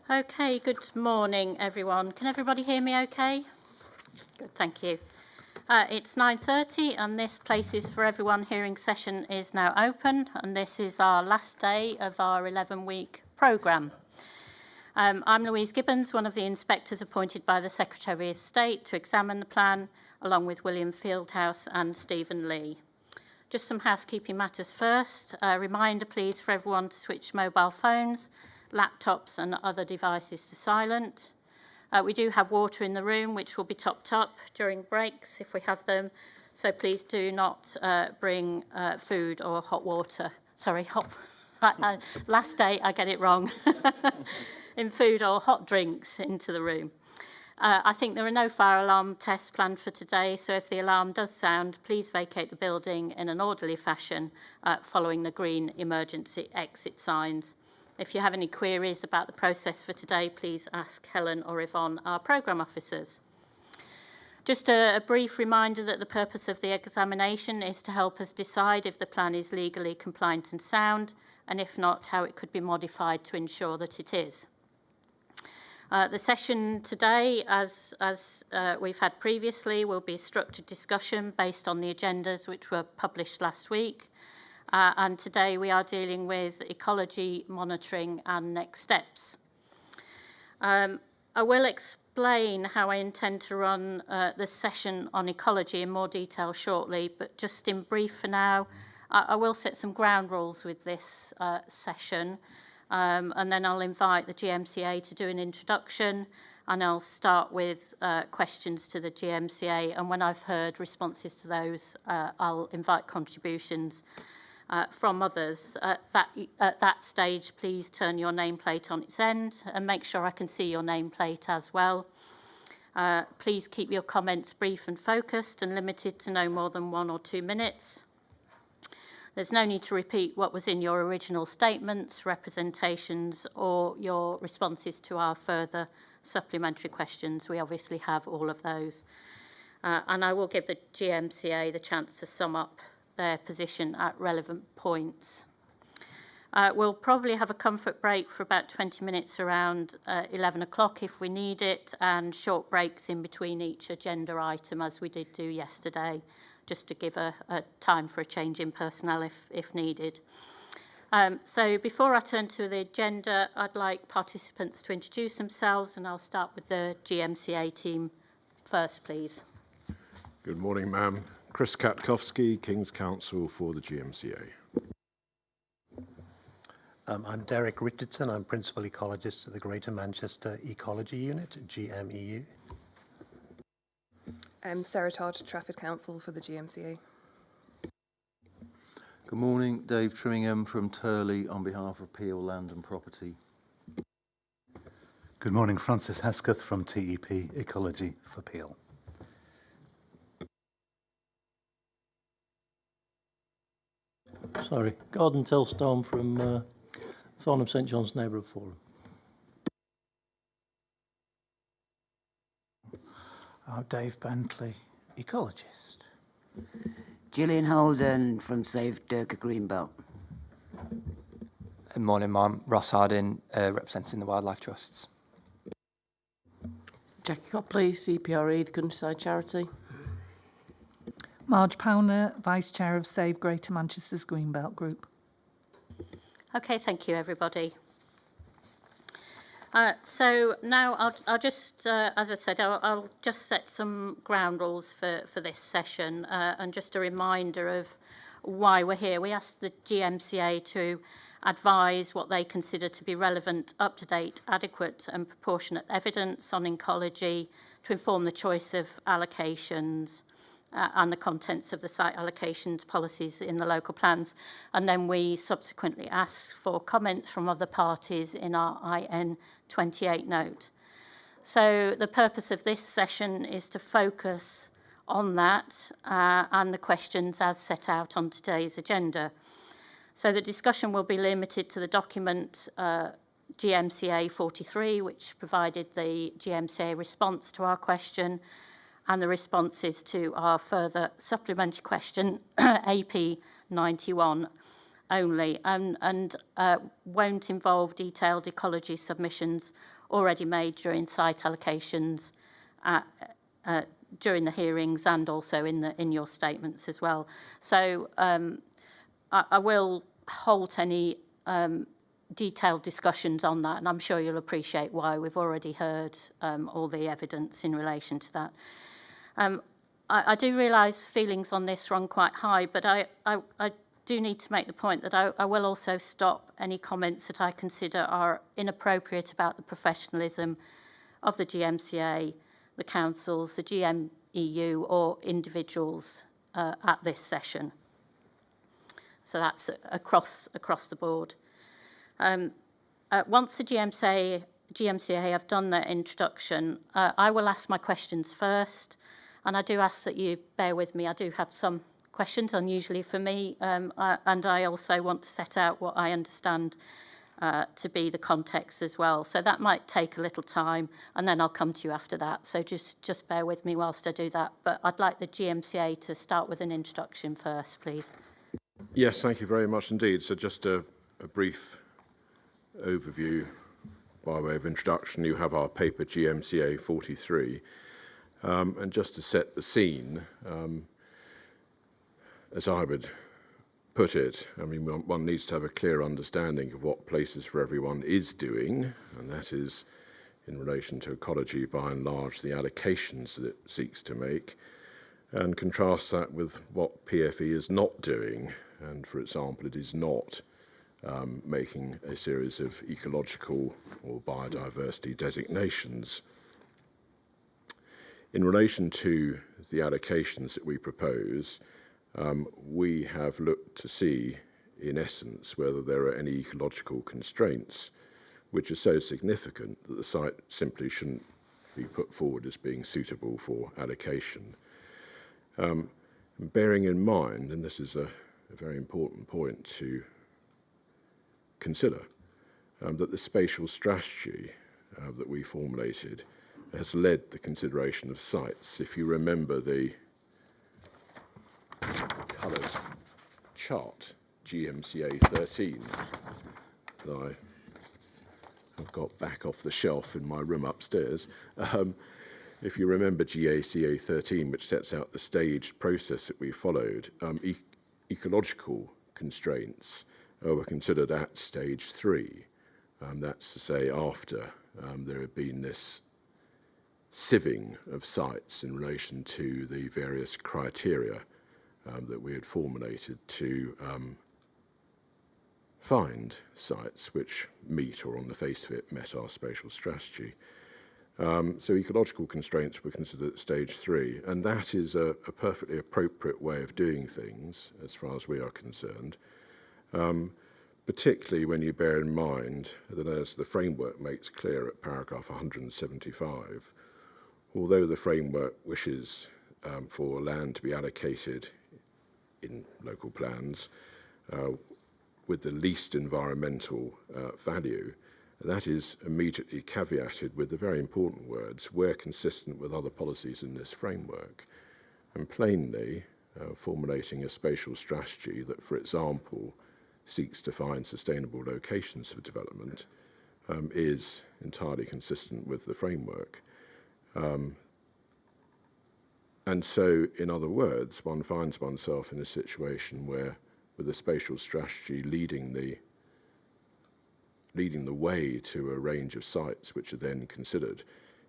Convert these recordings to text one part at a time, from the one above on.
Okay, good morning everyone. Can everybody hear me okay? Good, thank you. It's 9:30 and this Places for Everyone hearing session is now open, and this is our last day of our 11-week programme. I'm Louise Gibbons, one of the inspectors appointed by the Secretary of State to examine the plan, along with William Fieldhouse and Stephen Lee. Just some housekeeping matters first. A reminder please for everyone to switch mobile phones, laptops and other devices to silent. We do have water in the room, which will be topped up during breaks if we have them. So please do not bring food or hot water. Sorry, last day I get it wrong. In food or hot drinks into the room. I think there are no fire alarm tests planned for today, so if the alarm does sound, please vacate the building in an orderly fashion following the green emergency exit signs. If you have any queries about the process for today, please ask Helen or Yvonne, our programme officers. Just a brief reminder that the purpose of the examination is to help us decide if the plan is legally compliant and sound, and if not, how it could be modified to ensure that it is. The session today, as we've had previously, will be a structured discussion based on the agendas which were published last week. And today we are dealing with ecology, monitoring and next steps. I will explain how I intend to run the session on ecology in more detail shortly, but just in brief for now, I will set some ground rules with this session. And then I'll invite the GMCA to do an introduction, and I'll start with questions to the GMCA, and when I've heard responses to those, I'll invite contributions from others. At that stage, please turn your nameplate on its end and make sure I can see your nameplate as well. Please keep your comments brief and focused and limited to no more than 1 or 2 minutes. There's no need to repeat what was in your original statements, representations, or your responses to our further supplementary questions. We obviously have all of those. And I will give the GMCA the chance to sum up their position at relevant points. We'll probably have a comfort break for about 20 minutes around 11 o'clock if we need it, and short breaks in between each agenda item as we did do yesterday, just to give a time for a change in personnel if needed. So before I turn to the agenda, I'd like participants to introduce themselves, and I'll start with the GMCA team first, please. Good morning, ma'am. Chris Katkowski, King's Counsel for the GMCA. I'm Derek Richardson. I'm Principal Ecologist at the Greater Manchester Ecology Unit, GMEU. I'm Sarah Todd, Traffic Counsel for the GMCA. Good morning, Dave Trimmingham from Turley on behalf of Peel Land and Property. Good morning, Francis Hesketh from TEP Ecology for Peel. Sorry, Gordon Tilstone from Thornham St John's Neighbourhood Forum. Dave Bentley, ecologist. Gillian Holden from Save Durka Greenbelt. Good morning, I'm Ross Harding, representing the Wildlife Trusts. Jackie Copley, CPRE, the Countryside Charity. Marge Powner, Vice Chair of Save Greater Manchester's Greenbelt Group. Okay, thank you, everybody. So now I'll just, as I said, I'll just set some ground rules for this session, and just a reminder of why we're here. We asked the GMCA to advise what they consider to be relevant, up-to-date, adequate and proportionate evidence on ecology to inform the choice of allocations and the contents of the site allocations policies in the local plans. And then we subsequently ask for comments from other parties in our IN 28 note. So the purpose of this session is to focus on that and the questions as set out on today's agenda. So the discussion will be limited to the document GMCA 43, which provided the GMCA response to our question, and the responses to our further supplementary question, AP 91. only, and won't involve detailed ecology submissions already made during site allocations during the hearings and also in your statements as well. So I will halt any detailed discussions on that, and I'm sure you'll appreciate why. We've already heard all the evidence in relation to that. I do realise feelings on this run quite high, but I do need to make the point that I will also stop any comments that I consider are inappropriate about the professionalism of the GMCA, the councils, the GMEU or individuals at this session. So that's across the board. Once the GMCA have done their introduction, I will ask my questions first, and I do ask that you bear with me. I do have some questions, unusually for me, and I also want to set out what I understand to be the context as well. So that might take a little time, and then I'll come to you after that. So just bear with me whilst I do that. But I'd like the GMCA to start with an introduction first, please. Yes, thank you very much indeed. So just a brief overview by way of introduction. You have our paper GMCA 43. And just to set the scene, as I would put it, I mean, one needs to have a clear understanding of what Places for Everyone is doing, and that is in relation to ecology, by and large, the allocations that it seeks to make, and contrast that with what PFE is not doing. And for example, it is not making a series of ecological or biodiversity designations. In relation to the allocations that we propose, we have looked to see, in essence, whether there are any ecological constraints which are so significant that the site simply shouldn't be put forward as being suitable for allocation. Bearing in mind, and this is a very important point to consider, that the spatial strategy that we formulated has led the consideration of sites. If you remember the coloured chart, GMCA 13, that I've got back off the shelf in my room upstairs. If you remember GACA 13, which sets out the staged process that we followed, ecological constraints were considered at stage 3. That's to say, after there had been this sieving of sites in relation to the various criteria that we had formulated to find sites which meet, or on the face of it, met our spatial strategy. So ecological constraints were considered at stage 3, and that is a perfectly appropriate way of doing things as far as we are concerned, particularly when you bear in mind that, as the framework makes clear at paragraph 175, although the framework wishes for land to be allocated in local plans with the least environmental value, that is immediately caveated with the very important words, "where consistent with other policies in this framework." And plainly, formulating a spatial strategy that, for example, seeks to find sustainable locations for development is entirely consistent with the framework. And so, in other words, one finds oneself in a situation where, with a spatial strategy leading the way to a range of sites which are then considered,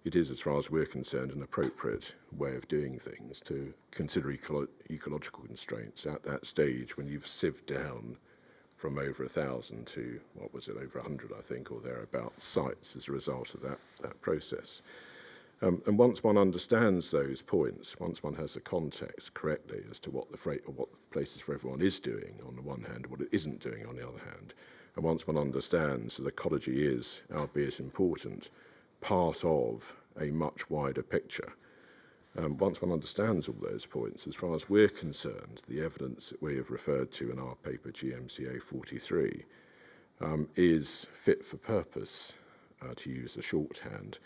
it is, as far as we're concerned, an appropriate way of doing things to consider ecological constraints at that stage when you've sieved down from over 1,000 to, what was it, over 100, I think, or thereabouts, sites as a result of that process. And once one understands those points, once one has the context correctly as to what Places for Everyone is doing on the one hand, what it isn't doing on the other hand, and once one understands that ecology is, albeit important, part of a much wider picture, once one understands all those points, as far as we're concerned, the evidence that we have referred to in our paper GMCA 43 is fit for purpose, to use the shorthand,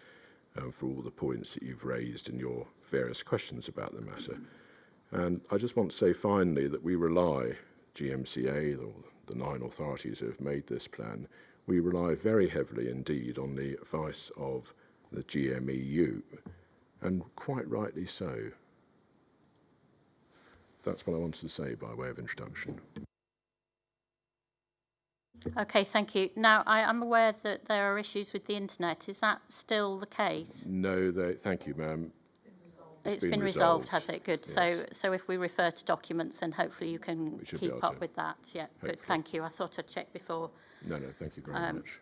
for all the points that you've raised in your various questions about the matter. And I just want to say finally that we rely, GMCA, or the 9 authorities who have made this plan, we rely very heavily indeed on the advice of the GMEU, and quite rightly so. That's what I wanted to say by way of introduction. Okay, thank you. Now, I am aware that there are issues with the internet. Is that still the case? No, thank you, ma'am. It's been resolved, has it? Good. Yes. So if we refer to documents, then hopefully you can We should be keep able up to. with that. Yeah, good. Hopefully. Thank you. I thought I'd check before No, thank you very much.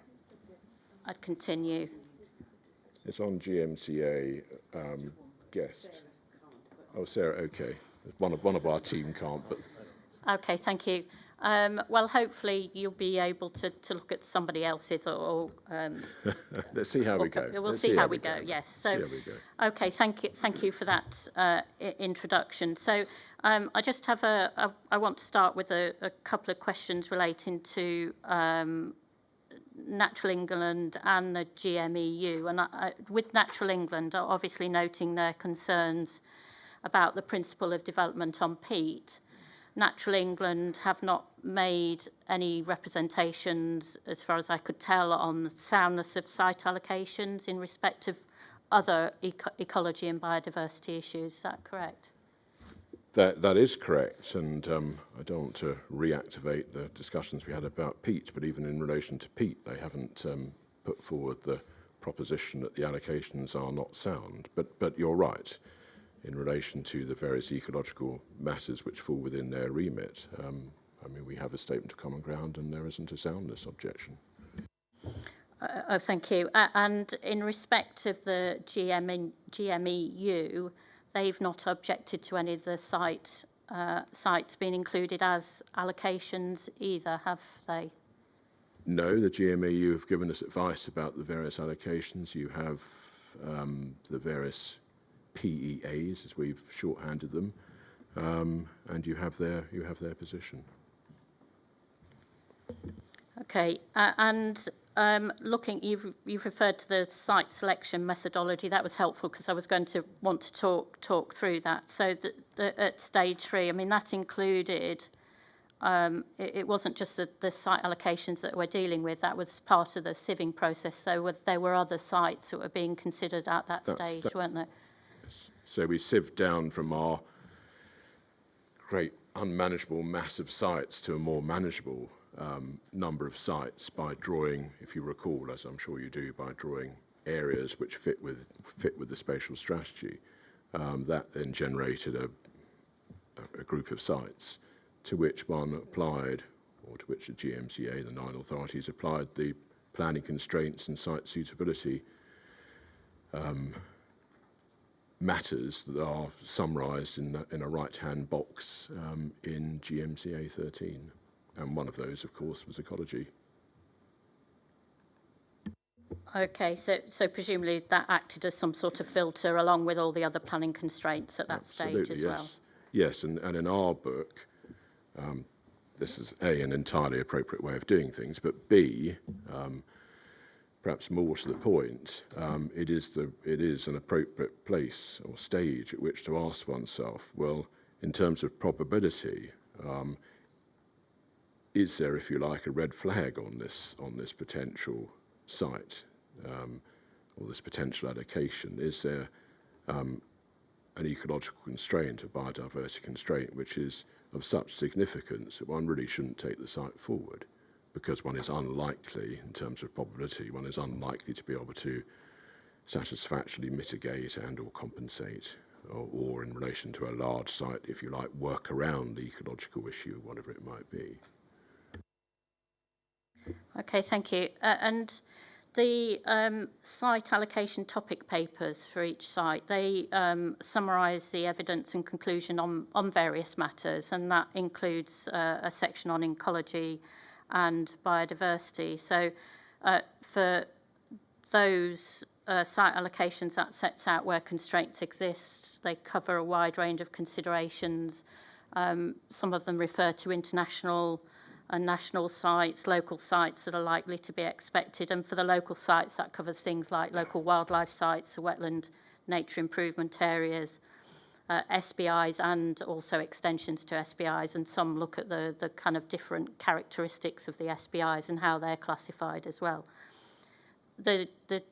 I'd continue. It's on GMCA guest. Oh, Sarah, okay. One of our team can't, but Okay, thank you. Well, hopefully you'll be able to look at somebody else's or let's see how we go. We'll Let's see how we go. Yes. So, see how we go. okay, thank you for that introduction. So, I just have I want to start with a couple of questions relating to Natural England and the GMEU. And with Natural England, obviously noting their concerns about the principle of development on peat, Natural England have not made any representations, as far as I could tell, on the soundness of site allocations in respect of other ecology and biodiversity issues. Is that correct? That is correct, and I don't want to reactivate the discussions we had about peat, but even in relation to peat, they haven't put forward the proposition that the allocations are not sound. But you're right, in relation to the various ecological matters which fall within their remit. I mean, we have a statement of common ground, and there isn't a soundness objection. Thank you. And in respect of the GMEU, they've not objected to any of the sites being included as allocations either, have they? No, the GMEU have given us advice about the various allocations. You have the various PEAs, as we've shorthanded them, and you have their position. Okay, and looking, you've referred to the site selection methodology. That was helpful because I was going to want to talk through that. So at stage 3, I mean, that included, it wasn't just the site allocations that we're dealing with, that was part of the sieving process. So there were other sites that were being considered at that stage, weren't there? So we sieved down from our great unmanageable mass of sites to a more manageable number of sites by drawing, if you recall, as I'm sure you do, by drawing areas which fit with the spatial strategy. That then generated a group of sites to which one applied, or to which the GMCA, the 9 authorities, applied the planning constraints and site suitability matters that are summarised in a right-hand box in GMCA 13. And one of those, of course, was ecology. Okay, so presumably that acted as some sort of filter along with all the other planning constraints at that stage as well. Yes, and in our book, this is A, an entirely appropriate way of doing things, but B, perhaps more to the point, it is an appropriate place or stage at which to ask oneself, well, in terms of probability, is there, if you like, a red flag on this potential site or this potential allocation? Is there an ecological constraint, a biodiversity constraint, which is of such significance that one really shouldn't take the site forward because one is unlikely, in terms of probability, one is unlikely to be able to satisfactorily mitigate and or compensate, or in relation to a large site, if you like, work around the ecological issue, whatever it might be. Okay, thank you. And the site allocation topic papers for each site, they summarise the evidence and conclusion on various matters, and that includes a section on ecology and biodiversity. So for those site allocations, that sets out where constraints exist. They cover a wide range of considerations. Some of them refer to international and national sites, local sites that are likely to be expected. And for the local sites, that covers things like local wildlife sites, wetland nature improvement areas, SBIs and also extensions to SBIs, and some look at the kind of different characteristics of the SBIs and how they're classified as well. That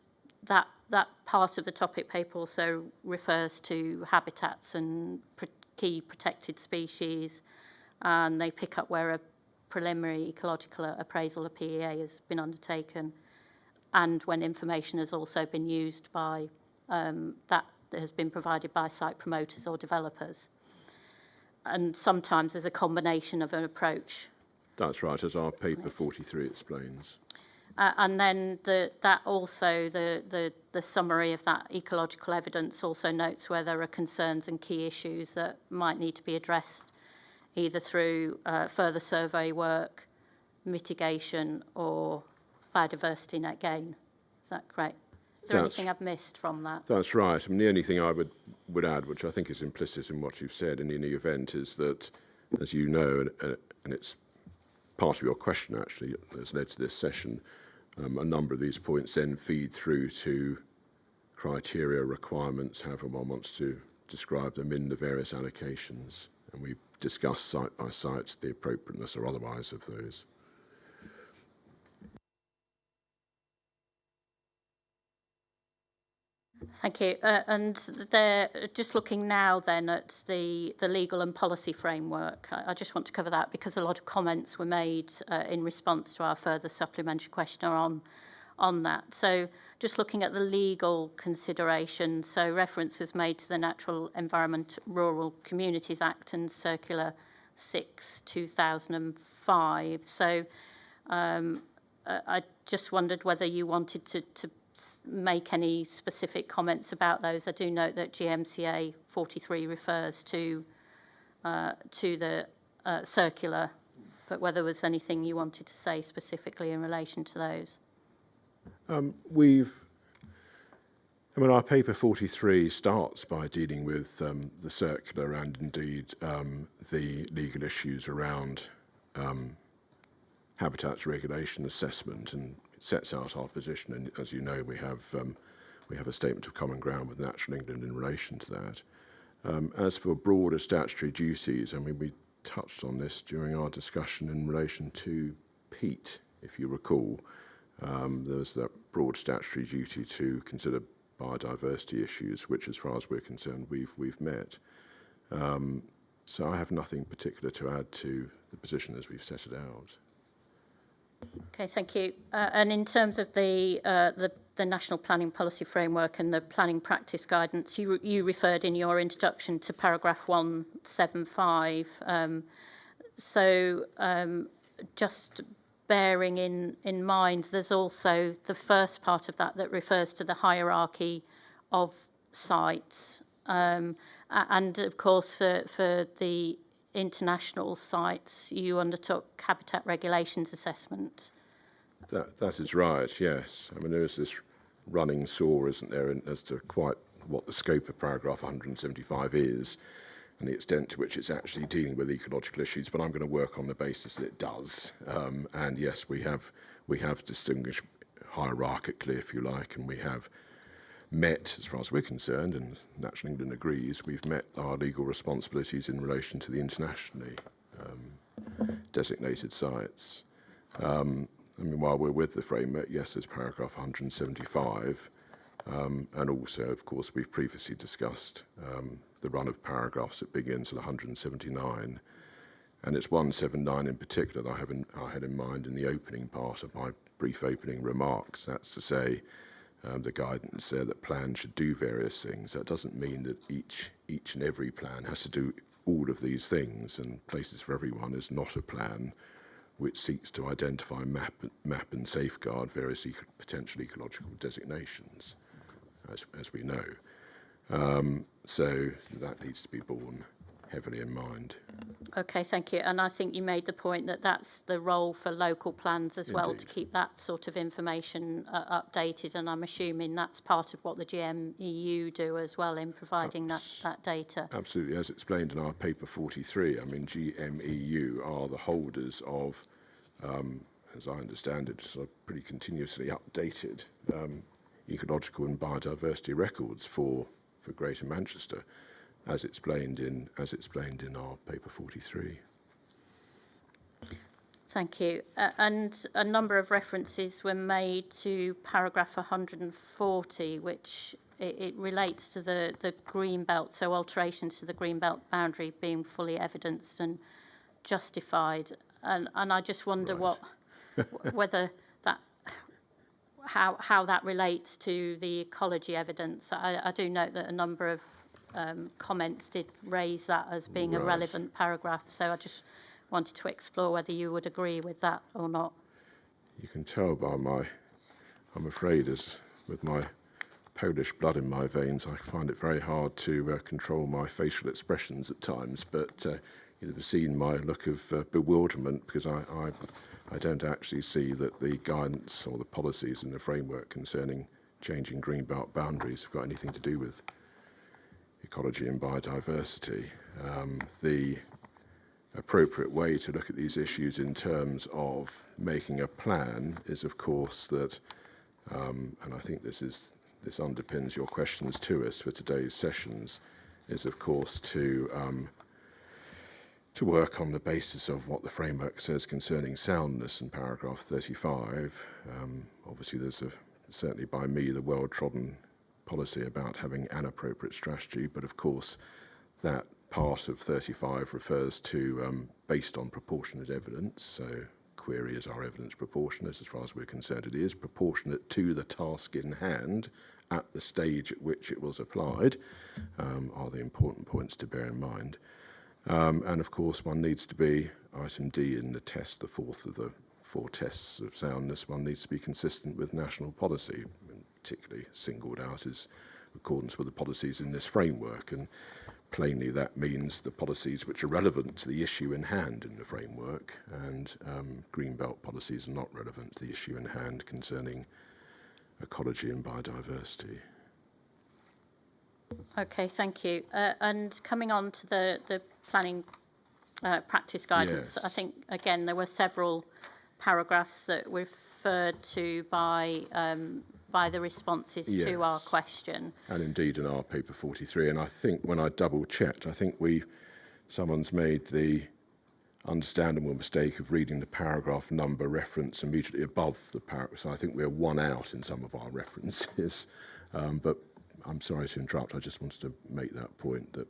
part of the topic paper also refers to habitats and key protected species, and they pick up where a preliminary ecological appraisal, a PEA, has been undertaken, and when information has also been used by that has been provided by site promoters or developers. And sometimes there's a combination of an approach. That's right, as our paper 43 explains. And then the summary of that ecological evidence also notes where there are concerns and key issues that might need to be addressed, either through further survey work, mitigation, or biodiversity net gain. Is that correct? Is there anything I've missed from that? That's right. I mean, the only thing I would add, which I think is implicit in what you've said in any event, is that, as you know, and it's part of your question actually that's led to this session, a number of these points then feed through to criteria, requirements, however one wants to describe them in the various allocations. And we discuss site by site the appropriateness or otherwise of those. Thank you. And they're just looking now then at the legal and policy framework. I just want to cover that because a lot of comments were made in response to our further supplementary question on that. So just looking at the legal considerations, so reference was made to the Natural Environment Rural Communities Act and Circular 6/2005. So I just wondered whether you wanted to make any specific comments about those. I do note that GMCA 43 refers to the circular, but whether there was anything you wanted to say specifically in relation to those. Our paper 43 starts by dealing with the circular and indeed the legal issues around habitats regulation assessment, and it sets out our position. And as you know, we have a statement of common ground with Natural England in relation to that. As for broader statutory duties, I mean, we touched on this during our discussion in relation to peat, if you recall. There's that broad statutory duty to consider biodiversity issues, which, as far as we're concerned, we've met. So I have nothing particular to add to the position as we've set it out. Okay, thank you. And in terms of the National Planning Policy Framework and the planning practice guidance, you referred in your introduction to paragraph 175. Just bearing in mind, there's also the first part of that refers to the hierarchy of sites. And of course, for the international sites, you undertook habitat regulations assessment. That is right, yes. I mean, there is this running saw, isn't there, as to quite what the scope of paragraph 175 is and the extent to which it's actually dealing with ecological issues, but I'm going to work on the basis that it does. And yes, we have distinguished hierarchically, if you like, and we have met, as far as we're concerned, and Natural England agrees, we've met our legal responsibilities in relation to the internationally designated sites. I mean, while we're with the framework, yes, there's paragraph 175, and also, of course, we've previously discussed the run of paragraphs that begins at 179, and it's 179 in particular that I had in mind in the opening part of my brief opening remarks. That's to say, the guidance there that plans should do various things. That doesn't mean that each and every plan has to do all of these things, and Places for Everyone is not a plan which seeks to identify, map and safeguard various potential ecological designations, as we know. So that needs to be borne heavily in mind. Okay, thank you. And I think you made the point that that's the role for local plans as well, to keep that sort of information updated, and I'm assuming that's part of what the GMEU do as well in providing that data. Absolutely. As explained in our paper 43, I mean, GMEU are the holders of, as I understand it, sort of pretty continuously updated ecological and biodiversity records for Greater Manchester. as explained in our paper 43. Thank you. And a number of references were made to paragraph 140, which it relates to the green belt, so alterations to the green belt boundary being fully evidenced and justified. And I just wonder whether that, how that relates to the ecology evidence. I do note that a number of comments did raise that as being a relevant paragraph, so I just wanted to explore whether you would agree with that or not. You can tell by I'm afraid, as with my Polish blood in my veins, I find it very hard to control my facial expressions at times, but you'd have seen my look of bewilderment, because I don't actually see that the guidance or the policies in the framework concerning changing greenbelt boundaries have got anything to do with ecology and biodiversity. The appropriate way to look at these issues in terms of making a plan is, of course, that, and I think this underpins your questions to us for today's sessions, is, of course, to work on the basis of what the framework says concerning soundness in paragraph 35. Obviously, there's certainly by me the well-trodden policy about having an appropriate strategy, but of course that part of 35 refers to based on proportionate evidence. So query, is our evidence proportionate? As far as we're concerned, it is proportionate to the task in hand at the stage at which it was applied, are the important points to bear in mind. And of course, one needs to be, item D in the test, the fourth of the 4 tests of soundness, one needs to be consistent with national policy, and particularly singled out is accordance with the policies in this framework. And plainly that means the policies which are relevant to the issue in hand in the framework, and greenbelt policies are not relevant to the issue in hand concerning ecology and biodiversity. Okay, thank you. And coming on to the planning practice guidance, Yes. I think, again, there were several paragraphs that were referred to by the responses to our question. And indeed in our paper 43. And I think when I double-checked, I think someone's made the understandable mistake of reading the paragraph number reference immediately above the paragraph. So I think we're one out in some of our references. But I'm sorry to interrupt. I just wanted to make that point, that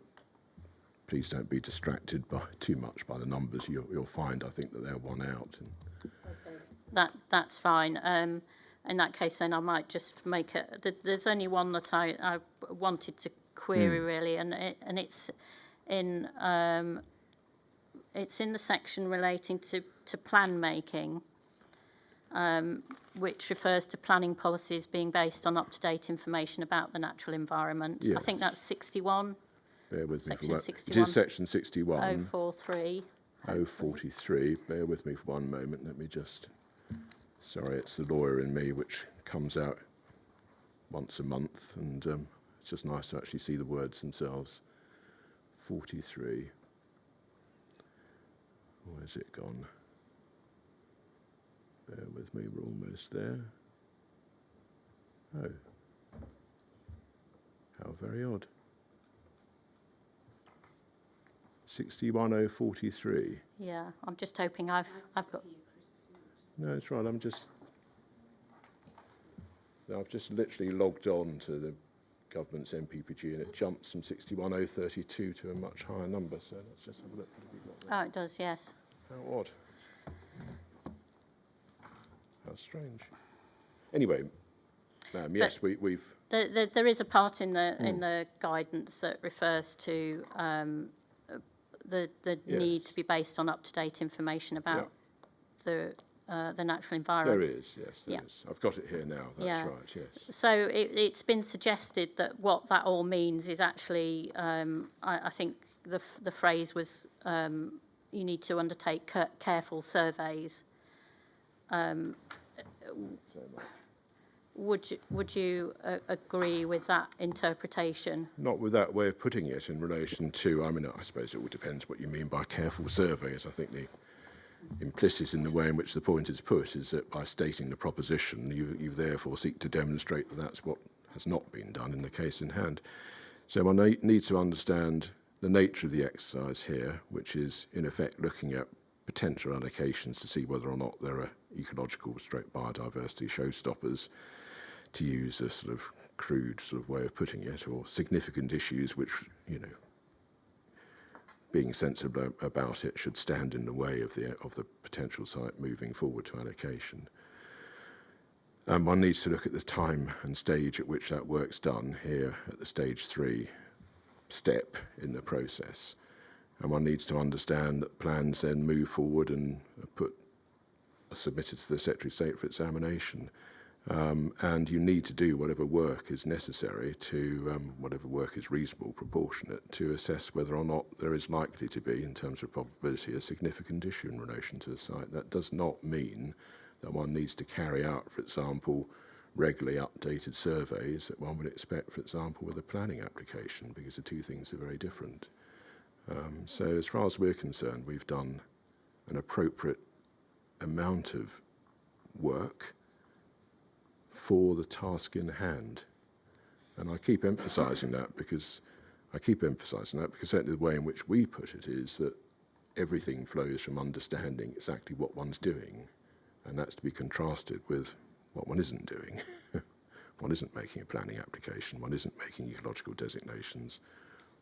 please don't be distracted too much by the numbers. You'll find, I think, that they're one out. That's fine. In that case, then I might just make it. There's only one that I wanted to query really, and it's in the section relating to plan making, which refers to planning policies being based on up-to-date information about the natural environment. Yes. I think that's 61. Bear with me for Section one. 61. It is section 61. 043. 043. Bear with me for one moment. Let me just. Sorry, it's the lawyer in me which comes out once a month, and it's just nice to actually see the words themselves. 43. Where's it gone? Bear with me, we're almost there. Oh. How very odd. 61043. Yeah, I'm just hoping I've got. No, it's right. I've just literally logged on to the government's MPPG, and it jumps from 61032 to a much higher number. So let's just have a look. What have we got there? Oh, it does, yes. How odd. How strange. Anyway, yes, we've. There is a part in the guidance that refers to the need to be based on up-to-date information about the natural environment. There is, yes, there is. I've got it here now, that's right, yes. So it's been suggested that what that all means is actually, I think the phrase was, you need to undertake careful surveys. Would you agree with that interpretation? Not with that way of putting it in relation to, I suppose it all depends what you mean by careful surveys. I think the implicit in the way in which the point is put is that by stating the proposition, you therefore seek to demonstrate that that's what has not been done in the case in hand. So one needs to understand the nature of the exercise here, which is in effect looking at potential allocations to see whether or not there are ecological stroke biodiversity showstoppers, to use a sort of crude sort of way of putting it, or significant issues which, you know, being sensible about it should stand in the way of the potential site moving forward to allocation. And one needs to look at the time and stage at which that work's done here at the stage 3 step in the process. And one needs to understand that plans then move forward and are submitted to the Secretary of State for examination. And you need to do whatever work is necessary to, whatever work is reasonable, proportionate, to assess whether or not there is likely to be, in terms of probability, a significant issue in relation to the site. That does not mean that one needs to carry out, for example, regularly updated surveys that one would expect, for example, with a planning application, because the two things are very different. So as far as we're concerned, we've done an appropriate amount of work for the task in hand. And I keep emphasising that because certainly the way in which we put it is that everything flows from understanding exactly what one's doing, and that's to be contrasted with what one isn't doing. One isn't making a planning application, one isn't making ecological designations,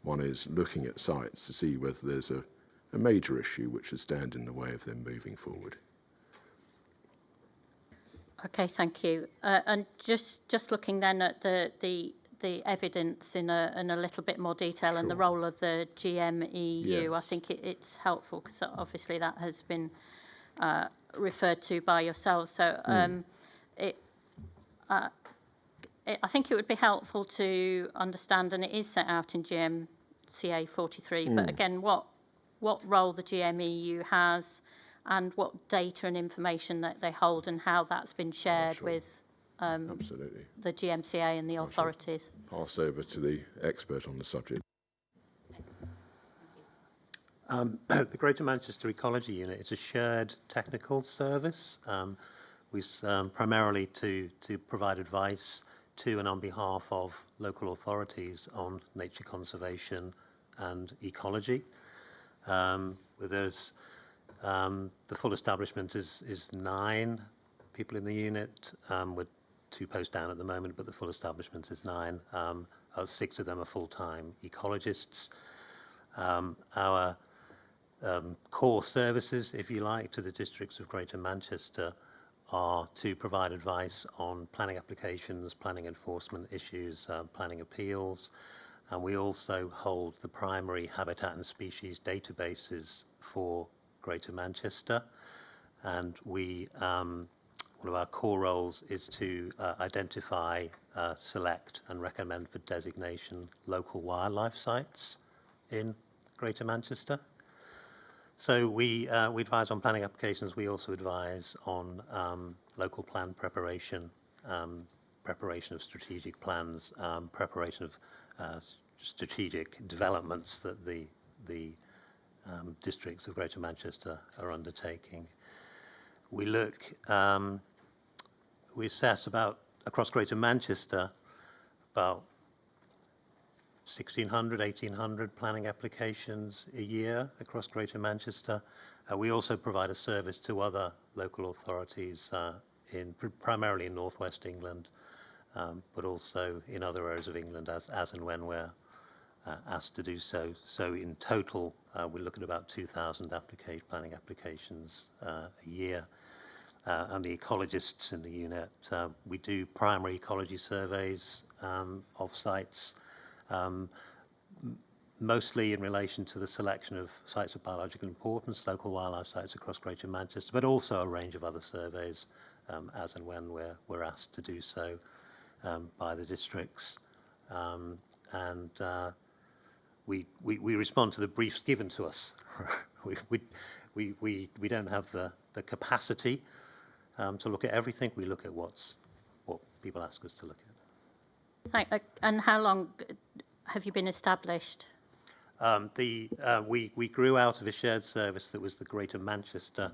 one is looking at sites to see whether there's a major issue which should stand in the way of them moving forward. Okay, thank you. And just looking then at the evidence in a little bit more detail, and the role of the GMEU, Yes. I think it's helpful because obviously that has been referred to by yourselves. So I think it would be helpful to understand, and it is set out in GMCA 43, but again, what role the GMEU has, and what data and information that they hold, and how that's been shared with Absolutely. the GMCA and the authorities. Pass over to the expert on the subject. The Greater Manchester Ecology Unit is a shared technical service, primarily to provide advice to and on behalf of local authorities on nature conservation and ecology. There's the full establishment is 9 people in the unit, with 2 posts down at the moment, but the full establishment is 9. 6 of them are full-time ecologists. Our core services, if you like, to the districts of Greater Manchester are to provide advice on planning applications, planning enforcement issues, planning appeals, and we also hold the primary habitat and species databases for Greater Manchester. And we, one of our core roles is to identify, select and recommend for designation local wildlife sites in Greater Manchester. So we advise on planning applications. We also advise on local plan preparation, preparation of strategic plans, preparation of strategic developments that the districts of Greater Manchester are undertaking. We look, we assess about, across Greater Manchester, about 1,600, 1,800 planning applications a year across Greater Manchester. We also provide a service to other local authorities, primarily in northwest England, but also in other areas of England as and when we're asked to do so. So in total, we look at about 2,000 planning applications a year. And the ecologists in the unit, we do primary ecology surveys of sites, mostly in relation to the selection of sites of biological importance, local wildlife sites across Greater Manchester, but also a range of other surveys as and when we're asked to do so by the districts. We respond to the briefs given to us. We don't have the capacity to look at everything. We look at what people ask us to look at. And how long have you been established? We grew out of a shared service that was the Greater Manchester,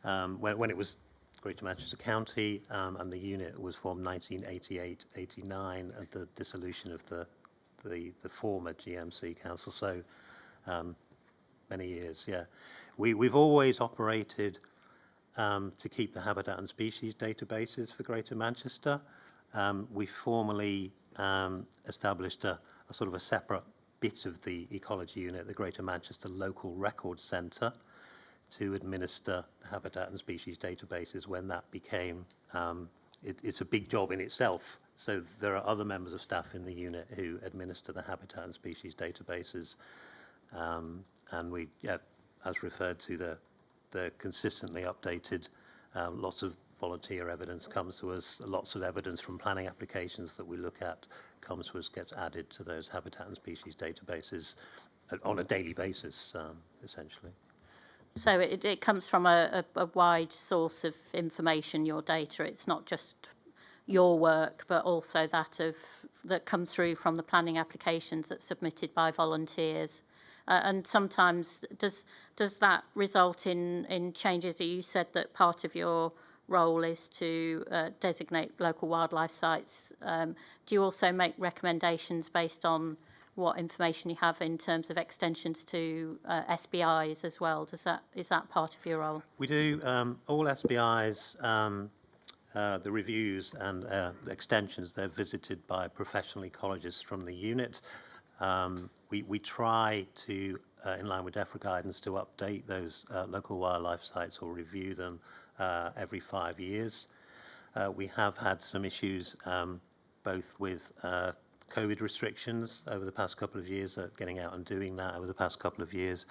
when it was Greater Manchester County, and the unit was formed 1988-89 at the dissolution of the the former GMC council, so many years, yeah. We've always operated to keep the habitat and species databases for Greater Manchester. We formally established a sort of a separate bit of the ecology unit, the Greater Manchester Local Records Centre, to administer the habitat and species databases when that became, it's a big job in itself. So there are other members of staff in the unit who administer the habitat and species databases. And we, yeah, as referred to, the consistently updated, lots of volunteer evidence comes to us, lots of evidence from planning applications that we look at comes to us, gets added to those habitat and species databases on a daily basis, essentially. So it comes from a wide source of information, your data. It's not just your work, but also that comes through from the planning applications that's submitted by volunteers. And sometimes does that result in changes? You said that part of your role is to designate local wildlife sites. Do you also make recommendations based on what information you have in terms of extensions to SBIs as well? Is that part of your role? We do. All SBIs, the reviews and the extensions, they're visited by professional ecologists from the unit. We try to, in line with DEFRA guidance, to update those local wildlife sites or review them every 5 years. We have had some issues both with COVID restrictions over the past couple of years, getting out and doing that over the past couple of years.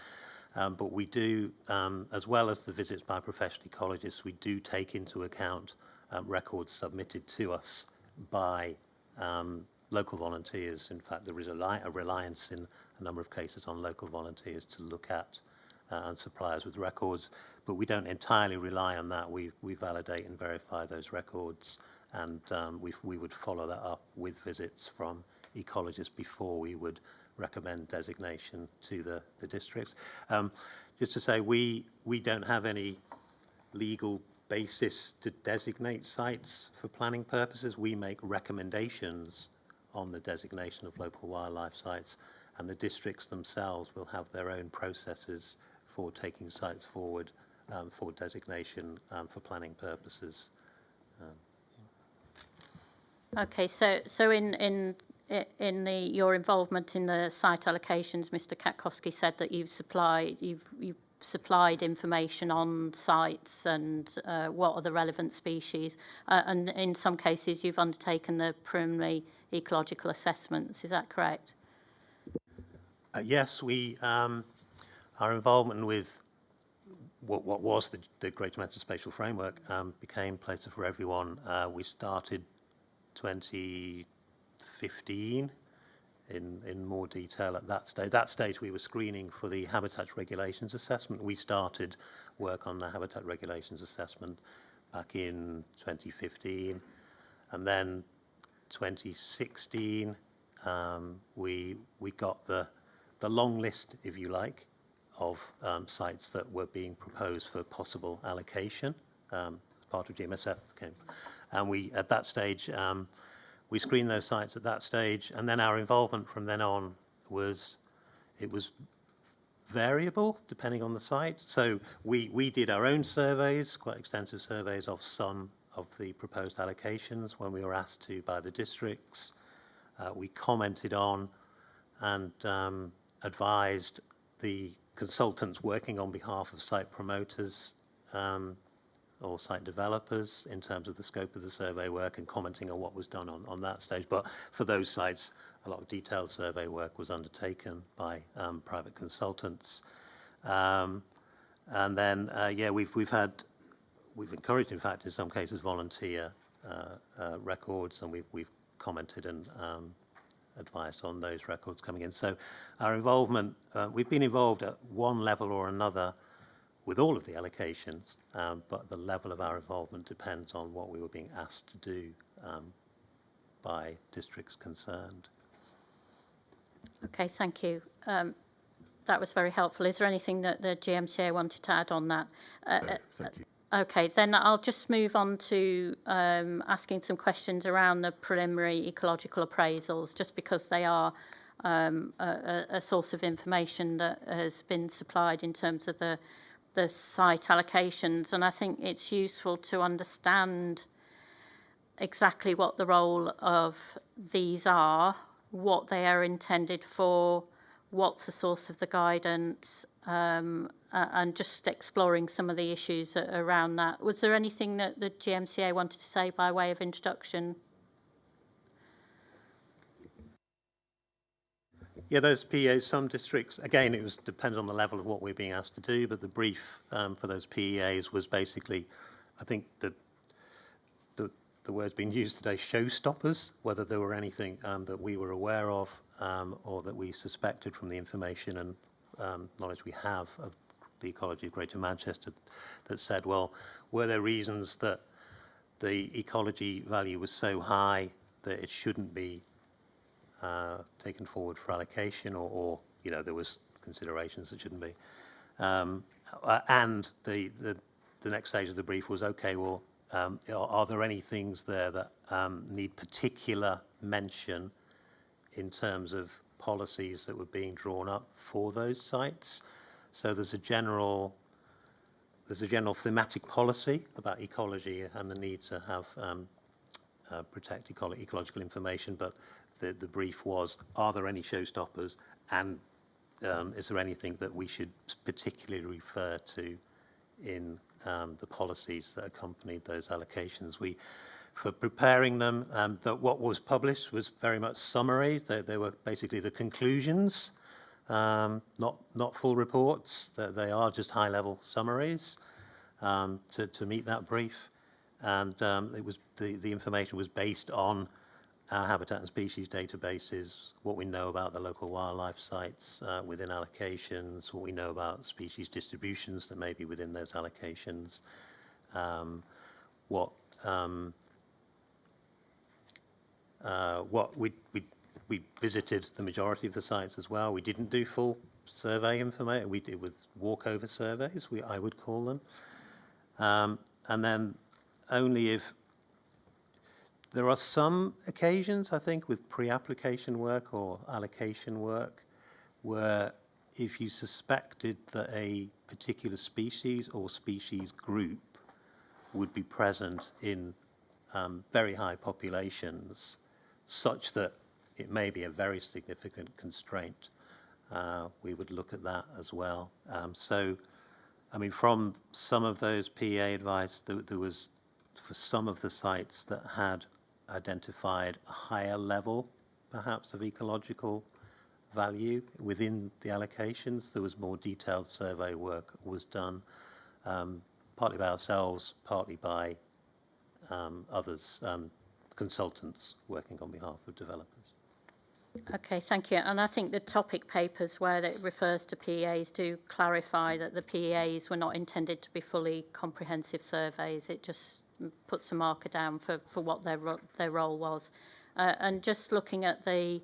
But we do, as well as the visits by professional ecologists, we do take into account records submitted to us by local volunteers. In fact, there is a reliance in a number of cases on local volunteers to look at and supply us with records, but we don't entirely rely on that. We validate and verify those records, and we would follow that up with visits from ecologists before we would recommend designation to the districts. Just to say, we don't have any legal basis to designate sites for planning purposes. We make recommendations on the designation of local wildlife sites, and the districts themselves will have their own processes for taking sites forward for designation for planning purposes. Okay, so in your involvement in the site allocations, Mr. Katkowski said that you've supplied information on sites and what are the relevant species, and in some cases you've undertaken the preliminary ecological assessments. Is that correct? Yes, we our involvement with what was the Greater Manchester Spatial Framework became Places for Everyone. We started 2015 in more detail at that stage. That stage we were screening for the Habitat Regulations Assessment. We started work on the Habitat Regulations Assessment back in 2015, and then 2016 we got the long list, if you like, of sites that were being proposed for possible allocation as part of GMSF. And we, at that stage, we screened those sites at that stage, and then our involvement from then on was variable depending on the site. So we did our own surveys, quite extensive surveys of some of the proposed allocations when we were asked to by the districts. We commented on and advised the consultants working on behalf of site promoters or site developers in terms of the scope of the survey work and commenting on what was done on that stage. But for those sites, a lot of detailed survey work was undertaken by private consultants. And then, yeah, we've encouraged, in fact, in some cases, volunteer records, and we've commented and advice on those records coming in. So our involvement, we've been involved at one level or another with all of the allocations, but the level of our involvement depends on what we were being asked to do by districts concerned. Okay, thank you. That was very helpful. Is there anything that the GMCA wanted to add on that? No, thank you. Okay, then I'll just move on to asking some questions around the preliminary ecological appraisals, just because they are a source of information that has been supplied in terms of the site allocations, and I think it's useful to understand exactly what the role of these are, what they are intended for, what's the source of the guidance, and just exploring some of the issues around that. Was there anything that the GMCA wanted to say by way of introduction? Yeah, those PEAs, some districts, again, it depends on the level of what we're being asked to do, but the brief for those PEAs was basically, I think the word's been used today, showstoppers, whether there were anything that we were aware of or that we suspected from the information and knowledge we have of the ecology of Greater Manchester that said, well, were there reasons that the ecology value was so high that it shouldn't be taken forward for allocation, or you know, there was considerations that shouldn't be. And the next stage of the brief was, okay, well, are there any things there that need particular mention in terms of policies that were being drawn up for those sites? So there's a general thematic policy about ecology and the need to have protect ecological information, but the brief was, are there any showstoppers, and is there anything that we should particularly refer to in the policies that accompanied those allocations? For preparing them, what was published was very much summary. They were basically the conclusions, not full reports. They are just high-level summaries to meet that brief, and it was the information was based on our habitat and species databases, what we know about the local wildlife sites within allocations, what we know about species distributions that may be within those allocations, what we visited the majority of the sites as well. We didn't do full survey information. We did with walkover surveys, I would call them, and then only if there are some occasions, I think, with pre-application work or allocation work, where if you suspected that a particular species or species group would be present in very high populations, such that it may be a very significant constraint, we would look at that as well. So, I mean, from some of those PEA advice, there was, for some of the sites that had identified a higher level, perhaps, of ecological value within the allocations, there was more detailed survey work was done, partly by ourselves, partly by others, consultants working on behalf of developers. Okay, thank you. And I think the topic papers where it refers to PEAs do clarify that the PEAs were not intended to be fully comprehensive surveys. It just puts a marker down for what their role was. And just looking at the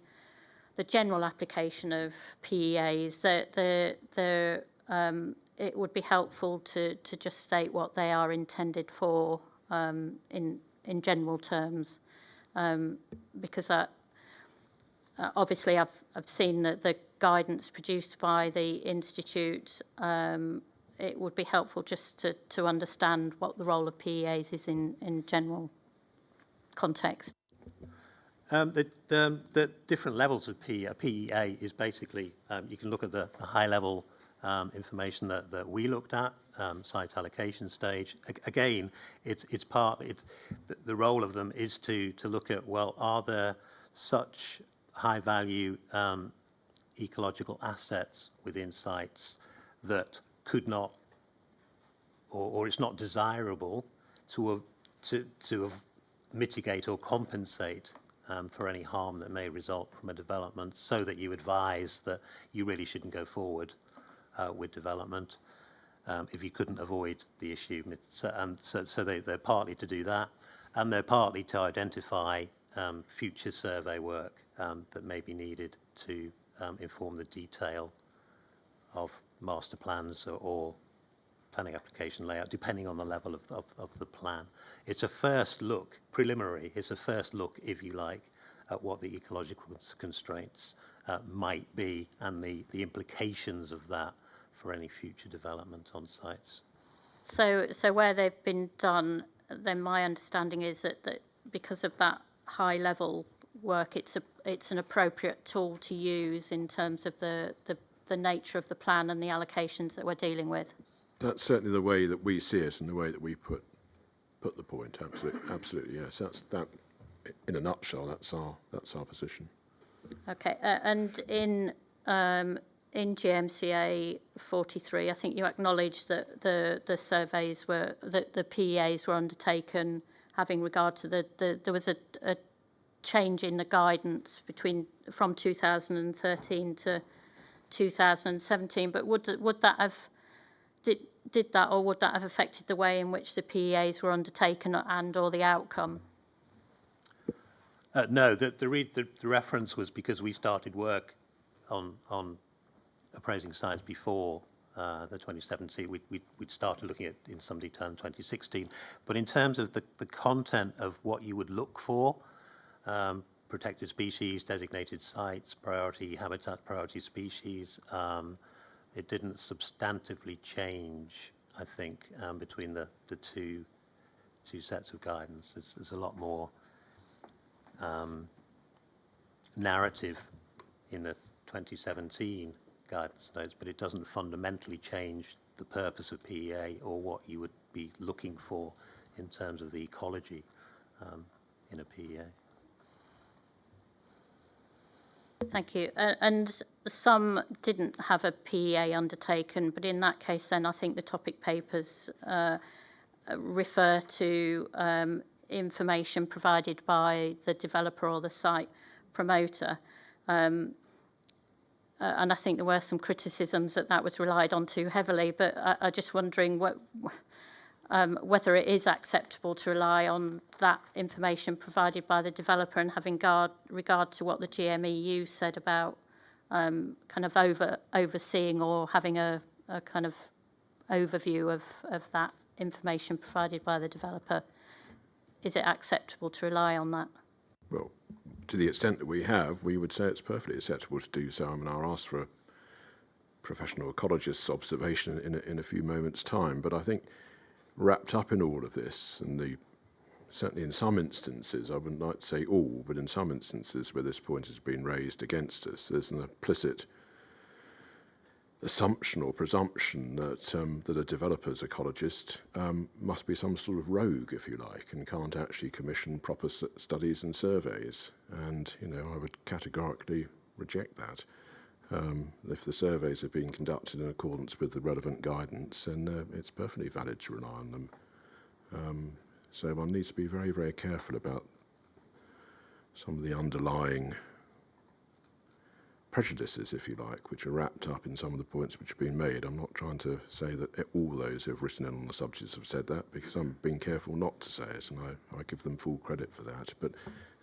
general application of PEAs, it would be helpful to just state what they are intended for in general terms, because obviously I've seen that the guidance produced by the Institute. It would be helpful just to understand what the role of PEAs is in general context. The different levels of PEA. PEA is basically, you can look at the high-level information that we looked at, site allocation stage. Again, the role of them is to look at, well, are there such high-value ecological assets within sites that could not, or it's not desirable to mitigate or compensate for any harm that may result from a development, so that you advise that you really shouldn't go forward with development if you couldn't avoid the issue. So they're partly to do that, and they're partly to identify future survey work that may be needed to inform the detail of master plans or planning application layout, depending on the level of the plan. It's a first look, preliminary, it's a first look, if you like, at what the ecological constraints might be and the implications of that for any future development on sites. So where they've been done, then my understanding is that because of that high level work, it's an appropriate tool to use in terms of the nature of the plan and the allocations that we're dealing with. That's certainly the way that we see it and the way that we put the point. Absolutely, yes. That's that. In a nutshell, that's our position. Okay, and in GMCA 43, I think you acknowledged that the surveys were, that the PEAs were undertaken having regard to there was a change in the guidance from 2013 to 2017, but would that have, did that, or would that have affected the way in which the PEAs were undertaken and or the outcome? No, the reference was because we started work on appraising sites before the 2017. We'd started looking at in some detail in 2016. But in terms of the content of what you would look for, protected species, designated sites, priority habitat, priority species, it didn't substantively change, I think, between the two sets of guidance. There's a lot more narrative in the 2017 guidance notes, but it doesn't fundamentally change the purpose of PEA or what you would be looking for in terms of the ecology in a PEA. Thank you. And some didn't have a PEA undertaken, but in that case then I think the topic papers refer to information provided by the developer or the site promoter. And I think there were some criticisms that was relied on too heavily, but I'm just wondering whether it is acceptable to rely on that information provided by the developer and having regard to what the GMEU said about kind of overseeing or having a kind of overview of that information provided by the developer. Is it acceptable to rely on that? Well, to the extent that we have, we would say it's perfectly acceptable to do so. I mean, I'll ask for a professional ecologist's observation in a few moments' time, but I think wrapped up in all of this, and certainly in some instances, I wouldn't like to say all, but in some instances where this point has been raised against us, there's an implicit assumption or presumption that a developer's ecologist must be some sort of rogue, if you like, and can't actually commission proper studies and surveys. And, I would categorically reject that. If the surveys have been conducted in accordance with the relevant guidance, then it's perfectly valid to rely on them. So one needs to be very, very careful about some of the underlying prejudices, if you like, which are wrapped up in some of the points which have been made. I'm not trying to say that all those who have written in on the subjects have said that, because I'm being careful not to say it, and I give them full credit for that. But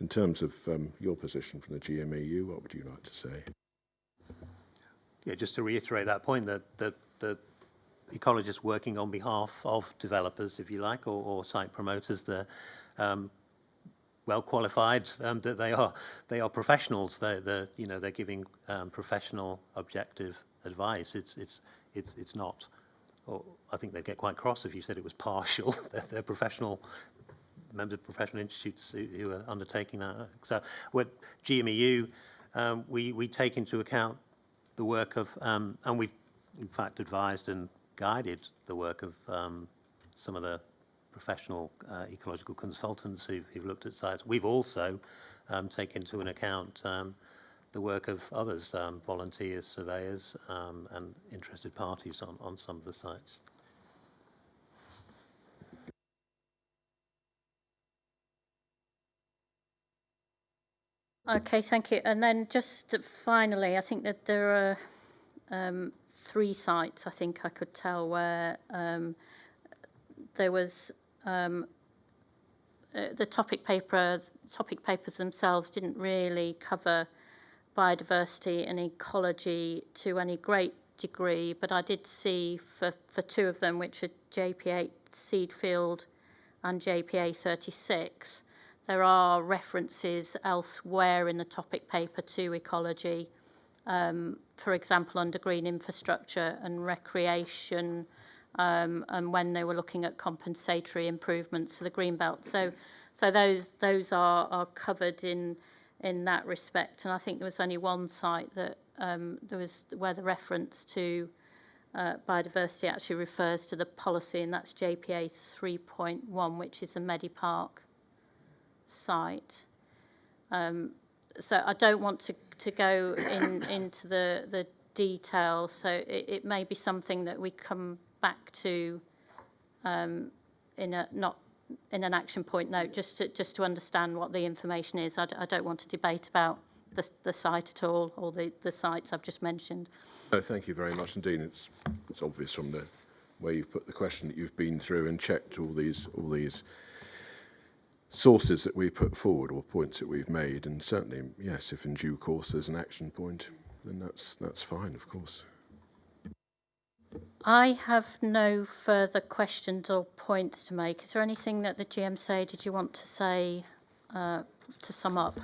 in terms of your position from the GMEU, what would you like to say? Yeah, just to reiterate that point, that the ecologists working on behalf of developers, if you like, or site promoters, they're well qualified. That they are professionals. They're giving professional, objective advice. It's not. Or I think they'd get quite cross if you said it was partial. They're professional members of professional institutes who are undertaking that. So with GMEU, we take into account the work of, and we've in fact advised and guided the work of some of the professional ecological consultants who've looked at sites. We've also taken into account the work of others, volunteers, surveyors, and interested parties on some of the sites. Okay, thank you. And then just finally, I think that there are 3 sites, I think I could tell, where there was the topic papers themselves didn't really cover biodiversity and ecology to any great degree, but I did see for 2 of them, which are JPA Seedfield and JPA 36, there are references elsewhere in the topic paper to ecology, for example, under green infrastructure and recreation, and when they were looking at compensatory improvements to the green belt. So those are covered in that respect. And I think there was only one site that there was where the reference to biodiversity actually refers to the policy, and that's JPA 3.1, which is a Medipark site. So I don't want to go into the detail. So it may be something that we come back to in an action point note, just to understand what the information is. I don't want to debate about the site at all, or the sites I've just mentioned. No, thank you very much indeed. It's obvious from the way you've put the question that you've been through and checked all these sources that we put forward, or points that we've made. And certainly, yes, if in due course there's an action point, then that's fine, of course. I have no further questions or points to make. Is there anything that the GMCA did you want to say to sum up?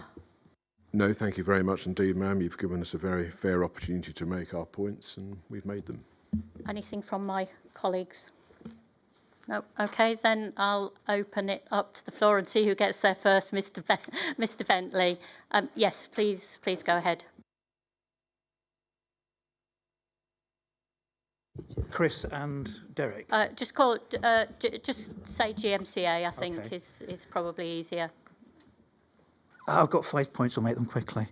No, thank you very much indeed, ma'am. You've given us a very fair opportunity to make our points, and we've made them. Anything from my colleagues? No. Okay, then I'll open it up to the floor and see who gets there first. Mr. Bentley. Yes, please go ahead. Chris and Derek. Just call it. Just say GMCA. I think Okay. is probably easier. I've got 5 points. I'll make them quickly.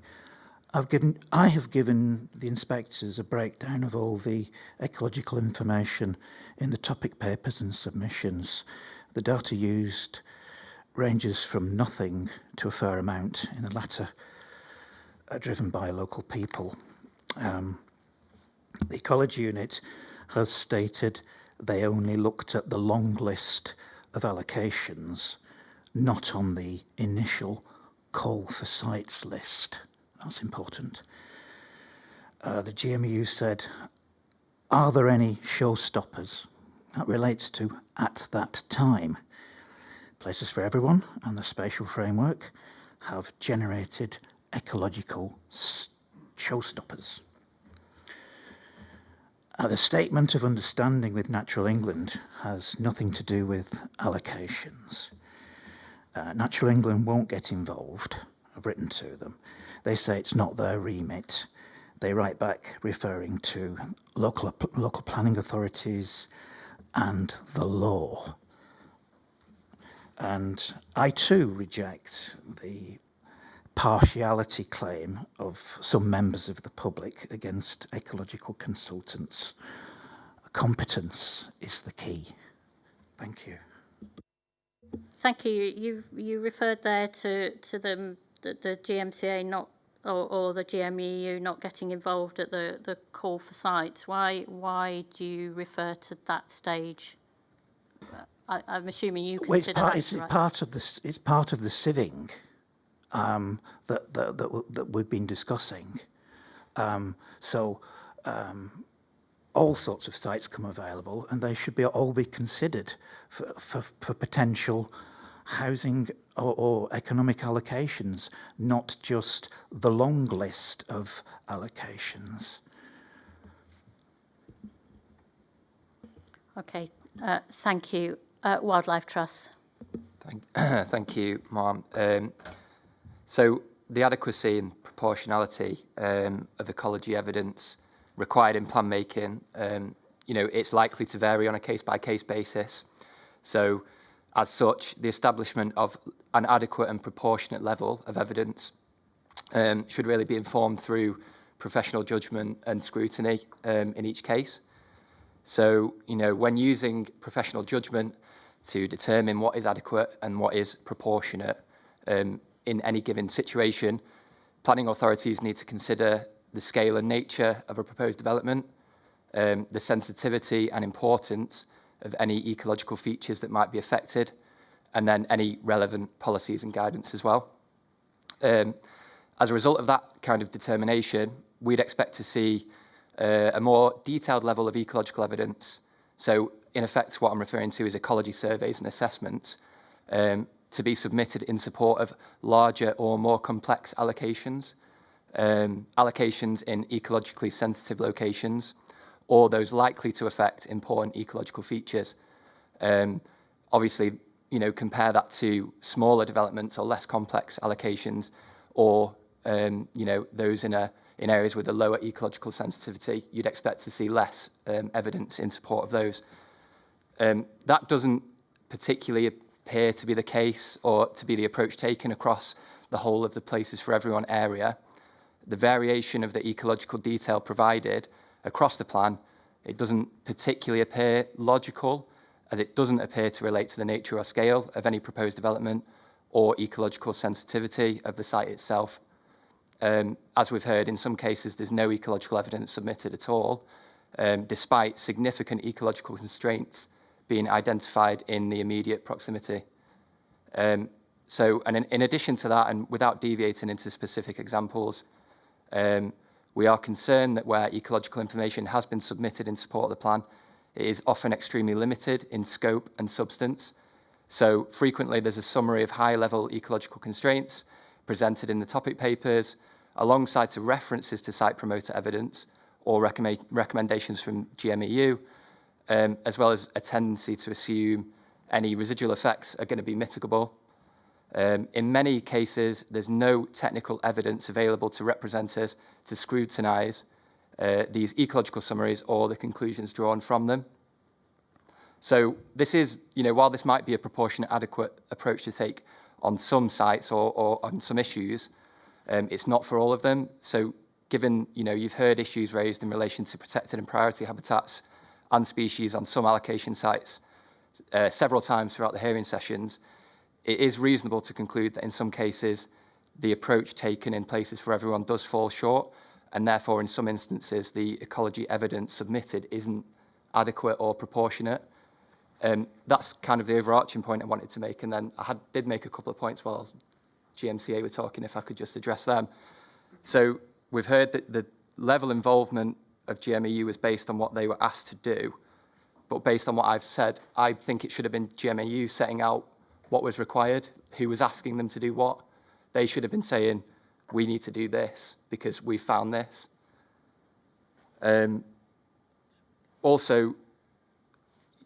I have given the inspectors a breakdown of all the ecological information in the topic papers and submissions. The data used ranges from nothing to a fair amount, in the latter driven by local people. The Ecology Unit has stated they only looked at the long list of allocations, not on the initial call for sites list. That's important. The GMU said, are there any showstoppers? That relates to at that time. Places for Everyone and the spatial framework have generated ecological showstoppers. The statement of understanding with Natural England has nothing to do with allocations. Natural England won't get involved. I've written to them. They say it's not their remit. They write back referring to local planning authorities and the law. And I too reject the partiality claim of some members of the public against ecological consultants. Competence is the key. Thank you. Thank you. You referred there to the GMCA not or the GMEU not getting involved at the call for sites. Why do you refer to that stage? I'm assuming you consider that. It's part of the sieving that we've been discussing. All sorts of sites come available, and they should all be considered for potential housing or economic allocations, not just the long list of allocations. Okay, thank you. Wildlife Trust. Thank you, Ma'am. So the adequacy and proportionality of ecology evidence required in plan making, it's likely to vary on a case-by-case basis. So, as such, the establishment of an adequate and proportionate level of evidence should really be informed through professional judgment and scrutiny in each case. So, when using professional judgment to determine what is adequate and what is proportionate in any given situation, planning authorities need to consider the scale and nature of a proposed development, the sensitivity and importance of any ecological features that might be affected, and then any relevant policies and guidance as well. As a result of that kind of determination, we'd expect to see a more detailed level of ecological evidence. So, in effect, what I'm referring to is ecology surveys and assessments to be submitted in support of larger or more complex allocations. allocations in ecologically sensitive locations, or those likely to affect important ecological features. Obviously, compare that to smaller developments or less complex allocations, or those in areas with a lower ecological sensitivity. You'd expect to see less evidence in support of those. That doesn't particularly appear to be the case or to be the approach taken across the whole of the Places for Everyone area. The variation of the ecological detail provided across the plan, it doesn't particularly appear logical, as it doesn't appear to relate to the nature or scale of any proposed development or ecological sensitivity of the site itself. As we've heard, in some cases, there's no ecological evidence submitted at all, despite significant ecological constraints being identified in the immediate proximity. And in addition to that, and without deviating into specific examples, we are concerned that where ecological information has been submitted in support of the plan, it is often extremely limited in scope and substance. So frequently there's a summary of high-level ecological constraints presented in the topic papers, alongside some references to site promoter evidence or recommendations from GMEU, as well as a tendency to assume any residual effects are going to be mitigable. In many cases, there's no technical evidence available to representatives to scrutinise these ecological summaries or the conclusions drawn from them. So this is, while this might be a proportionate, adequate approach to take on some sites or on some issues, it's not for all of them. So given, you've heard issues raised in relation to protected and priority habitats and species on some allocation sites several times throughout the hearing sessions, it is reasonable to conclude that in some cases, the approach taken in Places for Everyone does fall short, and therefore in some instances, the ecology evidence submitted isn't adequate or proportionate. That's kind of the overarching point I wanted to make, and then I did make a couple of points while GMCA were talking, if I could just address them. So we've heard that the level involvement of GMEU was based on what they were asked to do, but based on what I've said, I think it should have been GMEU setting out what was required, who was asking them to do what. They should have been saying, we need to do this because we found this. Also,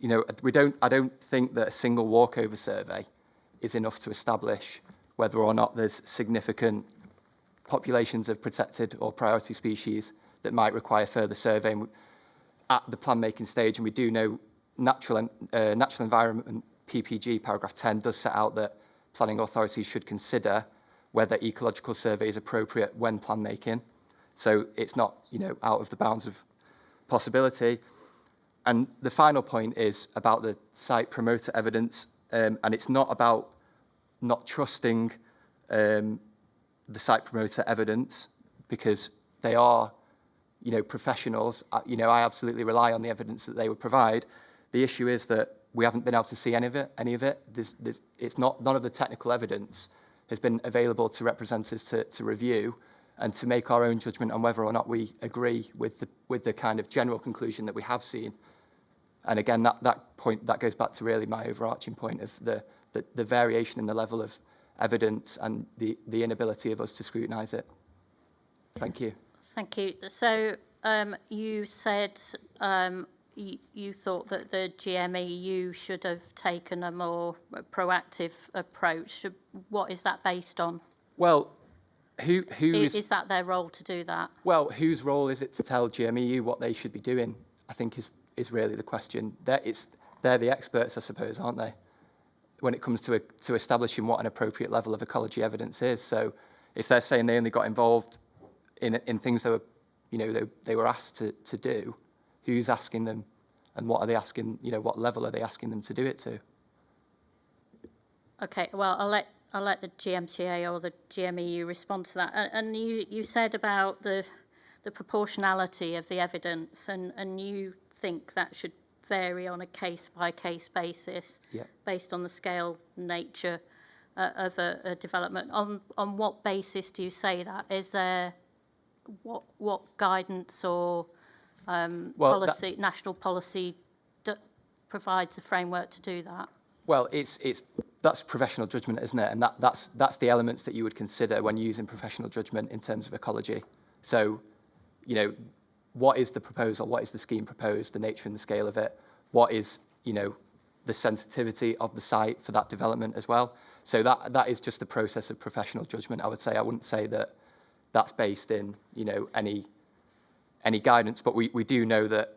I don't think that a single walkover survey is enough to establish whether or not there's significant populations of protected or priority species that might require further surveying at the plan-making stage. And we do know natural environment PPG paragraph 10 does set out that planning authorities should consider whether ecological survey is appropriate when plan making. So it's not, out of the bounds of possibility. And the final point is about the site promoter evidence, and it's not about not trusting the site promoter evidence, because they are, professionals. I absolutely rely on the evidence that they would provide. The issue is that we haven't been able to see any of it. It's not, none of the technical evidence has been available to representatives to review and to make our own judgment on whether or not we agree with the kind of general conclusion that we have seen. And again, that goes back to really my overarching point of the variation in the level of evidence and the inability of us to scrutinise it. Thank you. Thank you. So you said you thought that the GMEU should have taken a more proactive approach. What is that based on? Well, who is that their role to do that? Well, whose role is it to tell GMEU what they should be doing? I think is really the question. They're the experts, I suppose, aren't they? When it comes to establishing what an appropriate level of ecology evidence is. So if they're saying they only got involved in things that were, they were asked to do, who's asking them, and what are they asking? What level are they asking them to do it to? Okay. Well, I'll let the GMCA or the GMEU respond to that. And you said about the proportionality of the evidence, and you think that should vary on a case-by-case basis, based on the scale, nature of a development. On what basis do you say that? Is there what guidance or policy, national policy provides a framework to do that? Well, that's professional judgment, isn't it? And that's the elements that you would consider when using professional judgment in terms of ecology. So, you know, what is the proposal? What is the scheme proposed? The nature and the scale of it? What is, you know, the sensitivity of the site for that development as well? So that is just the process of professional judgment, I would say. I wouldn't say that that's based in, you know, any guidance, but we do know that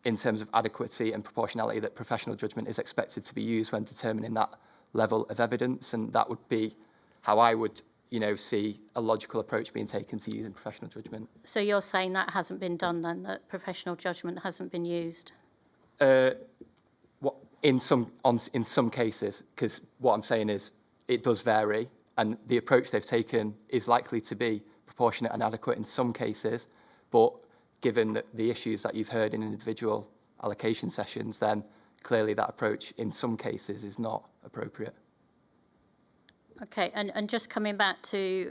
in terms of adequacy and proportionality, that professional judgment is expected to be used when determining that level of evidence, and that would be how I would, you know, see a logical approach being taken to using professional judgment. So you're saying that hasn't been done then, that professional judgment hasn't been used? In some cases, because what I'm saying is it does vary, and the approach they've taken is likely to be proportionate and adequate in some cases, but given the issues that you've heard in individual allocation sessions, then clearly that approach in some cases is not appropriate. Okay, and just coming back to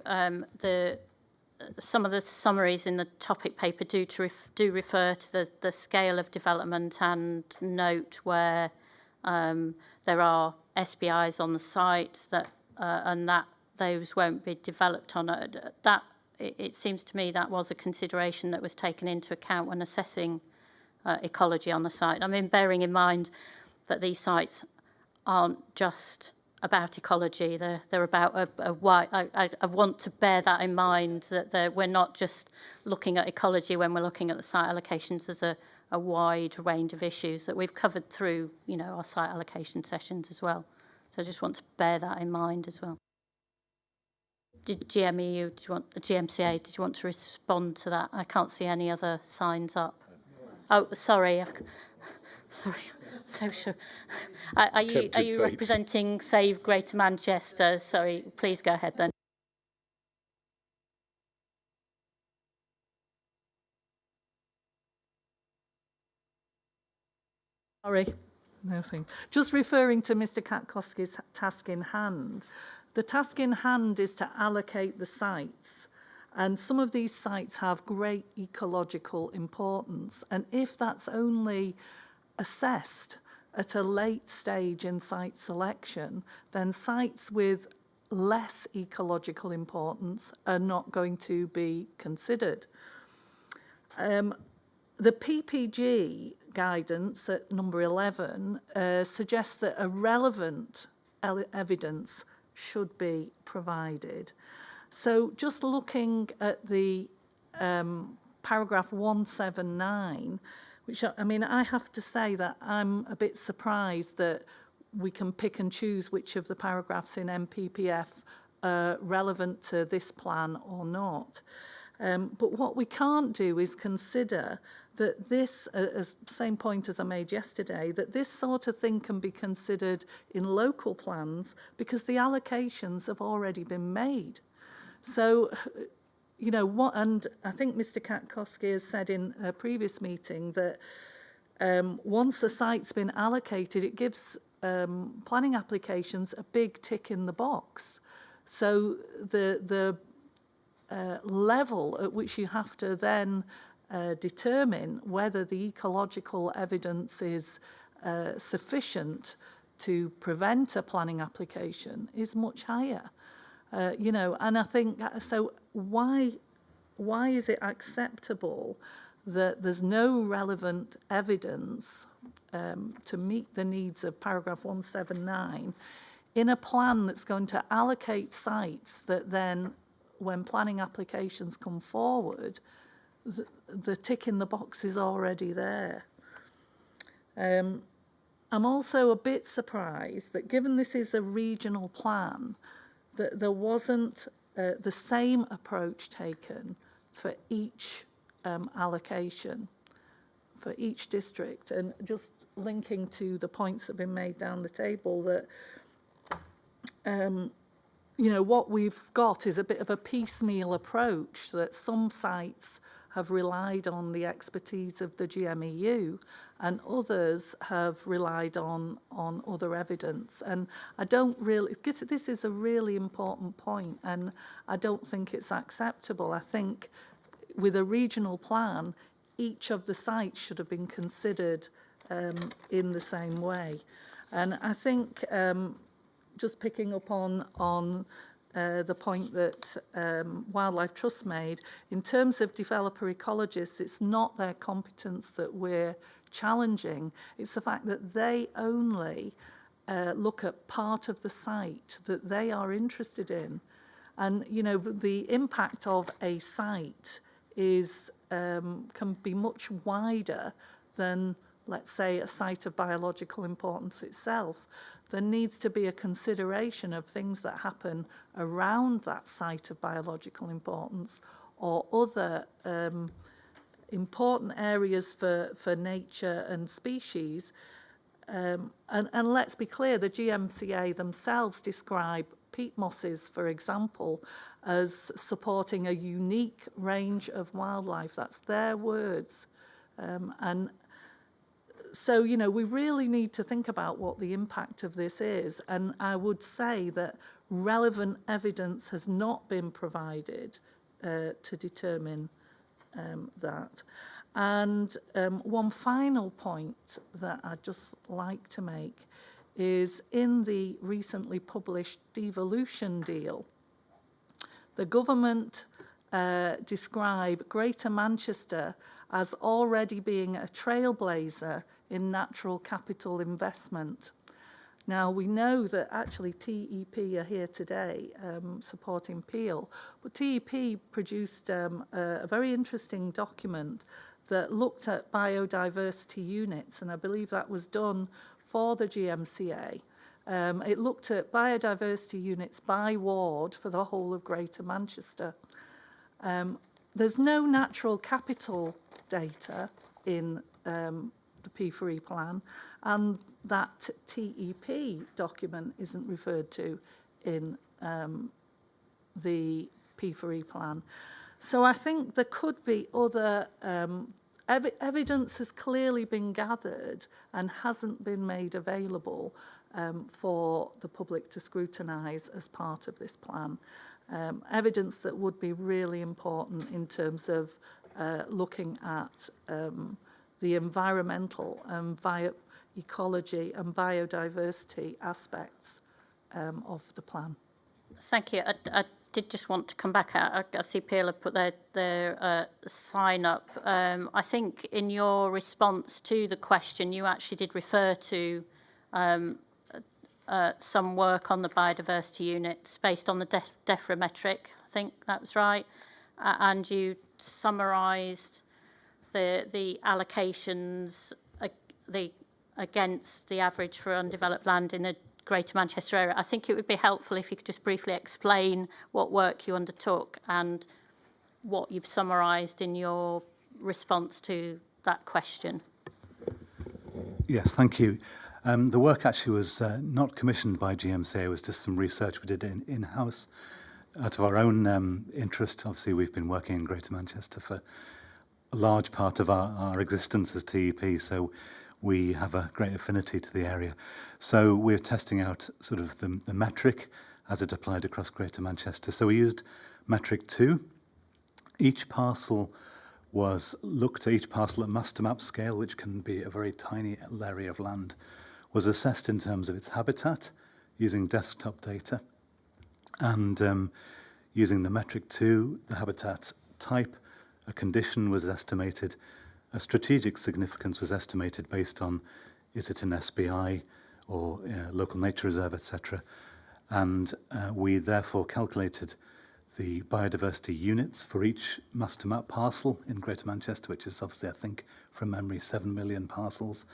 some of the summaries in the topic paper do refer to the scale of development and note where there are SBIs on the site and that those won't be developed on it. It seems to me that was a consideration that was taken into account when assessing ecology on the site. I mean, bearing in mind that these sites aren't just about ecology, they're about a wide. I want to bear that in mind, that we're not just looking at ecology when we're looking at the site allocations as a wide range of issues that we've covered through, you know, our site allocation sessions as well. So I just want to bear that in mind as well. Did GMCA, did you want to respond to that? I can't see any other signs up. Oh, sorry. Sorry, so sure. Are you representing Save Greater Manchester? Sorry, please go ahead then. Sorry, nothing. Just referring to Mr. Katkowski's task in hand. The task in hand is to allocate the sites, and some of these sites have great ecological importance, and if that's only assessed at a late stage in site selection, then sites with less ecological importance are not going to be considered. The PPG guidance at number 11 suggests that a relevant evidence should be provided. So just looking at the paragraph 179, which, I mean, I have to say that I'm a bit surprised that we can pick and choose which of the paragraphs in MPPF are relevant to this plan or not. But what we can't do is consider that this, same point as I made yesterday, that this sort of thing can be considered in local plans because the allocations have already been made. So, you know, and I think Mr. Katkowski has said in a previous meeting that once a site's been allocated, it gives planning applications a big tick in the box. So the level at which you have to then determine whether the ecological evidence is sufficient to prevent a planning application is much higher. You know, and I think, so why is it acceptable that there's no relevant evidence to meet the needs of paragraph 179 in a plan that's going to allocate sites that then, when planning applications come forward, the tick in the box is already there. I'm also a bit surprised that, given this is a regional plan, that there wasn't the same approach taken for each allocation, for each district. And just linking to the points that have been made down the table, that you know, what we've got is a bit of a piecemeal approach, that some sites have relied on the expertise of the GMEU and others have relied on other evidence. And I don't really, this is a really important point, and I don't think it's acceptable. I think with a regional plan, each of the sites should have been considered in the same way. And I think just picking up on the point that Wildlife Trust made, in terms of developer ecologists, it's not their competence that we're challenging, it's the fact that they only look at part of the site that they are interested in. And, you know, the impact of a site is can be much wider than, let's say, a site of biological importance itself. There needs to be a consideration of things that happen around that site of biological importance or other important areas for nature and species. And let's be clear, the GMCA themselves describe peat mosses, for example, as supporting a unique range of wildlife. That's their words. And so, you know, we really need to think about what the impact of this is. And I would say that relevant evidence has not been provided to determine that. And one final point that I'd just like to make is in the recently published devolution deal, the government describe Greater Manchester as already being a trailblazer in natural capital investment. Now, we know that actually TEP are here today supporting Peel, but TEP produced a very interesting document that looked at biodiversity units, and I believe that was done for the GMCA. It looked at biodiversity units by ward for the whole of Greater Manchester. There's no natural capital data in the P4E plan, and that TEP document isn't referred to in the P4E plan. So I think there could be other evidence has clearly been gathered and hasn't been made available for the public to scrutinise as part of this plan. Evidence that would be really important in terms of looking at the environmental and ecology and biodiversity aspects of the plan. Thank you. I did just want to come back. I see Peel have put their sign up. I think in your response to the question, you actually did refer to some work on the biodiversity units based on the DEFRA. I think that was right. And you summarised the allocations against the average for undeveloped land in the Greater Manchester area. I think it would be helpful if you could just briefly explain what work you undertook and what you've summarised in your response to that question. Yes, thank you. The work actually was not commissioned by GMCA, it was just some research we did in-house out of our own interest. Obviously, we've been working in Greater Manchester for a large part of our existence as TEP, so we have a great affinity to the area. So we're testing out sort of the metric as it applied across Greater Manchester. So we used metric 2. Each parcel was looked at, each parcel at master map scale, which can be a very tiny area of land, was assessed in terms of its habitat using desktop data. And using the metric 2, the habitat type, a condition was estimated, a strategic significance was estimated based on is it an SBI or local nature reserve, etc. And we therefore calculated the biodiversity units for each master map parcel in Greater Manchester, which is obviously, I think, from memory, 7 million parcels.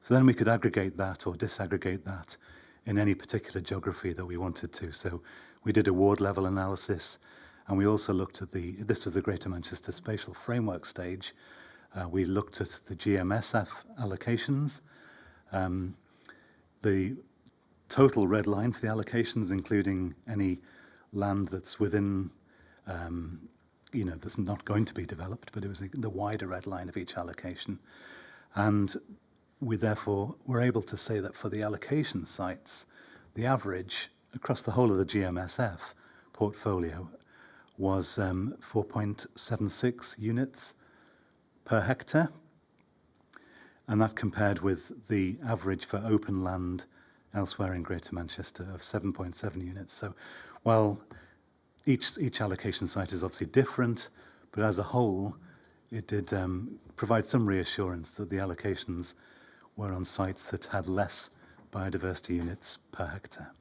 So then we could aggregate that or disaggregate that in any particular geography that we wanted to. So we did a ward level analysis, and we also looked at this was the Greater Manchester Spatial Framework stage. We looked at the GMSF allocations, the total red line for the allocations, including any land that's within, that's not going to be developed, but it was the wider red line of each allocation. And we therefore were able to say that for the allocation sites, the average across the whole of the GMSF portfolio was 4.76 units per hectare. and that compared with the average for open land elsewhere in Greater Manchester of 7.7 units. So while each allocation site is obviously different, but as a whole, it did provide some reassurance that the allocations were on sites that had less biodiversity units per hectare.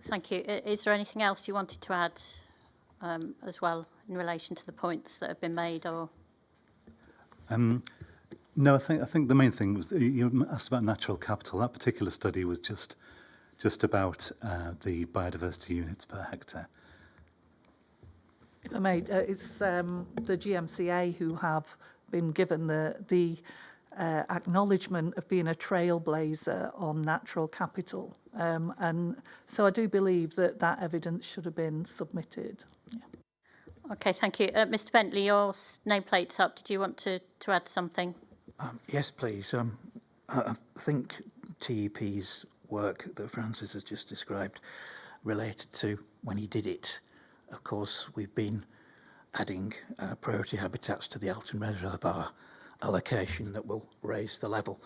Thank you. Is there anything else you wanted to add as well in relation to the points that have been made? Or no, I think the main thing was you asked about natural capital. That particular study was just about the biodiversity units per hectare. If I may, it's the GMCA who have been given the acknowledgement of being a trailblazer on natural capital. And so I do believe that evidence should have been submitted. Yeah. Okay, thank you. Mr Bentley, your nameplate's up. Did you want to add something? Yes, please. I think TEP's work that Francis has just described related to when he did it. Of course, we've been adding priority habitats to the Alton Reservoir allocation that will raise the level.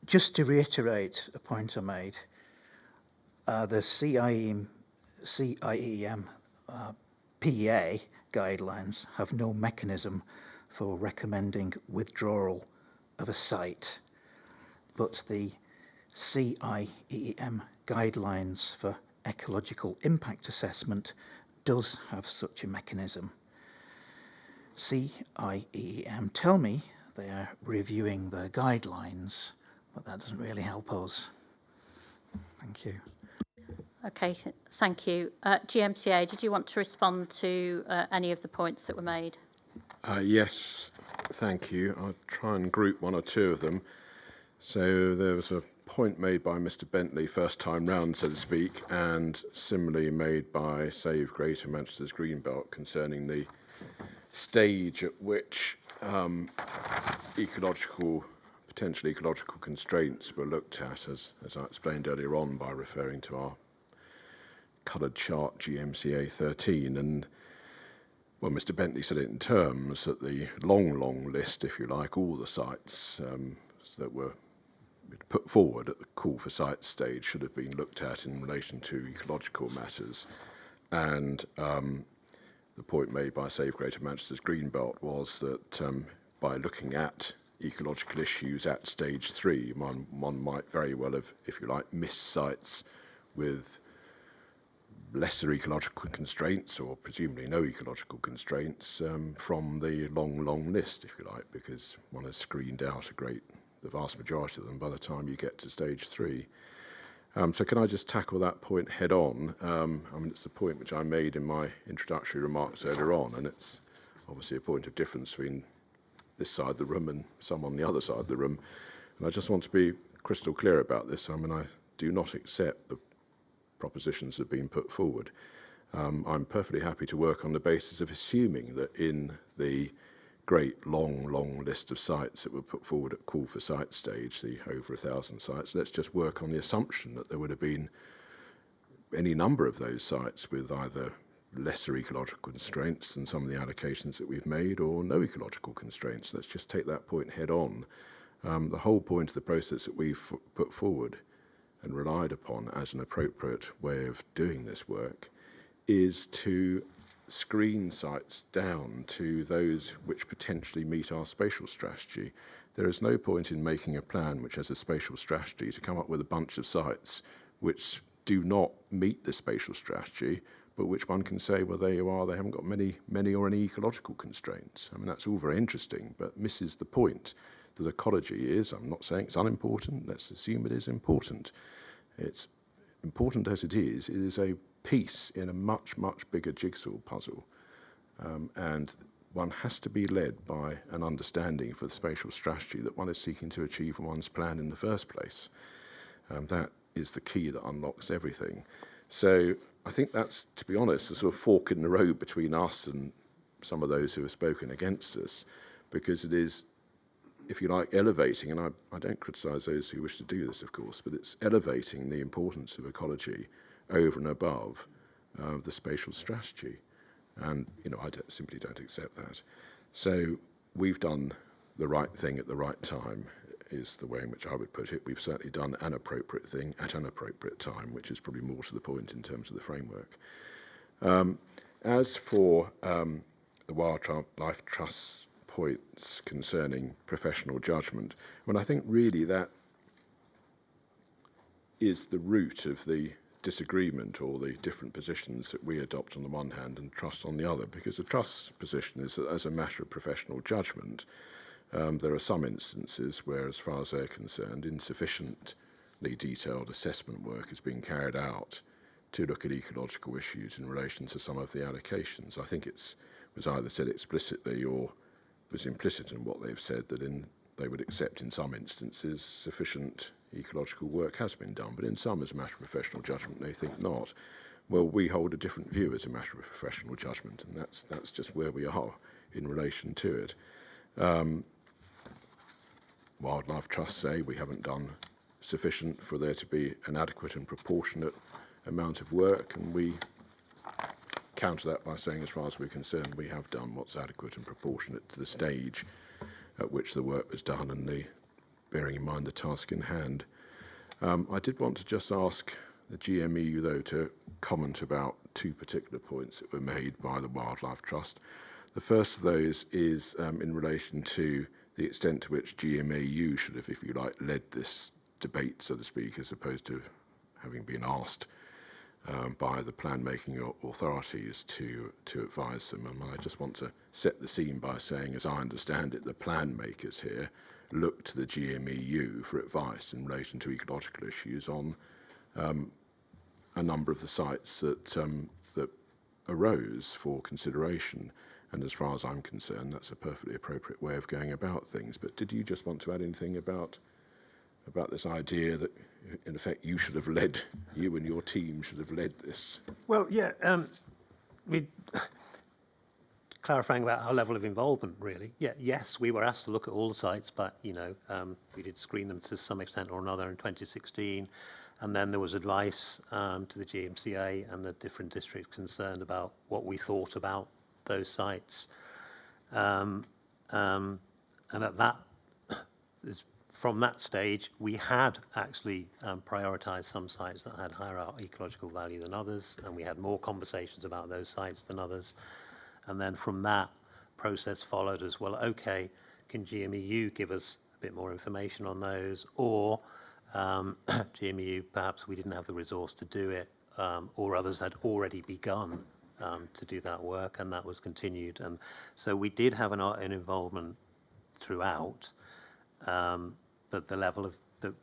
Just to reiterate a point I made, the CIEM PEA guidelines have no mechanism for recommending withdrawal of a site, but the CIEM guidelines for ecological impact assessment does have such a mechanism. CIEM tell me they are reviewing their guidelines, but that doesn't really help us. Thank you. Okay, thank you. GMCA, did you want to respond to any of the points that were made? Yes, thank you. I'll try and group one or two of them. So there was a point made by Mr Bentley first time round, so to speak, and similarly made by Save Greater Manchester's Greenbelt concerning the stage at which potential ecological constraints were looked at, as I explained earlier on by referring to our coloured chart GMCA 13. And well, Mr Bentley said it in terms that the long list, if you like, all the sites that were put forward at the call for site stage should have been looked at in relation to ecological matters. And the point made by Save Greater Manchester's Greenbelt was that by looking at ecological issues at stage 3, one might very well have, if you like, missed sites with lesser ecological constraints, or presumably no ecological constraints, from the long list, if you like, because one has screened out the vast majority of them by the time you get to stage 3. So can I just tackle that point head on? I mean, it's a point which I made in my introductory remarks earlier on, and it's obviously a point of difference between this side of the room and some on the other side of the room. And I just want to be crystal clear about this. I mean, I do not accept the propositions that have been put forward. I'm perfectly happy to work on the basis of assuming that in the great long list of sites that were put forward at call for site stage, the over 1,000 sites, let's just work on the assumption that there would have been any number of those sites with either lesser ecological constraints than some of the allocations that we've made, or no ecological constraints. Let's just take that point head on. The whole point of the process that we've put forward and relied upon as an appropriate way of doing this work is to screen sites down to those which potentially meet our spatial strategy. There is no point in making a plan which has a spatial strategy to come up with a bunch of sites which do not meet the spatial strategy, but which one can say, well, there you are, they haven't got many or any ecological constraints. I mean, that's all very interesting, but misses the point that ecology is. I'm not saying it's unimportant. Let's assume it is important. It's important as it is a piece in a much bigger jigsaw puzzle. And one has to be led by an understanding for the spatial strategy that one is seeking to achieve in one's plan in the first place. That is the key that unlocks everything. So I think that's, to be honest, a sort of fork in the road between us and some of those who have spoken against us, because it is, if you like, elevating, and I don't criticise those who wish to do this, of course, but it's elevating the importance of ecology over and above the spatial strategy. And, I simply don't accept that. So we've done the right thing at the right time, is the way in which I would put it. We've certainly done an appropriate thing at an appropriate time, which is probably more to the point in terms of the framework. As for the Wildlife Trust's points concerning professional judgment, I think really that is the root of the disagreement or the different positions that we adopt on the one hand and Trust on the other, because the Trust's position is that as a matter of professional judgment, there are some instances where, as far as they're concerned, insufficiently detailed assessment work is being carried out to look at ecological issues in relation to some of the allocations. I think it was either said explicitly or was implicit in what they've said that they would accept in some instances sufficient ecological work has been done, but in some, as a matter of professional judgment, they think not. Well, we hold a different view as a matter of professional judgment, and that's just where we are in relation to it. Wildlife Trusts say we haven't done sufficient for there to be an adequate and proportionate amount of work, and we counter that by saying, as far as we're concerned, we have done what's adequate and proportionate to the stage at which the work was done and bearing in mind the task in hand. I did want to just ask the GMEU, though, to comment about two particular points that were made by the Wildlife Trust. The first of those is in relation to the extent to which GMAU should have, if you like, led this debate, so to speak, as opposed to having been asked by the plan-making authorities to advise them. And I just want to set the scene by saying, as I understand it, the plan makers here looked to the GMEU for advice in relation to ecological issues on a number of the sites that arose for consideration. And as far as I'm concerned, that's a perfectly appropriate way of going about things. But did you just want to add anything about this idea that, in effect, you and your team should have led this? Well, yeah, clarifying about our level of involvement, really. Yeah, yes, we were asked to look at all the sites, but, we did screen them to some extent or another in 2016. And then there was advice to the GMCA and the different districts concerned about what we thought about those sites. And at that, from that stage, we had actually prioritised some sites that had higher ecological value than others, and we had more conversations about those sites than others. And then from that, process followed as well. Okay, can GMEU give us a bit more information on those? Or GMEU, perhaps we didn't have the resource to do it, or others had already begun to do that work, and that was continued. And so we did have an involvement throughout, but the level of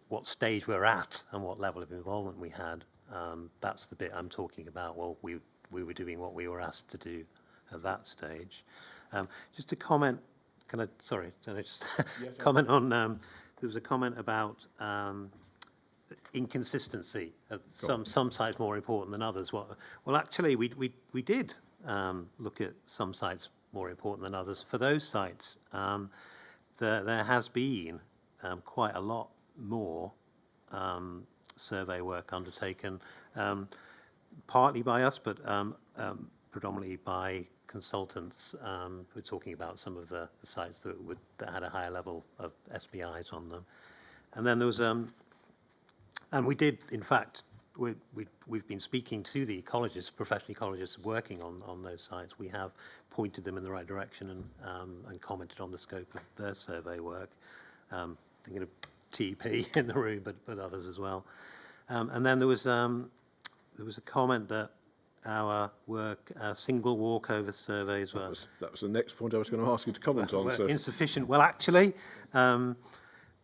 what stage we're at and what level of involvement we had, that's the bit I'm talking about. Well, we were doing what we were asked to do at that stage. Just to comment, can I just yes, comment on, there was a comment about inconsistency of some sites more important than others. Well, actually, we did look at some sites more important than others. For those sites, there has been quite a lot more survey work undertaken, partly by us, but predominantly by consultants who are talking about some of the sites that had a higher level of SBIs on them. And then there was, and we did, in fact, we've been speaking to the ecologists, professional ecologists working on those sites. We have pointed them in the right direction and commented on the scope of their survey work. Thinking of TP in the room, but others as well. And then there was a comment that our work, single walkover surveys were... That was the next point I was going to ask you to comment on. So. Insufficient. Well, actually,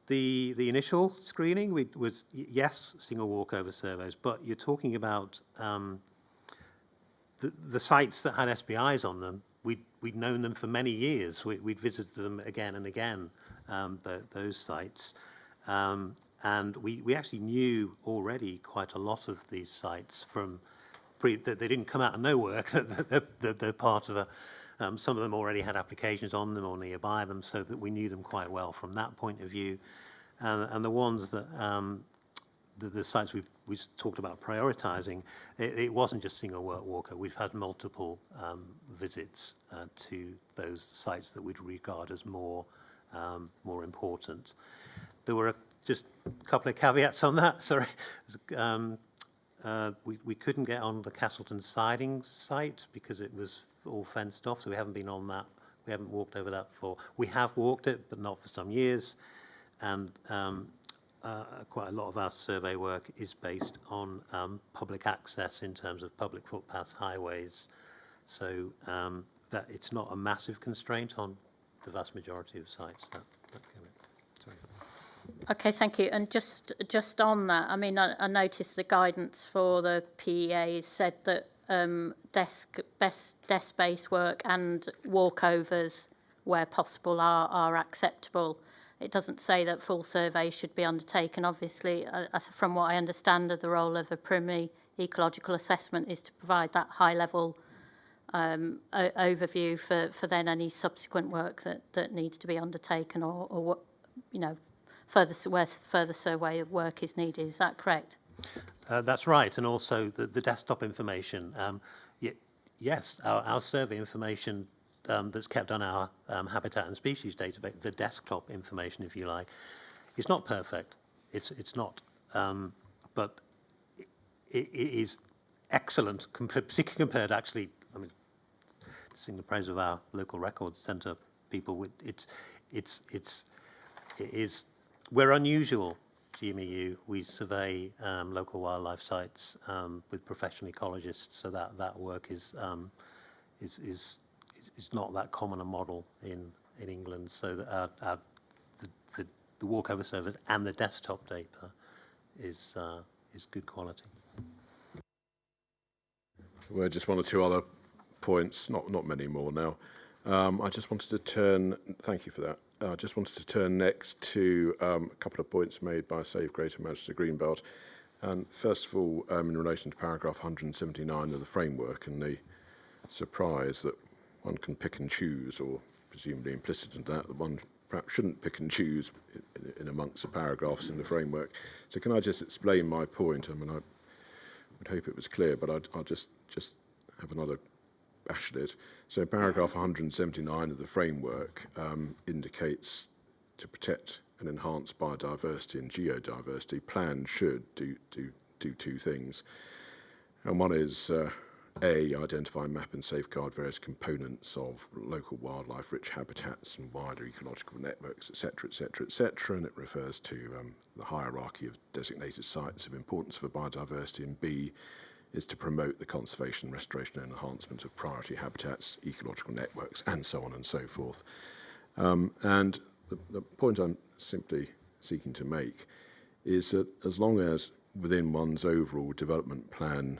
the initial screening was, yes, single walkover surveys, but you're talking about the sites that had SBIs on them. We'd known them for many years. We'd visited them again and again, those sites. And we actually knew already quite a lot of these sites from... that they didn't come out of nowhere, that they're part of some of them already had applications on them or nearby them, so that we knew them quite well from that point of view. And the ones that, the sites we've we talked about prioritising, it wasn't just single work walker. We've had multiple visits to those sites that we'd regard as more important. There were just a couple of caveats on that. Sorry. We couldn't get on the Castleton Siding site because it was all fenced off, so we haven't been on that. We haven't walked over that before. We have walked it, but not for some years. And quite a lot of our survey work is based on public access in terms of public footpaths, highways. So that it's not a massive constraint on the vast majority of sites. Sorry. Okay, thank you. And just on that, I mean, I noticed the guidance for the PEA said that desk-based work and walkovers, where possible, are acceptable. It doesn't say that full surveys should be undertaken. Obviously, from what I understand of the role of a preliminary ecological assessment is to provide that high-level overview for then any subsequent work that needs to be undertaken, or what, you know, where further survey work is needed. Is that correct? That's right, and also the desktop information. Yes, our survey information that's kept on our habitat and species database, the desktop information, if you like, is not perfect. It's not, but it is excellent, particularly compared, actually, I mean, to sing the praise of our local records centre people. We're unusual. GMEU, we survey local wildlife sites with professional ecologists, so that work is not that common a model in England. So that the walkover service and the desktop data is good quality. Well, just one or two other points, not many more now. I just wanted to turn. Thank you for that. I just wanted to turn next to a couple of points made by Save Greater Manchester Greenbelt. And first of all, in relation to paragraph 179 of the framework and the surprise that one can pick and choose, or presumably implicit in that one perhaps shouldn't pick and choose in amongst the paragraphs in the framework. So can I just explain my point? I mean, I would hope it was clear, but I'll just have another bash at it. So paragraph 179 of the framework indicates to protect and enhance biodiversity and geodiversity, plans should do two things. And one is A, identify, map and safeguard various components of local wildlife, rich habitats and wider ecological networks, etc., etc., etc. And it refers to the hierarchy of designated sites of importance for biodiversity. And B is to promote the conservation, restoration and enhancement of priority habitats, ecological networks, and so on and so forth. And the point I'm simply seeking to make is that as long as within one's overall development plan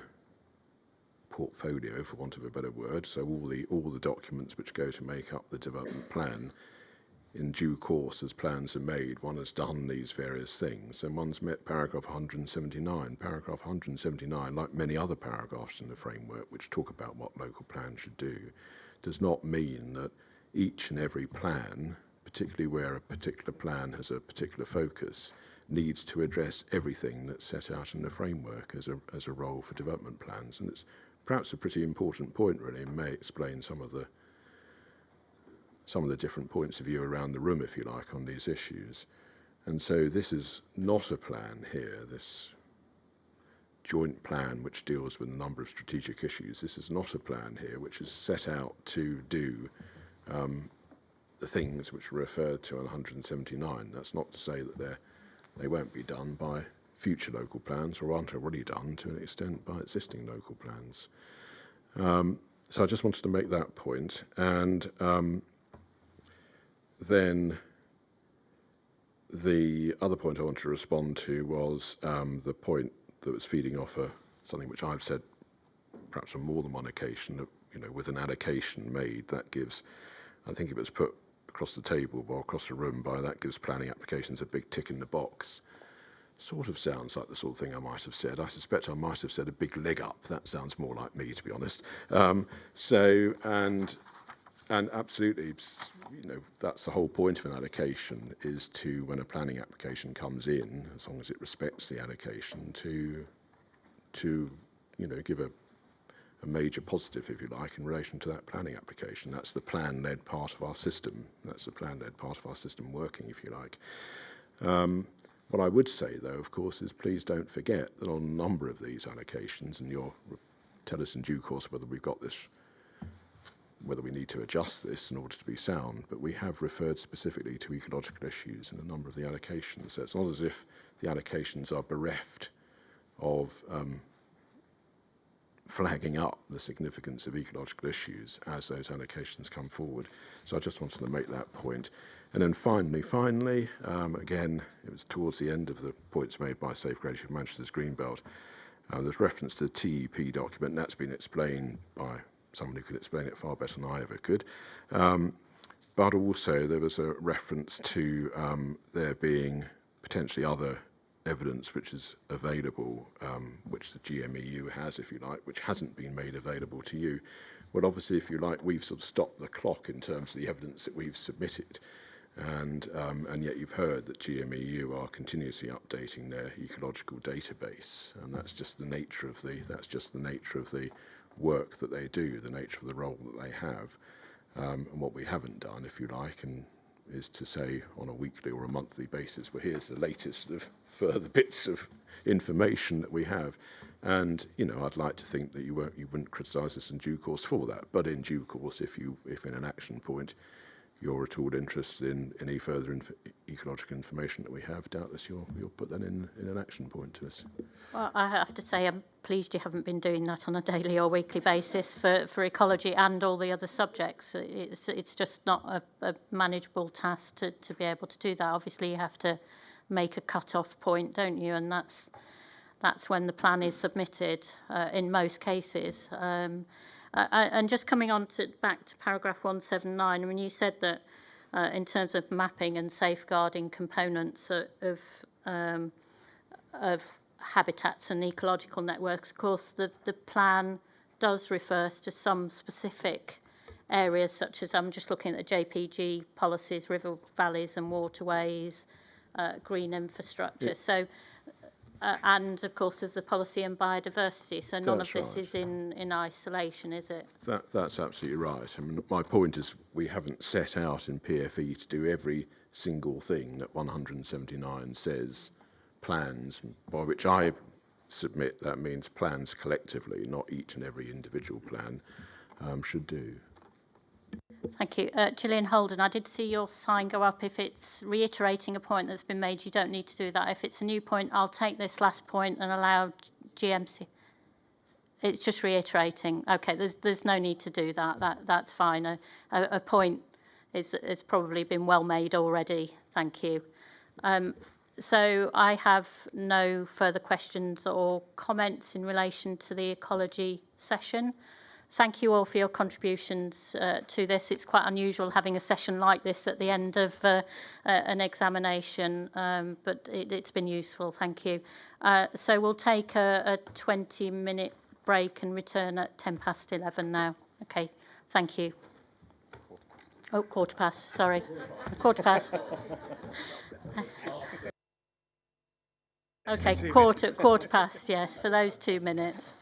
portfolio, for want of a better word, so all the documents which go to make up the development plan, in due course, as plans are made, one has done these various things, and one's met paragraph 179. Paragraph 179, like many other paragraphs in the framework which talk about what local plans should do, does not mean that each and every plan, particularly where a particular plan has a particular focus, needs to address everything that's set out in the framework as a role for development plans. And it's perhaps a pretty important point, really, and may explain some of the different points of view around the room, if you like, on these issues. And so this is not a plan here, this joint plan which deals with a number of strategic issues. This is not a plan here which is set out to do the things which are referred to in 179. That's not to say that they won't be done by future local plans, or aren't already done to an extent by existing local plans. So I just wanted to make that point. And then the other point I want to respond to was the point that was feeding off something which I've said perhaps on more than one occasion, that, you know, with an allocation made, that gives, I think it was put across the table or across the room by, that gives planning applications a big tick in the box. Sort of sounds like the sort of thing I might have said. I suspect I might have said a big leg up. That sounds more like me, to be honest. And absolutely, you know, that's the whole point of an allocation, is to, when a planning application comes in, as long as it respects the allocation, to to, give a major positive, if you like, in relation to that planning application. That's the plan-led part of our system. That's the plan-led part of our system working, if you like. What I would say, though, of course, is please don't forget that on a number of these allocations, and you'll tell us in due course whether we've got this, whether we need to adjust this in order to be sound, but we have referred specifically to ecological issues in a number of the allocations. So it's not as if the allocations are bereft of flagging up the significance of ecological issues as those allocations come forward. So I just wanted to make that point. And then finally, again, it was towards the end of the points made by Safeguarding of Manchester's Greenbelt. There's reference to the TEP document, and that's been explained by someone who could explain it far better than I ever could. But also there was a reference to there being potentially other evidence which is available, which the GMEU has, if you like, which hasn't been made available to you. Well, obviously, if you like, we've sort of stopped the clock in terms of the evidence that we've submitted. And yet you've heard that GMEU are continuously updating their ecological database, and that's just the nature of the work that they do, the nature of the role that they have. And what we haven't done, if you like, is to say on a weekly or a monthly basis, well, here's the latest of further bits of information that we have. And, I'd like to think that you wouldn't criticise us in due course for that. But in due course, if in an action point you're at all interested in any further ecological information that we have, doubtless you'll put that in an action point to us. Well, I have to say I'm pleased you haven't been doing that on a daily or weekly basis for ecology and all the other subjects. It's just not a manageable task to be able to do that. Obviously, you have to make a cut-off point, don't you? And that's when the plan is submitted in most cases. And just coming on back to paragraph 179, I mean, you said that in terms of mapping and safeguarding components of habitats and ecological networks, of course, the plan does refer to some specific areas, such as I'm just looking at the JPG policies, river valleys and waterways, green infrastructure. So. And, of course, there's the policy and biodiversity, so none of this is in isolation, is it? That's absolutely right. I mean, my point is we haven't set out in PFE to do every single thing that 179 says plans, by which I submit that means plans collectively, not each and every individual plan, should do. Thank you. Gillian Holden, I did see your sign go up. If it's reiterating a point that's been made, you don't need to do that. If it's a new point, I'll take this last point and allow GMC. It's just reiterating. Okay, there's no need to do that. That's fine. A point has probably been well made already. Thank you. So I have no further questions or comments in relation to the ecology session. Thank you all for your contributions to this. It's quite unusual having a session like this at the end of an examination, but it's been useful. Thank you. So we'll take a 20-minute break and return at 11:10 now. Okay, thank you. Oh, 15:15, sorry. 15:15. Okay, quarter past, yes, for those 2 minutes.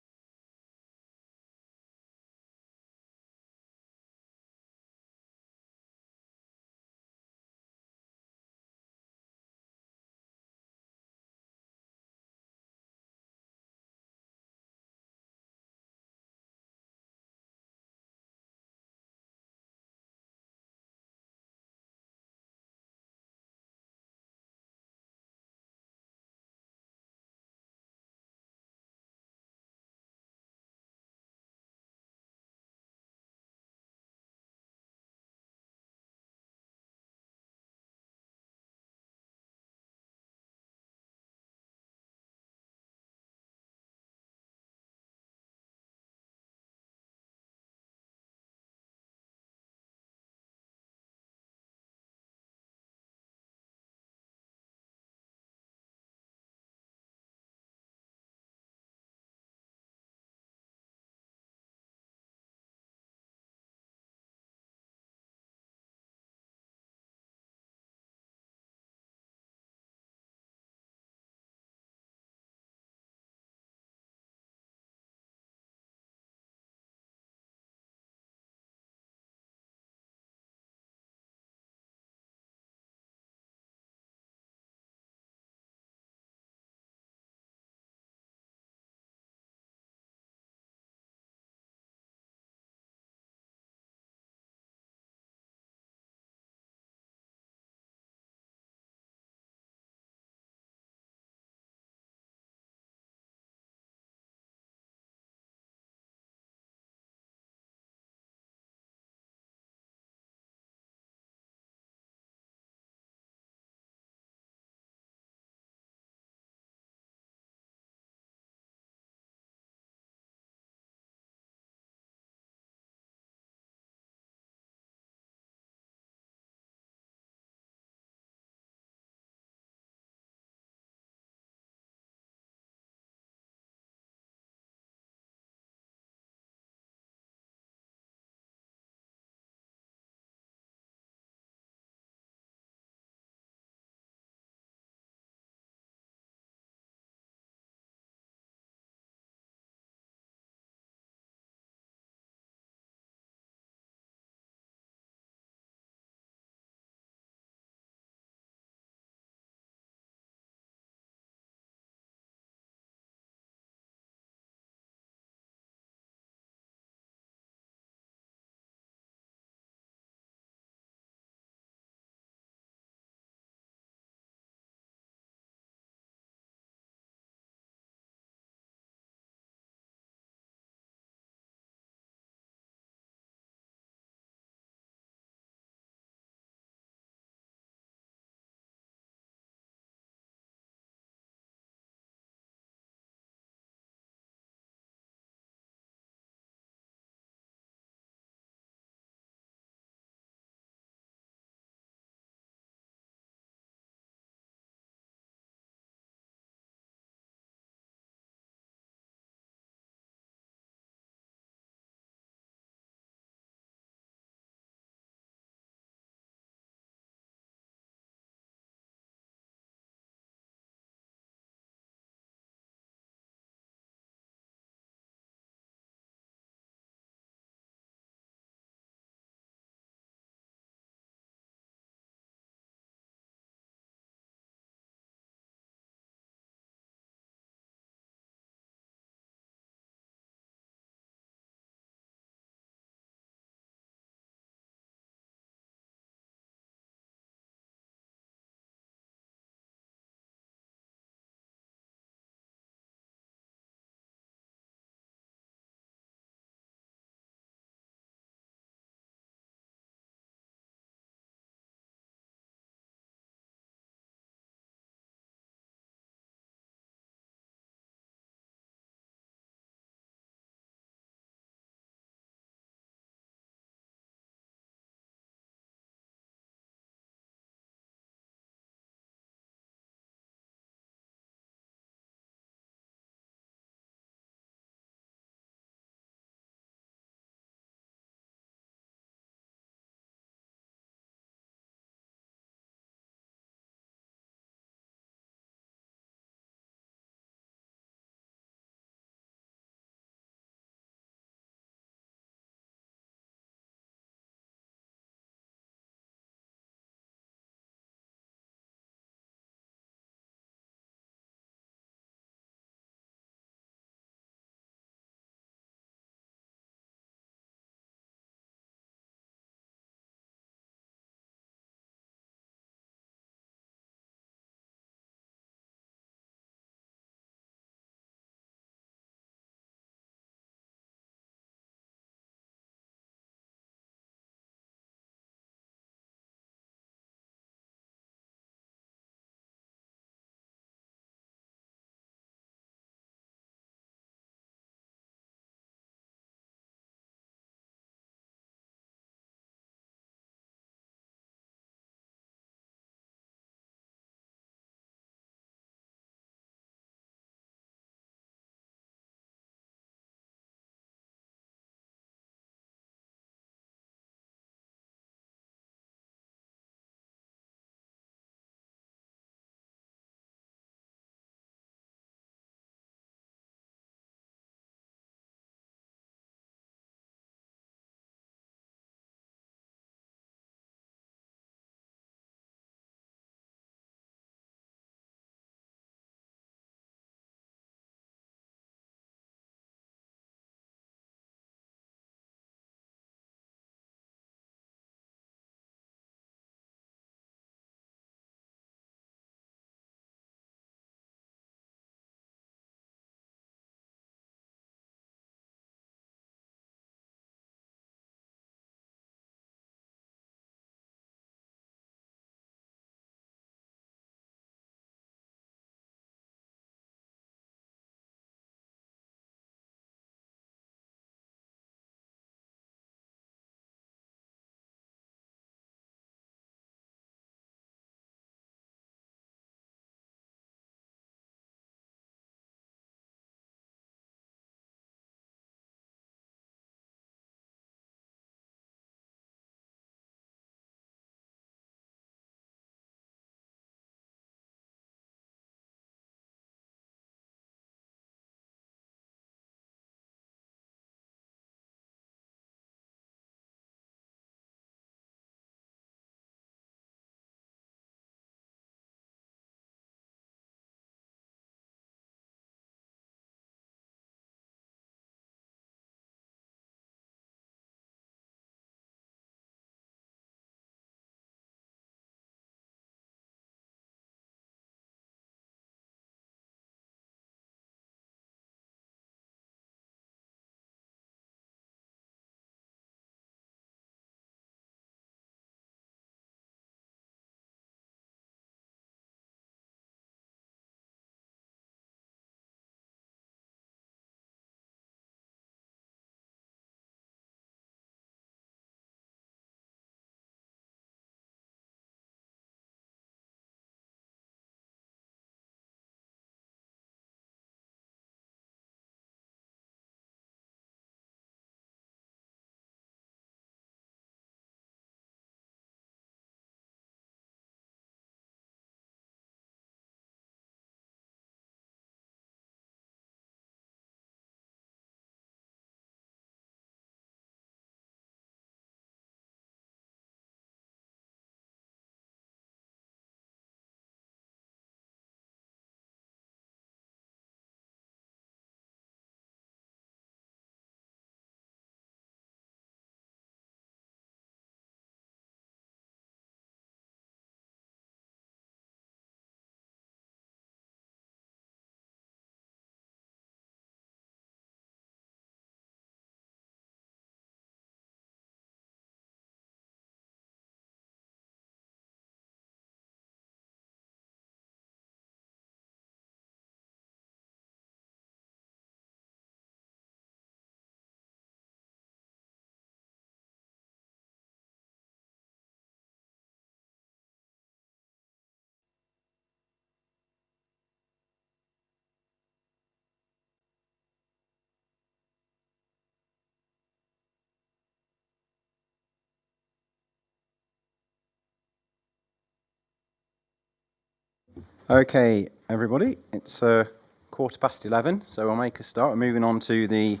Okay, everybody, it's 11:15, so we'll make a start. We're moving on to the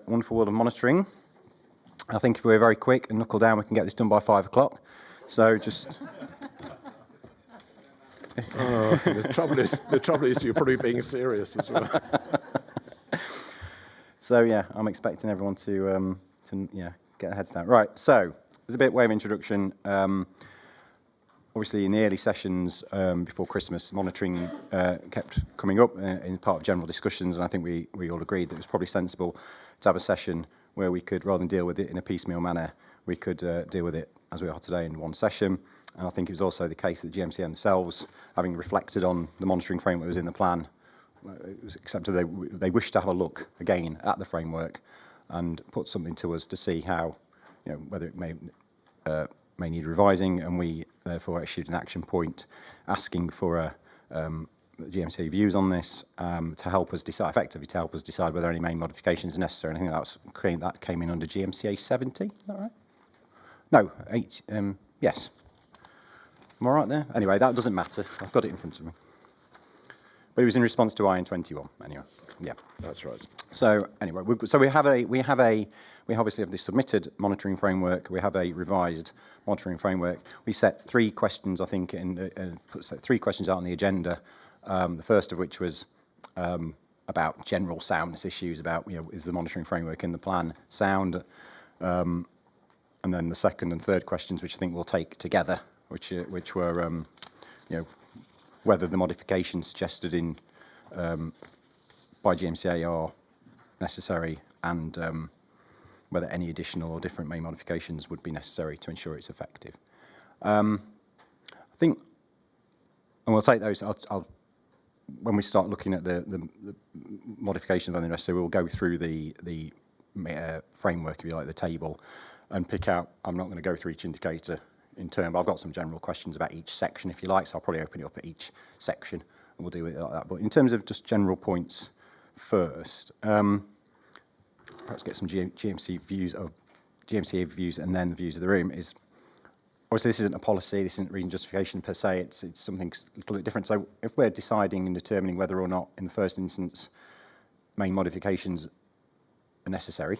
wonderful world of monitoring. I think if we're very quick and knuckle down, we can get this done by 5 o'clock. So just... The trouble is you're probably being serious as well. So yeah, I'm expecting everyone to get their heads down. Right, so there's a way of introduction. Obviously, in the early sessions before Christmas, monitoring kept coming up in part of general discussions, and I think we all agreed that it was probably sensible to have a session where we could, rather than deal with it in a piecemeal manner, we could deal with it as we are today in one session. And I think it was also the case that the GMC themselves, having reflected on the monitoring framework that was in the plan, it was accepted they wished to have a look again at the framework and put something to us to see how, whether it may need revising, and we therefore issued an action point asking for GMC views on this to help us decide, effectively to help us decide whether any main modifications are necessary. And I think that came in under GMCA 70, is that right? No, 8, yes. Am I right there? Anyway, that doesn't matter. I've got it in front of me. But it was in response to IN 21, anyway. Yeah, that's right. So anyway, we obviously have the submitted monitoring framework. We have a revised monitoring framework. We set 3 questions, I think, set 3 questions out on the agenda. The first of which was about general soundness issues, about is the monitoring framework in the plan sound, and then the second and third questions, which I think we'll take together, which were whether the modifications suggested in by GMCA are necessary, and whether any additional or different main modifications would be necessary to ensure it's effective. I think, and we'll take those. I'll when we start looking at the modifications on the rest, so we'll go through the framework, if you like, the table, and pick out. I'm not going to go through each indicator in turn, but I've got some general questions about each section, if you like, so I'll probably open it up at each section, and we'll deal with it like that. But in terms of just general points first, perhaps get some GMC views of GMCA views and then the views of the room is, obviously this isn't a policy, this isn't reason justification per se, it's something a little bit different. So if we're deciding and determining whether or not in the first instance main modifications are necessary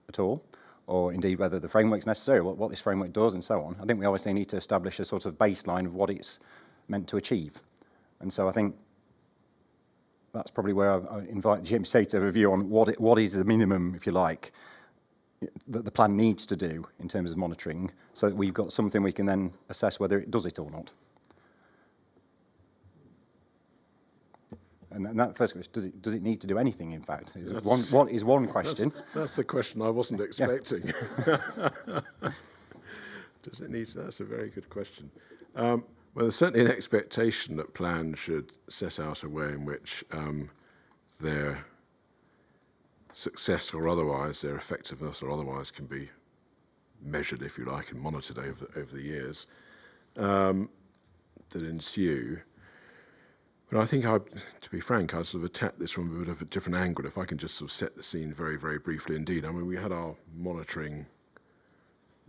at all, or indeed whether the framework's necessary, what this framework does and so on, I think we obviously need to establish a sort of baseline of what it's meant to achieve. And so I think that's probably where I invite the GMCA to have a view on what is the minimum, if you like, that the plan needs to do in terms of monitoring, so that we've got something we can then assess whether it does it or not. And that first question, does it need to do anything, in fact? Is one question. That's a question I wasn't expecting. Yeah. Does it need to? That's a very good question. Well, there's certainly an expectation that plans should set out a way in which their success or otherwise, their effectiveness or otherwise, can be measured, if you like, and monitored over the years that ensue. But I think, to be frank, I'd sort of attack this from a bit of a different angle, if I can just sort of set the scene very, very briefly indeed. I mean, we had our monitoring,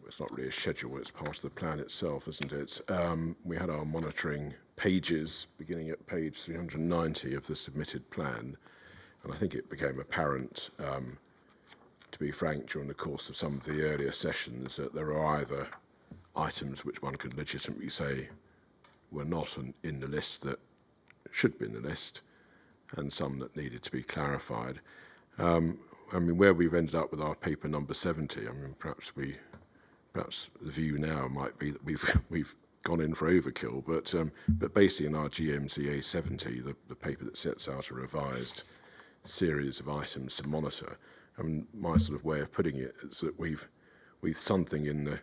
it's not really a schedule, it's part of the plan itself, isn't it? We had our monitoring pages beginning at page 390 of the submitted plan, and I think it became apparent, to be frank, during the course of some of the earlier sessions, that there are either items which one could legitimately say were not in the list that should be in the list, and some that needed to be clarified. I mean, where we've ended up with our paper number 70, I mean, perhaps the view now might be that we've gone in for overkill, but basically in our GMCA 70, the paper that sets out a revised series of items to monitor, I mean, my sort of way of putting it is that we've something in the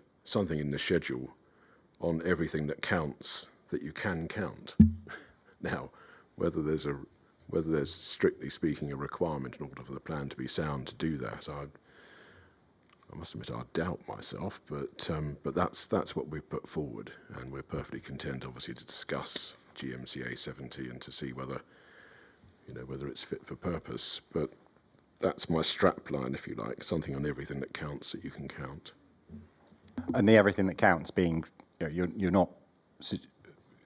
schedule on everything that counts that you can count. Now, whether there's strictly speaking a requirement in order for the plan to be sound to do that, I must admit I doubt myself, but that's what we've put forward, and we're perfectly content, obviously, to discuss GMCA 70 and to see whether it's fit for purpose. But that's my strap line, if you like, something on everything that counts that you can count. And the everything that counts being, you're not.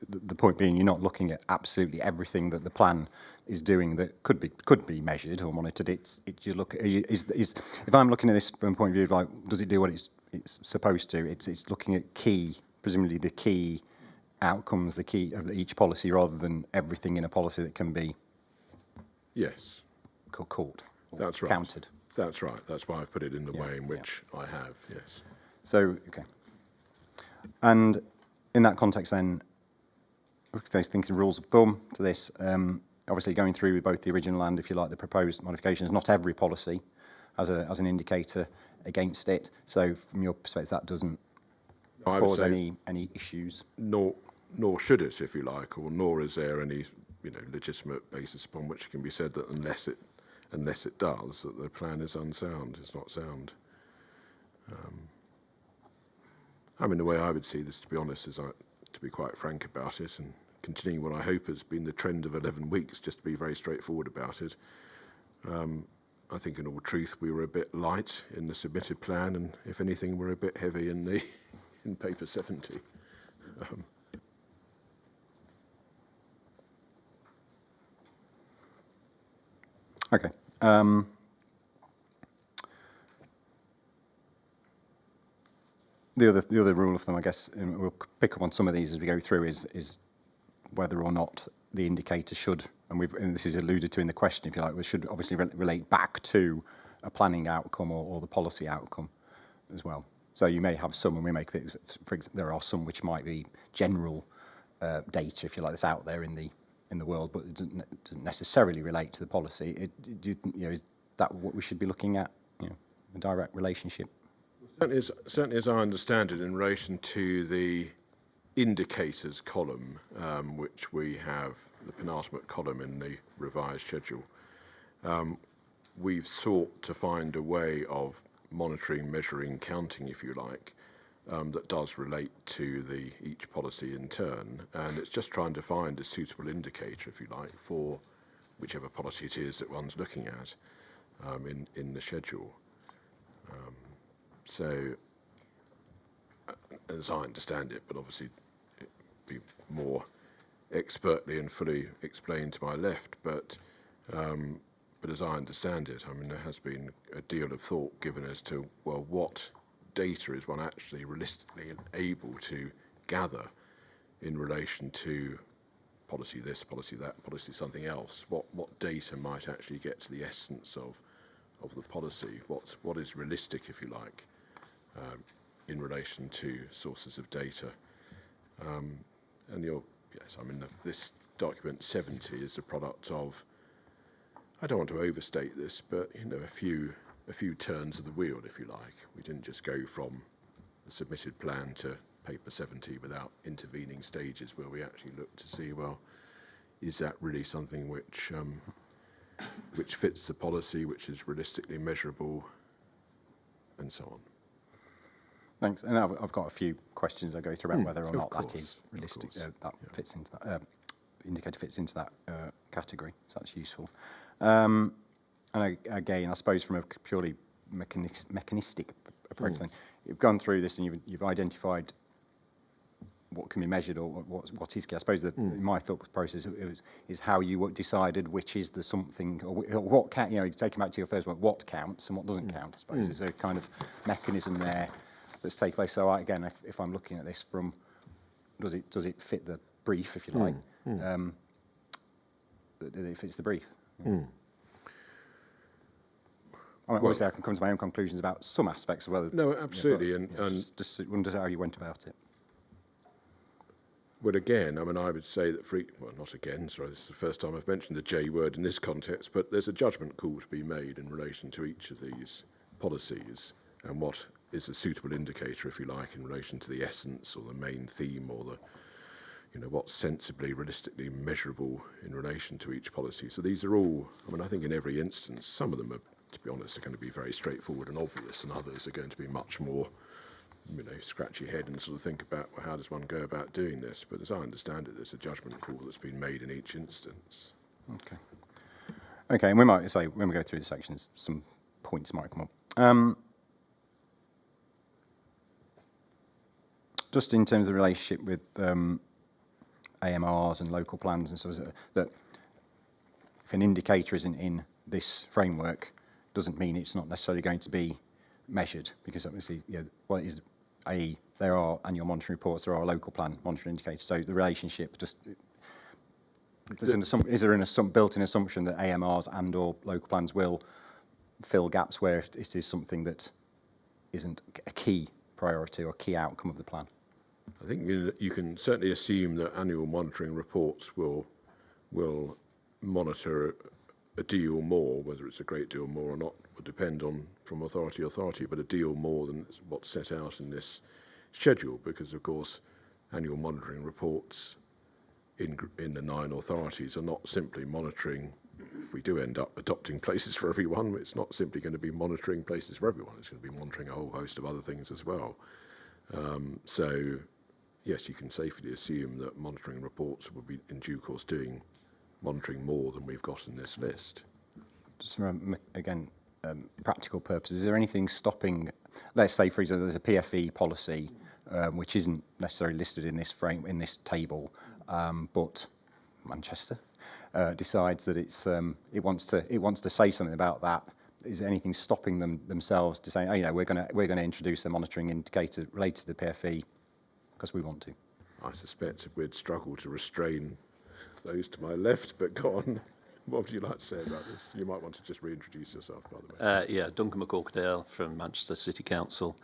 the point being, you're not looking at absolutely everything that the plan is doing that could be measured or monitored. You look at, if I'm looking at this from a point of view of like, does it do what it's supposed to? It's looking at presumably the key outcomes, the key of each policy, rather than everything in a policy that can be Yes. caught. That's right. Counted. That's right. That's why I put it in the way in which I have, yes. So, okay. And in that context then, thinking rules of thumb to this, obviously going through with both the original and, if you like, the proposed modifications, not every policy has an indicator against it. So from your perspective, that doesn't cause any issues? Nor should it, if you like, or nor is there any legitimate basis upon which it can be said that unless it does, that the plan is unsound, it's not sound. The way I would see this, to be honest, is to be quite frank about it and continuing what I hope has been the trend of 11 weeks, just to be very straightforward about it. I think in all truth we were a bit light in the submitted plan, and if anything we're a bit heavy in paper 70. Okay. The other rule of thumb, I guess, and we'll pick up on some of these as we go through, is whether or not the indicator should, and this is alluded to in the question, if you like, should obviously relate back to a planning outcome or the policy outcome as well. So you may have some, and we make, for example, there are some which might be general data, if you like, that's out there in the world, but it doesn't necessarily relate to the policy. Is that what we should be looking at? A direct relationship. Certainly, as I understand it, in relation to the indicators column, which we have, the penultimate column in the revised schedule, we've sought to find a way of monitoring, measuring, counting, if you like, that does relate to each policy in turn, and it's just trying to find a suitable indicator, if you like, for whichever policy it is that one's looking at in the schedule. So, as I understand it, but obviously it'd be more expertly and fully explained to my left, but as I understand it, there has been a deal of thought given as to, well, what data is one actually realistically able to gather in relation to policy this, policy that, policy something else? What data might actually get to the essence of the policy? What is realistic, if you like, in relation to sources of data? This document 70 is a product of, I don't want to overstate this, but a few turns of the wheel, if you like. We didn't just go from the submitted plan to paper 70 without intervening stages where we actually looked to see, well, is that really something which fits the policy, which is realistically measurable, and so on. Thanks. And I've got a few questions I go through about whether or not course, that is realistic. Fits into that indicator fits into that category. So that's useful. And again, I suppose from a purely mechanistic approach, then you've gone through this and you've identified what can be measured or what is key. I suppose that in my thought process is how you decided which is the something or what count. Taking back to your first one, what counts and what doesn't count. I suppose there's a kind of mechanism there that's taken place. So again, if I'm looking at this from, does it fit the brief, if you like? It fits the brief. Obviously, I can come to my own conclusions about some aspects of whether. No, absolutely, and just wonder how you went about it. Well, again, I would say that not again, sorry, this is the first time I've mentioned the J word in this context, but there's a judgment call to be made in relation to each of these policies and what is a suitable indicator, if you like, in relation to the essence or the main theme or what's sensibly, realistically measurable in relation to each policy. So these are all, I think in every instance, some of them are, to be honest, are going to be very straightforward and obvious, and others are going to be much more, scratch your head and sort of think about, well, how does one go about doing this? But as I understand it, there's a judgment call that's been made in each instance. Okay, and we might say, when we go through the sections, some points might come up. Just in terms of the relationship with AMRs and local plans and so on, that if an indicator isn't in this framework, doesn't mean it's not necessarily going to be measured, because obviously, what is there are annual monitoring reports, there are local plan monitoring indicators, so the relationship just is there an built-in assumption that AMRs and or local plans will fill gaps where it is something that isn't a key priority or key outcome of the plan? I think you can certainly assume that annual monitoring reports will monitor a deal more, whether it's a great deal more or not, will depend on from authority to authority, but a deal more than what's set out in this schedule, because of course annual monitoring reports in the 9 authorities are not simply monitoring. If we do end up adopting places for everyone, it's not simply going to be monitoring places for everyone, it's going to be monitoring a whole host of other things as well. So yes, you can safely assume that monitoring reports will be in due course doing monitoring more than we've got in this list. Just from, again, practical purposes, is there anything stopping, let's say, for example, there's a PFE policy which isn't necessarily listed in this table, but Manchester decides that it wants to say something about that. Is there anything stopping themselves to say, oh, we're going to introduce a monitoring indicator related to the PFE because we want to? I suspect we'd struggle to restrain those to my left, but go on. What would you like to say about this? You might want to just reintroduce yourself, by the way. Yeah, Duncan McCorkdale from Manchester City Council.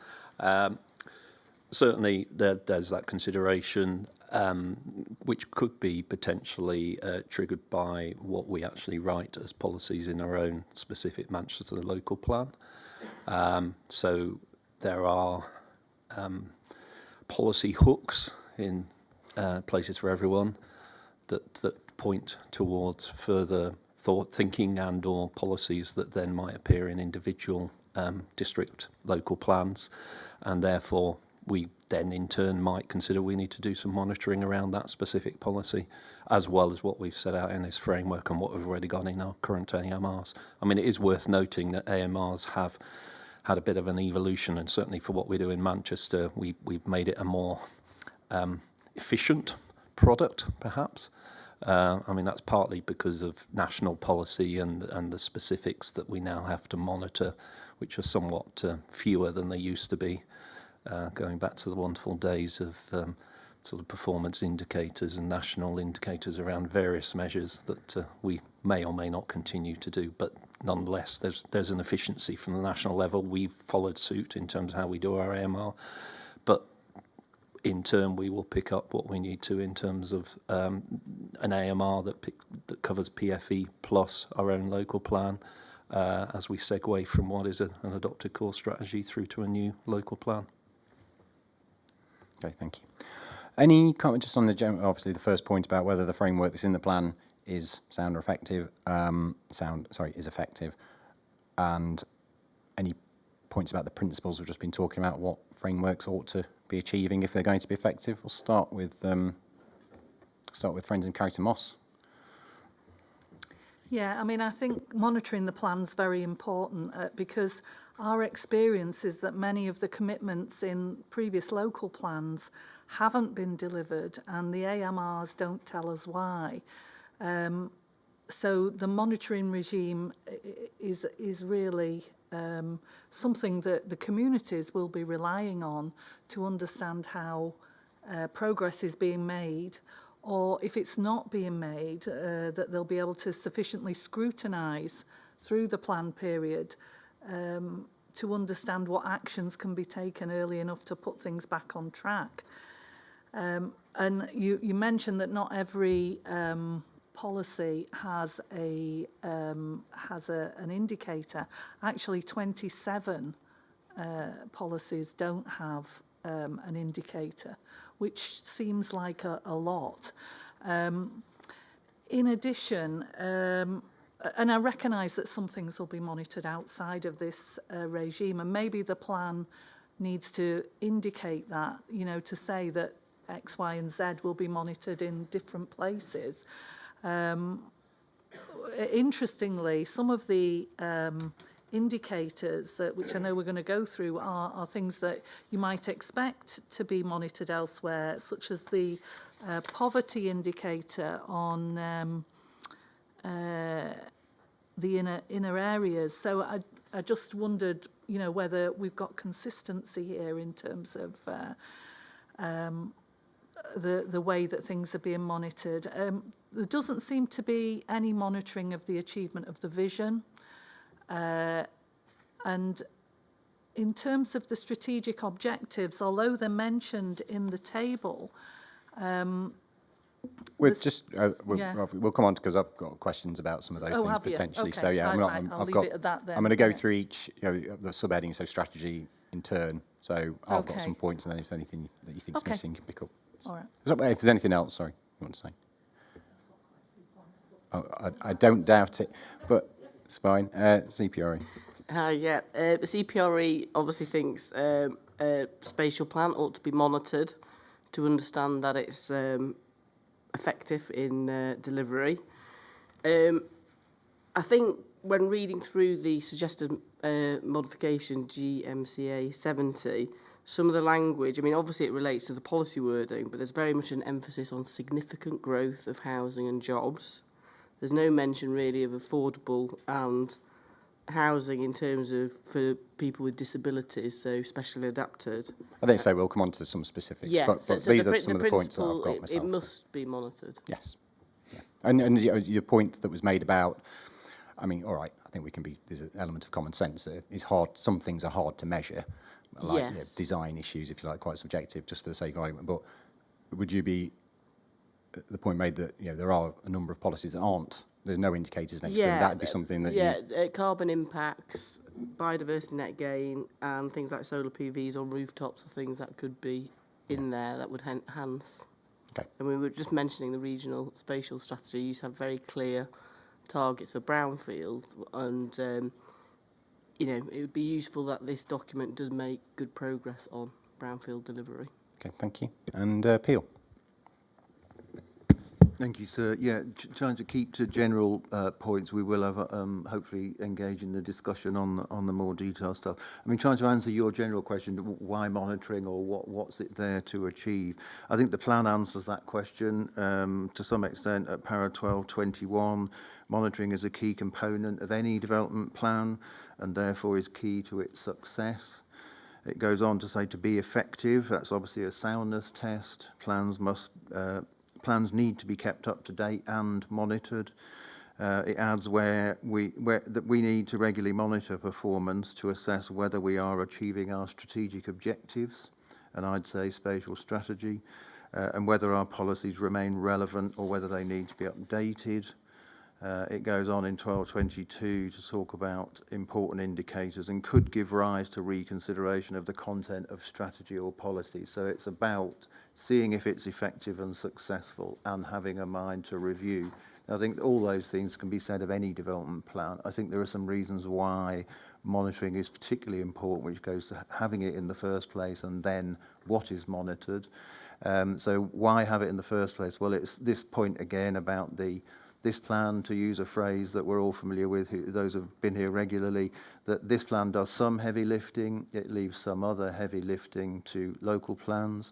Certainly there's that consideration which could be potentially triggered by what we actually write as policies in our own specific Manchester local plan. So there are policy hooks in Places for Everyone that point towards further thinking and or policies that then might appear in individual district local plans, and therefore we then in turn might consider we need to do some monitoring around that specific policy, as well as what we've set out in this framework and what we've already got in our current AMRs. I mean, it is worth noting that AMRs have had a bit of an evolution, and certainly for what we do in Manchester, we've made it a more efficient product, perhaps. I mean, that's partly because of national policy and the specifics that we now have to monitor, which are somewhat fewer than they used to be, going back to the wonderful days of sort of performance indicators and national indicators around various measures that we may or may not continue to do. But nonetheless, there's an efficiency from the national level. We've followed suit in terms of how we do our AMR, but in turn, we will pick up what we need to in terms of an AMR that covers PFE plus our own local plan as we segue from what is an adopted core strategy through to a new local plan. Okay, thank you. Any comment just on the general, obviously the first point about whether the framework that's in the plan is sound or effective, is effective, and any points about the principles we've just been talking about, what frameworks ought to be achieving if they're going to be effective? We'll start with Friends and Carrington Moss. Yeah, I mean, I think monitoring the plan's very important because our experience is that many of the commitments in previous local plans haven't been delivered, and the AMRs don't tell us why. So the monitoring regime is really something that the communities will be relying on to understand how progress is being made, or if it's not being made, that they'll be able to sufficiently scrutinise through the plan period to understand what actions can be taken early enough to put things back on track. And you mentioned that not every policy has an indicator. Actually, 27 policies don't have an indicator, which seems like a lot. In addition, and I recognise that some things will be monitored outside of this regime, and maybe the plan needs to indicate that, to say that X, Y, and Z will be monitored in different places. Interestingly, some of the indicators, which I know we're going to go through, are things that you might expect to be monitored elsewhere, such as the poverty indicator on the inner areas. So I just wondered, you know, whether we've got consistency here in terms of the way that things are being monitored. There doesn't seem to be any monitoring of the achievement of the vision. And in terms of the strategic objectives, although they're mentioned in the table, we'll come on because I've got questions about some of those things potentially. Okay. So yeah, I'll leave it at that then. I'm going to go through each, the subheading, so strategy in turn. So I've got some points, and then if there's anything that you think is missing, you can pick up. All right. If there's anything else, sorry, you want to say? Oh, I don't doubt it, but it's fine. CPRE. The CPRE obviously thinks a spatial plan ought to be monitored to understand that it's effective in delivery. I think when reading through the suggested modification GMCA 70, some of the language, I mean, obviously it relates to the policy wording, but there's very much an emphasis on significant growth of housing and jobs. There's no mention really of affordable and housing in terms of for people with disabilities, so specially adapted. I think so. We'll come on to some specifics. Yeah, but so these the are some of the points that I've got myself. It must be monitored. Yes. Yeah. And your point that was made about, I mean, all right, I think we can be, there's an element of common sense. It's hard, some things are hard to measure, like design issues, if you like, quite subjective, just for the sake of argument. But would you be, the point made that, there are a number of policies that aren't, there's no indicators next to them, that would be something that carbon impacts, biodiversity net gain, and things like solar PVs on rooftops are things that could be in there that would enhance. Okay. And we were just mentioning the regional spatial strategy. You used to have very clear targets for brownfield, and it would be useful that this document does make good progress on brownfield delivery. Okay, thank you. And Peel. Thank you, sir. Yeah, trying to keep to general points, we will have hopefully engage in the discussion on the more detailed stuff. I mean, trying to answer your general question, why monitoring, or what's it there to achieve? I think the plan answers that question to some extent at para 1221. Monitoring is a key component of any development plan and therefore is key to its success. It goes on to say to be effective, that's obviously a soundness test. Plans need to be kept up to date and monitored. It adds that we need to regularly monitor performance to assess whether we are achieving our strategic objectives, and I'd say spatial strategy, and whether our policies remain relevant or whether they need to be updated. It goes on in 1222 to talk about important indicators and could give rise to reconsideration of the content of strategy or policy. So it's about seeing if it's effective and successful and having a mind to review. I think all those things can be said of any development plan. I think there are some reasons why monitoring is particularly important, which goes to having it in the first place and then what is monitored. So why have it in the first place? Well, it's this point again about this plan, to use a phrase that we're all familiar with, those who have been here regularly, that this plan does some heavy lifting, it leaves some other heavy lifting to local plans.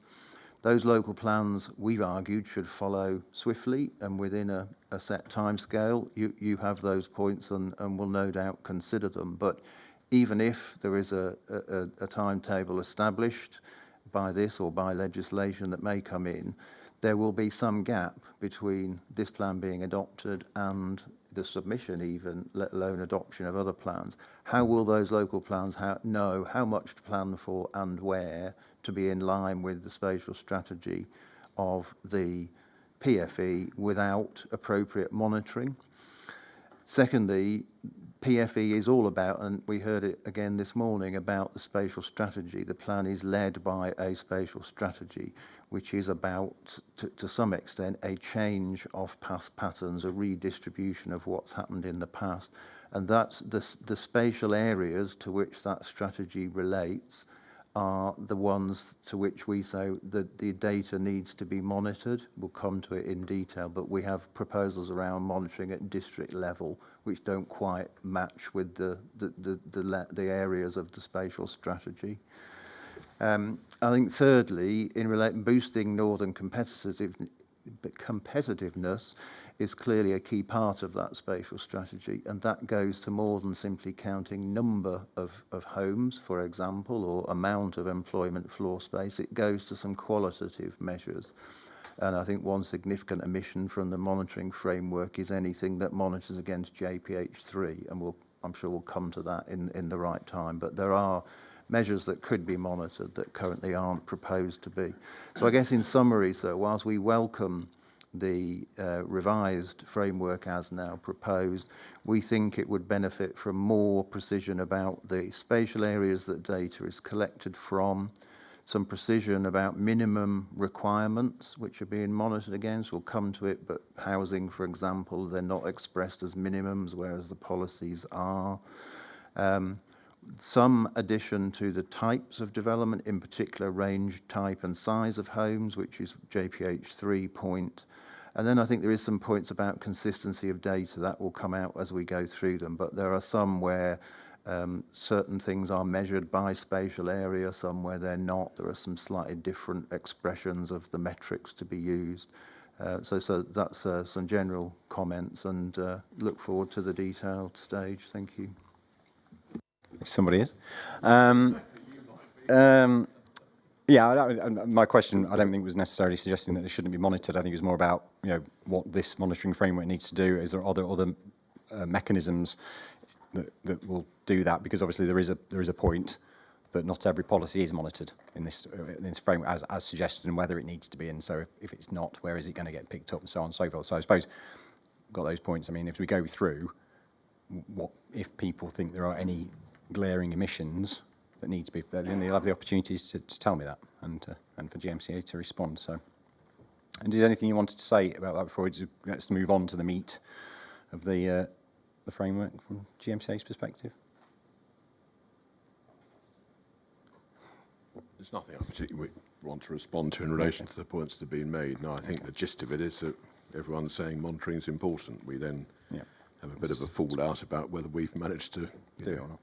Those local plans, we've argued, should follow swiftly and within a set timescale. You have those points and will no doubt consider them. But even if there is a timetable established by this or by legislation that may come in, there will be some gap between this plan being adopted and the submission even, let alone adoption of other plans. How will those local plans know how much to plan for and where to be in line with the spatial strategy of the PFE without appropriate monitoring? Secondly, PFE is all about, and we heard it again this morning, about the spatial strategy. The plan is led by a spatial strategy, which is about, to some extent, a change of past patterns, a redistribution of what's happened in the past. And that's the spatial areas to which that strategy relates are the ones to which we say that the data needs to be monitored. We'll come to it in detail, but we have proposals around monitoring at district level which don't quite match with the areas of the spatial strategy. I think thirdly, in boosting northern competitiveness is clearly a key part of that spatial strategy, and that goes to more than simply counting number of homes, for example, or amount of employment floor space. It goes to some qualitative measures. And I think one significant omission from the monitoring framework is anything that monitors against JPH3, and I'm sure we'll come to that in the right time. But there are measures that could be monitored that currently aren't proposed to be. So I guess in summary, so whilst we welcome the revised framework as now proposed, we think it would benefit from more precision about the spatial areas that data is collected from, some precision about minimum requirements which are being monitored against. We'll come to it, but housing, for example, they're not expressed as minimums, whereas the policies are. Some addition to the types of development, in particular range, type and size of homes, which is JPH3 point. And then I think there is some points about consistency of data that will come out as we go through them, but there are some where certain things are measured by spatial area, some where they're not. There are some slightly different expressions of the metrics to be used. So that's some general comments, and look forward to the detailed stage. Thank you. Somebody is. Yeah, my question, I don't think was necessarily suggesting that it shouldn't be monitored. I think it was more about, what this monitoring framework needs to do. Is there other mechanisms that will do that? Because obviously there is a point that not every policy is monitored in this framework as suggested, and whether it needs to be. And so if it's not, where is it going to get picked up, and so on and so forth. So I suppose got those points. I mean, if we go through, what if people think there are any glaring emissions that need to be, then they'll have the opportunities to tell me that, and for GMCA to respond. So, and did anything you wanted to say about that before let's move on to the meat of the framework from GMCA's perspective? There's nothing I particularly want to respond to in relation to the points that have been made. No, I think the gist of it is that everyone's saying monitoring is important. We then have a bit of a fallout about whether we've managed to do it or not.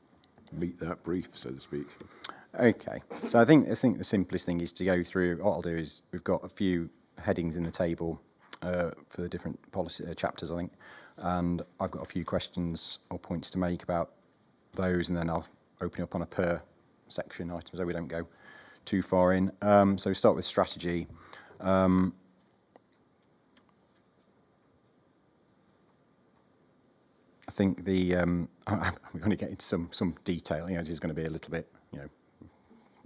Meet that brief, so to speak. Okay, so I think the simplest thing is to go through. What I'll do is we've got a few headings in the table for the different policy chapters, I think, and I've got a few questions or points to make about those, and then I'll open up on a per section item so we don't go too far in. So we start with strategy. I think I'm going to get into some detail. This is going to be a little bit,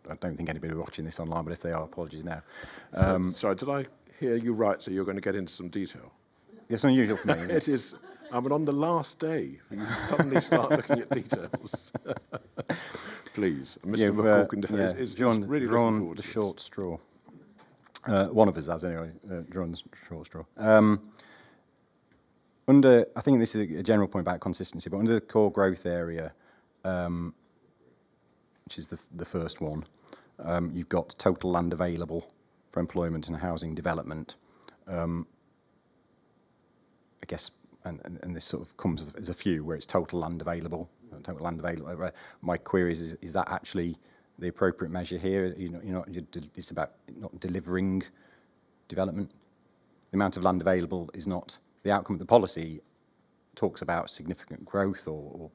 I don't think anybody watching this online, but if they are, apologies now. Sorry, did I hear you right? So you're going to get into some detail? It's unusual for me, isn't it? It is. I mean, on the last day, you suddenly start looking at details. Please, Mr. McCorkin is really drawn the short straw. One of us has, anyway, drawn the short straw. I think this is a general point about consistency, but under the core growth area, which is the first one, you've got total land available for employment and housing development. I guess, and this sort of comes as a few where it's total land available. My query is that actually the appropriate measure here? It's about not delivering development. The amount of land available is not the outcome of the policy. Talks about significant growth or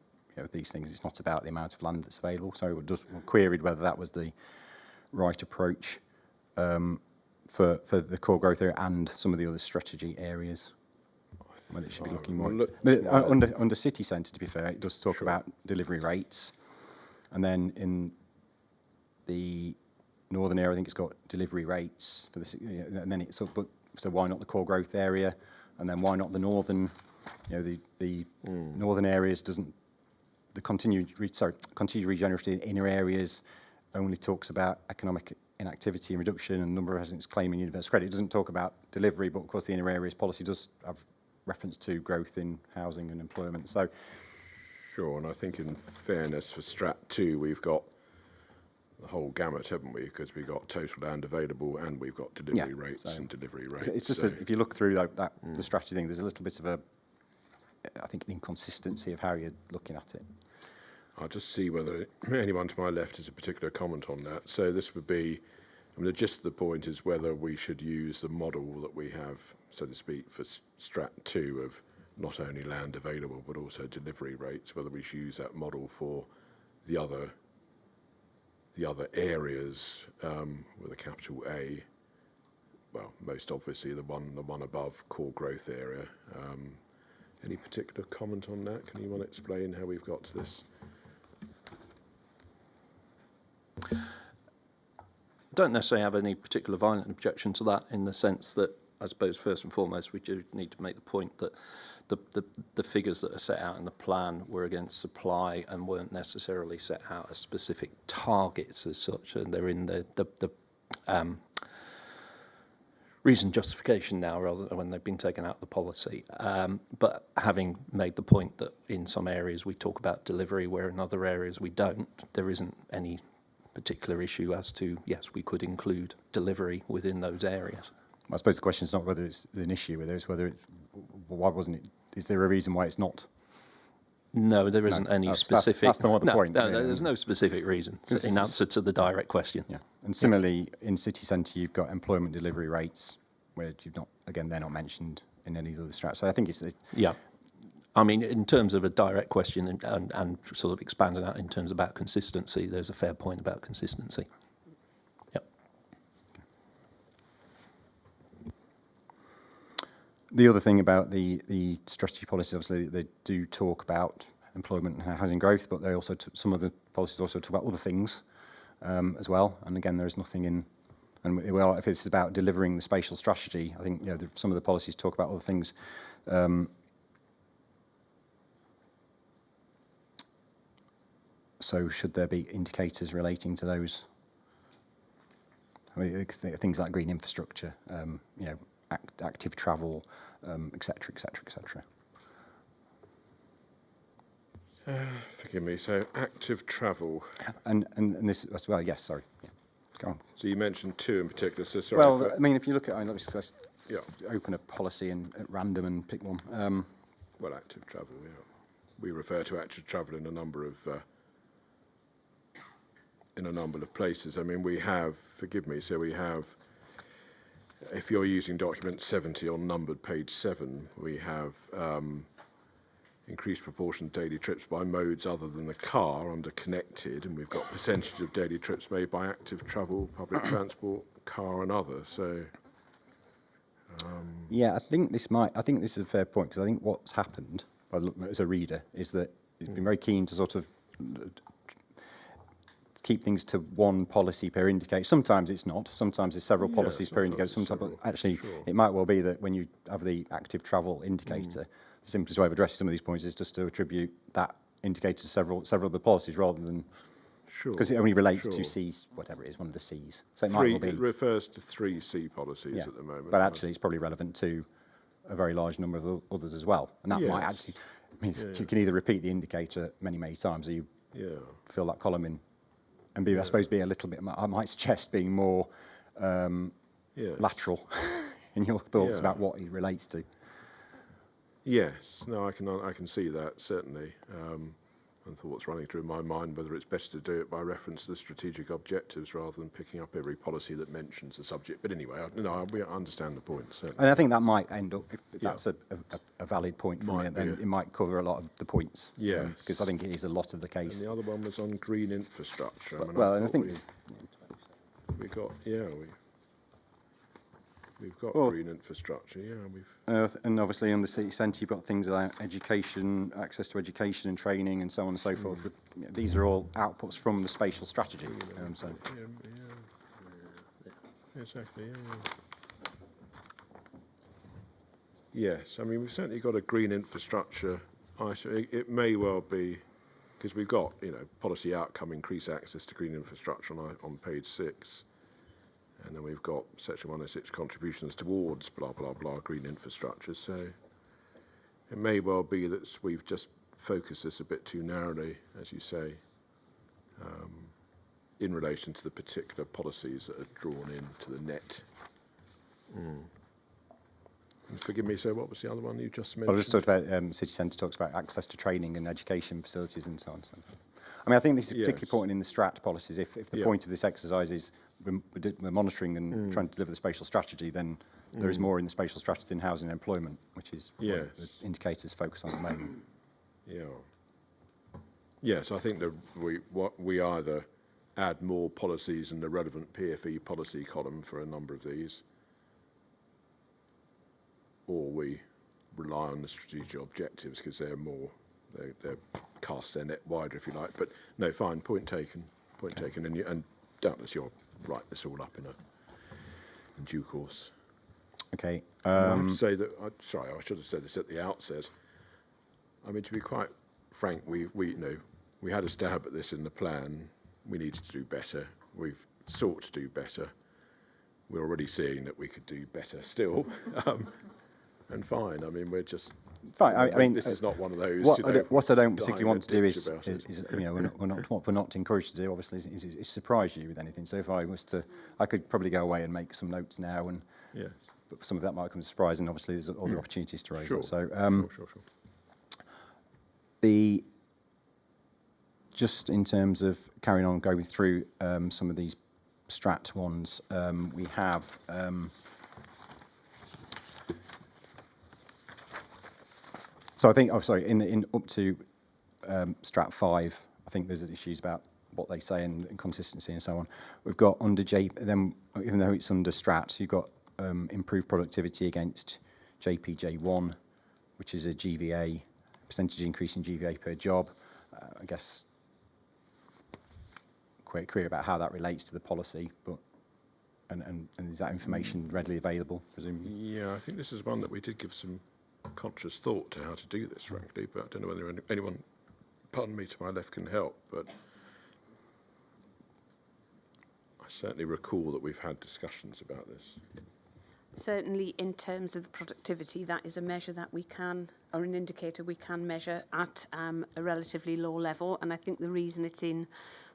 these things. It's not about the amount of land that's available. So we just queried whether that was the right approach for the core growth area and some of the other strategy areas. Whether it should be looking more. Under city centre, to be fair, it does talk about delivery rates, and then in the northern area, I think it's got delivery rates for the, and then it's so why not the core growth area, and then why not the northern? The northern areas doesn't. The continued regeneration in inner areas only talks about economic inactivity and reduction and number of residents claiming universal credit. It doesn't talk about delivery, but of course the inner areas policy does have reference to growth in housing and employment. So, sure, and I think in fairness for Strat 2, we've got the whole gamut, haven't we? Because we've got total land available and we've got delivery rates and delivery rates. It's just that if you look through the strategy thing, there's a little bit of I think, an inconsistency of how you're looking at it. I'll just see whether anyone to my left has a particular comment on that. So this would be, I mean, just the point is whether we should use the model that we have, so to speak, for Strat 2 of not only land available but also delivery rates, whether we should use that model for the other areas with a capital A. Well, most obviously the one above core growth area. Any particular comment on that? Can anyone explain how we've got to this? Don't necessarily have any particular violent objection to that, in the sense that I suppose first and foremost we do need to make the point that the figures that are set out in the plan were against supply and weren't necessarily set out as specific targets as such, and they're in the reason justification now rather than when they've been taken out of the policy. But having made the point that in some areas we talk about delivery where in other areas we don't, there isn't any particular issue as to, yes, we could include delivery within those areas. I suppose the question is not whether it's an issue, whether it's why wasn't it, is there a reason why it's not? No, there isn't any specific. That's not the point. No, there's no specific reason in answer to the direct question. Yeah, and similarly in city centre you've got employment delivery rates where you've not, again, they're not mentioned in any of the strats. So I think it's yeah. I mean, in terms of a direct question and sort of expanding that in terms about consistency, there's a fair point about consistency. Yep. The other thing about the strategy policy, obviously, they do talk about employment and housing growth, but they also some of the policies also talk about other things as well. And again, there is nothing in. And well, if it's about delivering the spatial strategy, I think some of the policies talk about other things. So should there be indicators relating to those? I mean, things like green infrastructure, active travel, et cetera, et cetera, et cetera. Forgive me. So active travel. And this as well. Yes, sorry. Yeah. Go on. So you mentioned two in particular. So sorry. Well, I mean, if you look at, let me just open a policy at random and pick one. Well, active travel. Yeah, we refer to active travel in a number of places. I mean, we have. Forgive me. So we have. If you're using document 70 on numbered page 7, we have increased proportion of daily trips by modes other than the car under connected, and we've got percentage of daily trips made by active travel, public transport, car and other. So yeah, I think this is a fair point, because I think what's happened as a reader is that it's been very keen to sort of keep things to one policy per indicator. Sometimes it's not. Sometimes it's several policies per indicator. Sometimes, but actually, it might well be that when you have the active travel indicator, the simplest way of addressing some of these points is just to attribute that indicator to several of the policies rather than because it only relates to C's, whatever it is, one of the C's. So it might well be. It refers to 3 C policies at the moment. But actually, it's probably relevant to a very large number of others as well, and that might actually mean you can either repeat the indicator many times, or you fill that column in. And I suppose be a little bit, I might suggest being more lateral in your thoughts about what it relates to. Yes, no, I can see that, certainly. And thoughts running through my mind whether it's better to do it by reference to the strategic objectives rather than picking up every policy that mentions the subject. But anyway, we understand the point. Certainly. And I think that might end up, if that's a valid point for me, then it might cover a lot of the points. Yeah. Because I think it is a lot of the case. And the other one was on green infrastructure. I think we got, we've got green infrastructure, and obviously on the city centre you've got things like education, access to education and training and so on and so forth. These are all outputs from the spatial strategy. Exactly, Yes, I mean, we've certainly got a green infrastructure item. It may well be, because we've got, policy outcome, increase access to green infrastructure on page 6. And then we've got Section 106 contributions towards blah, blah, blah, green infrastructure. So it may well be that we've just focused this a bit too narrowly, as you say. in relation to the particular policies that are drawn into the net. And forgive me, so what was the other one you just mentioned? Well, I just talked about city centre talks about access to training and education facilities and so on. So. I mean, I think this is particularly important in the strat policies. If the point of this exercise is we're monitoring and trying to deliver the spatial strategy, then there is more in the spatial strategy than housing and employment, which is what the indicators focus on at the moment. Yeah. Yes, I think that we either add more policies in the relevant PFE policy column for a number of these, or we rely on the strategic objectives because they're more, they cast their net wider, if you like. But no, fine, point taken, and doubtless you'll write this all up in due course. Okay. I have to say that, sorry, I should have said this at the outset. I mean, to be quite frank, we had a stab at this in the plan. We needed to do better. We've sought to do better. We're already seeing that we could do better still. And fine. I mean, we're just fine. I mean, this is not one of those. What I don't particularly want to do is we're not encouraged to do. Obviously, is surprise you with anything. So if I was to, I could probably go away and make some notes now, and but some of that might come as a surprise. And obviously, there's other opportunities to raise it. So sure. Just in terms of carrying on going through some of these strat ones, we have. So I think, in up to Strat 5, I think there's issues about what they say and consistency and so on. We've got under then even though it's under Strat, you've got improved productivity against JPJ1, which is a GVA, percentage increase in GVA per job. I guess quite clear about how that relates to the policy, but and is that information readily available, presumably? Yeah, I think this is one that we did give some conscious thought to how to do this, frankly, but I don't know whether anyone, pardon me, to my left can help, but I certainly recall that we've had discussions about this. Certainly in terms of the productivity, that is a measure that we can, or an indicator we can measure at a relatively low level, and I think the reason it's in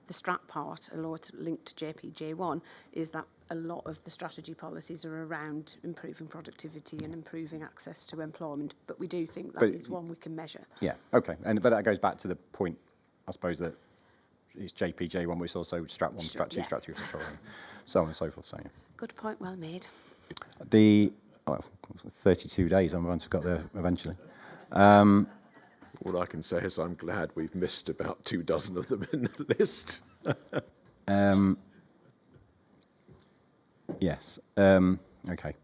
the strat part, although it's linked to JPJ1, is that a lot of the strategy policies are around improving productivity and improving access to employment, but we do think that is one we can measure. Yeah, okay, but that goes back to the point, I suppose, that it's JPJ1, but it's also Strat 1, Strat 2, Strat 3, so on and so forth. So, yeah. Good point, well made. 32 days, I'm going to got there eventually. All I can say is I'm glad we've missed about 24 of them in the list. Yes. Okay.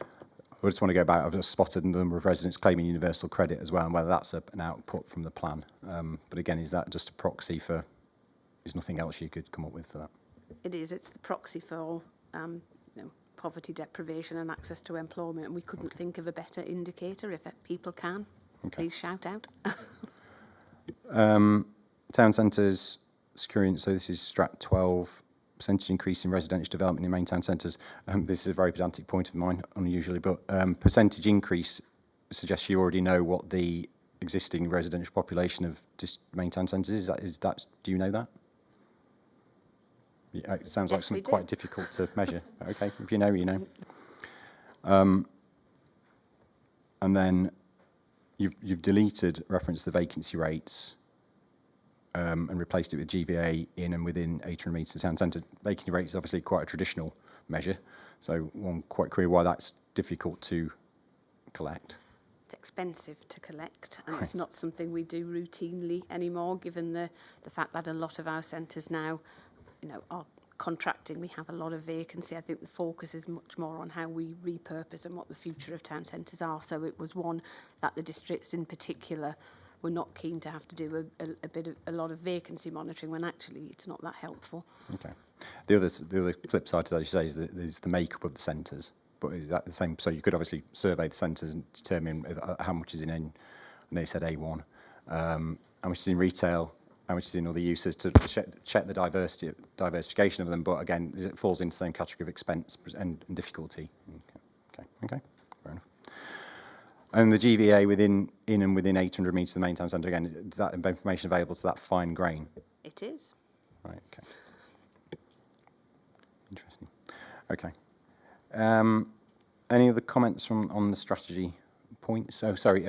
I just want to go back. I've just spotted the number of residents claiming universal credit as well, and whether that's an output from the plan. But again, is that just a proxy for? Is nothing else you could come up with for that? It is. It's the proxy for poverty, deprivation, and access to employment. And we couldn't think of a better indicator. If people can, please shout out. Town centres securing. So this is Strat 12. Percentage increase in residential development in main town centres. This is a very pedantic point of mine, unusually, but percentage increase suggests you already know what the existing residential population of main town centres is. That do you know that? Yeah, it sounds like something quite difficult to measure. Okay, if you know, you know. And then you've deleted reference to the vacancy rates. And replaced it with GVA in and within 800 metres of the town centre. Vacancy rate is obviously quite a traditional measure, so one quite clear why that's difficult to collect. It's expensive to collect, and it's not something we do routinely anymore, given the fact that a lot of our centres now, are contracting. We have a lot of vacancy. I think the focus is much more on how we repurpose and what the future of town centres are. So it was one that the districts in particular we're not keen to have to do a lot of vacancy monitoring when actually it's not that helpful. Okay. The other flip side to that, you say, is the makeup of the centres. But is that the same? So you could obviously survey the centres and determine how much is in, and they said A1, how much is in retail, how much is in other uses to check the diversification of them. But again, it falls into the same category of expense and difficulty. Okay, fair enough. And the GVA within 800 metres of the main town centre, again, is that information available to that fine grain? It is. Right, okay. Interesting. Okay. Any other comments on the strategy points? Oh, sorry.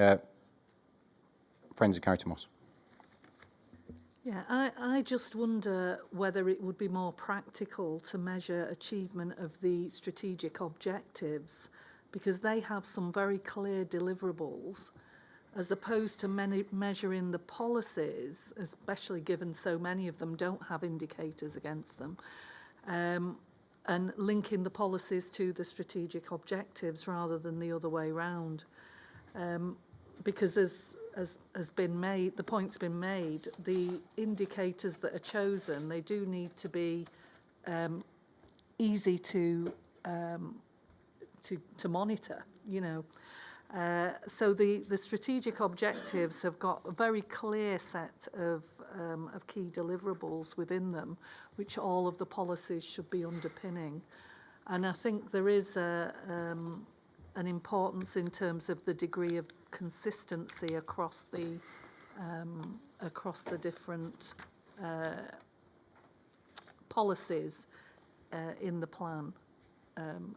Friends of Carrington Moss. Yeah, I just wonder whether it would be more practical to measure achievement of the strategic objectives, because they have some very clear deliverables, as opposed to measuring the policies, especially given so many of them don't have indicators against them, and linking the policies to the strategic objectives rather than the other way round. Because as has been made, the point's been made, the indicators that are chosen, they do need to be easy to monitor, you know. So the strategic objectives have got a very clear set of key deliverables within them, which all of the policies should be underpinning. And I think there is an importance in terms of the degree of consistency across the different policies in the plan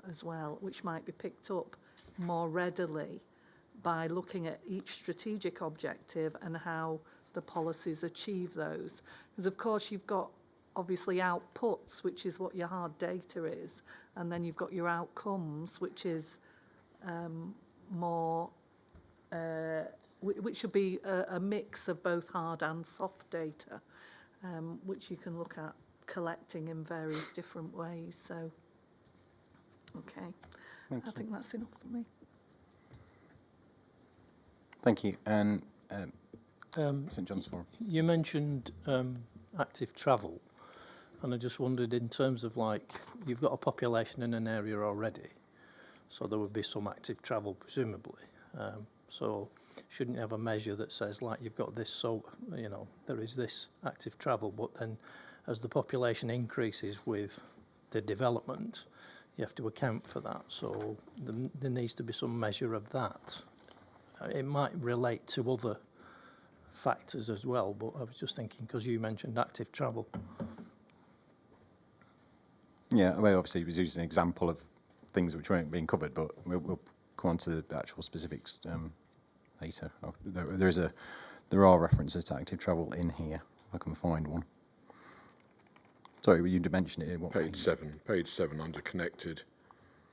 as well, which might be picked up more readily by looking at each strategic objective and how the policies achieve those. Because of course you've got obviously outputs, which is what your hard data is, and then you've got your outcomes, which is more, which should be a mix of both hard and soft data, which you can look at collecting in various different ways. So, okay, I think that's enough for me. Thank you. And St John's Forum. You mentioned active travel, and I just wondered, in terms of, like, you've got a population in an area already, so there would be some active travel presumably. So shouldn't you have a measure that says, like, you've got this, so, you know, there is this active travel, but then as the population increases with the development, you have to account for that. So there needs to be some measure of that. It might relate to other factors as well, but I was just thinking, because you mentioned active travel. Yeah, well, obviously he was using an example of things which weren't being covered, but we'll come on to the actual specifics later. There are references to active travel in here, if I can find one. Sorry, you mentioned it. What page 7 under connected,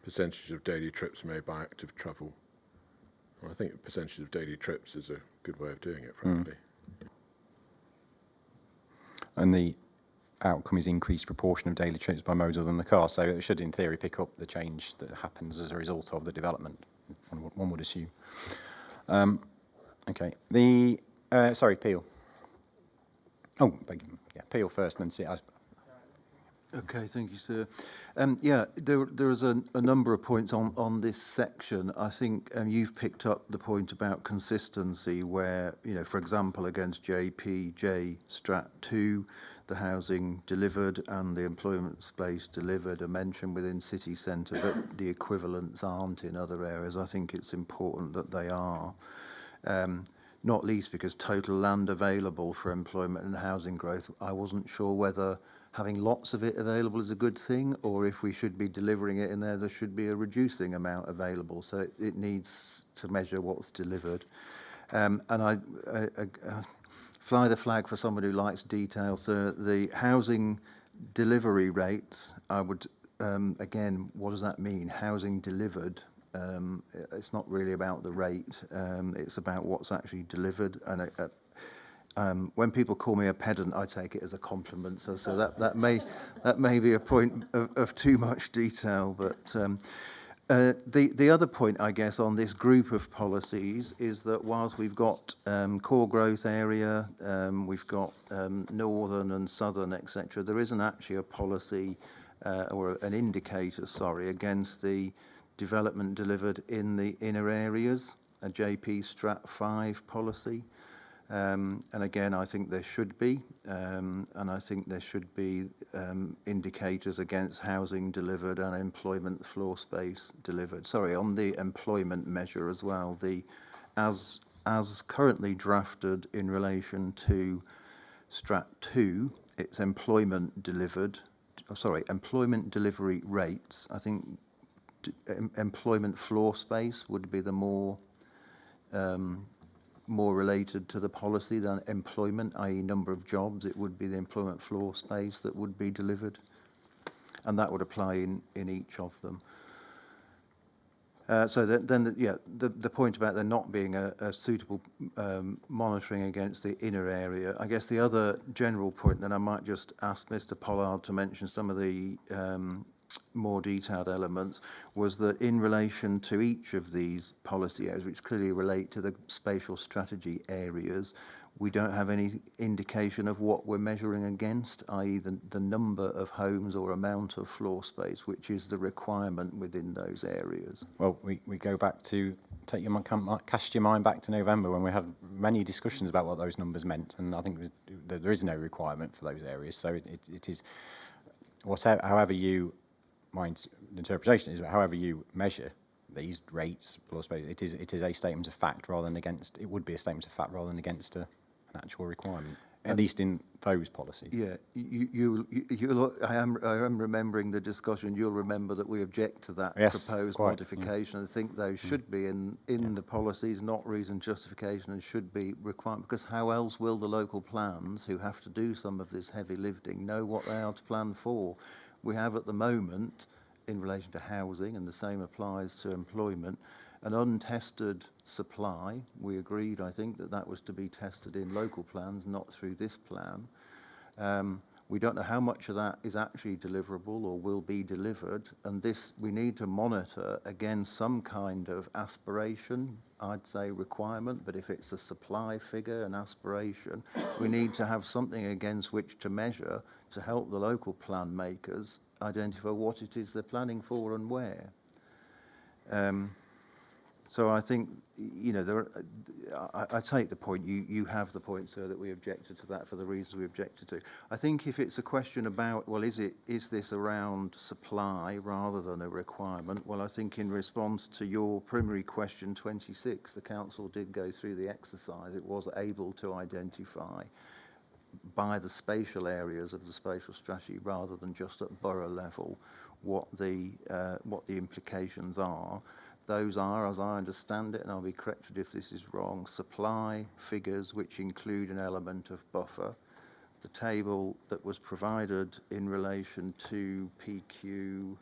percentage of daily trips made by active travel. Well, I think percentage of daily trips is a good way of doing it, frankly. And the outcome is increased proportion of daily trips by modes other than the car. So it should, in theory, pick up the change that happens as a result of the development, one would assume. Okay. Sorry, Peel. Oh, yeah, Peel first, and then see. Okay, thank you, sir. Yeah, there is a number of points on this section. I think you've picked up the point about consistency where, you know, for example, against JPJ Strat 2, the housing delivered and the employment space delivered are mentioned within city centre, but the equivalents aren't in other areas. I think it's important that they are. Not least because total land available for employment and housing growth, I wasn't sure whether having lots of it available is a good thing, or if we should be delivering it in there should be a reducing amount available. So it needs to measure what's delivered. And I fly the flag for someone who likes detail. So the housing delivery rates, I would, again, what does that mean? Housing delivered. It's not really about the rate. It's about what's actually delivered. And when people call me a pedant, I take it as a compliment. So that may be a point of too much detail. But the other point, I guess, on this group of policies is that whilst we've got core growth area, we've got northern and southern, etc., there isn't actually a policy or an indicator, against the development delivered in the inner areas, a JP Strat 5 policy. And again, I think there should be, and I think there should be indicators against housing delivered and employment floor space delivered. Sorry, on the employment measure as well, as currently drafted in relation to Strat 2, it's employment delivered employment delivery rates. I think employment floor space would be the more related to the policy than employment, i.e. number of jobs. It would be the employment floor space that would be delivered, and that would apply in each of them. The point about there not being a suitable monitoring against the inner area, I guess the other general point that I might just ask Mr. Pollard to mention some of the more detailed elements was that in relation to each of these policy areas, which clearly relate to the spatial strategy areas, we don't have any indication of what we're measuring against, i.e. the number of homes or amount of floor space, which is the requirement within those areas. Well, we go back to, cast your mind back to November when we had many discussions about what those numbers meant, and I think there is no requirement for those areas. So it is, however you, my interpretation is, however you measure these rates, floor space, it is a statement of fact rather than against, it would be a statement of fact rather than against an actual requirement, at least in those policies. Yeah, I am remembering the discussion. You'll remember that we object to that proposed modification. I think those should be in the policies, not reason justification, and should be requirement, because how else will the local plans, who have to do some of this heavy lifting, know what they are to plan for? We have at the moment, in relation to housing, and the same applies to employment, an untested supply. We agreed, I think, that was to be tested in local plans, not through this plan. We don't know how much of that is actually deliverable or will be delivered, and this we need to monitor against some kind of aspiration, I'd say requirement, but if it's a supply figure, an aspiration, we need to have something against which to measure to help the local plan makers identify what it is they're planning for and where. So I think, I take the point, you have the point, sir, that we objected to that for the reasons we objected to. I think if it's a question about, well, is this around supply rather than a requirement? Well, I think in response to your primary question 26, the council did go through the exercise. It was able to identify by the spatial areas of the spatial strategy rather than just at borough level what the implications are. Those are, as I understand it, and I'll be corrected if this is wrong, supply figures which include an element of buffer. The table that was provided in relation to PQ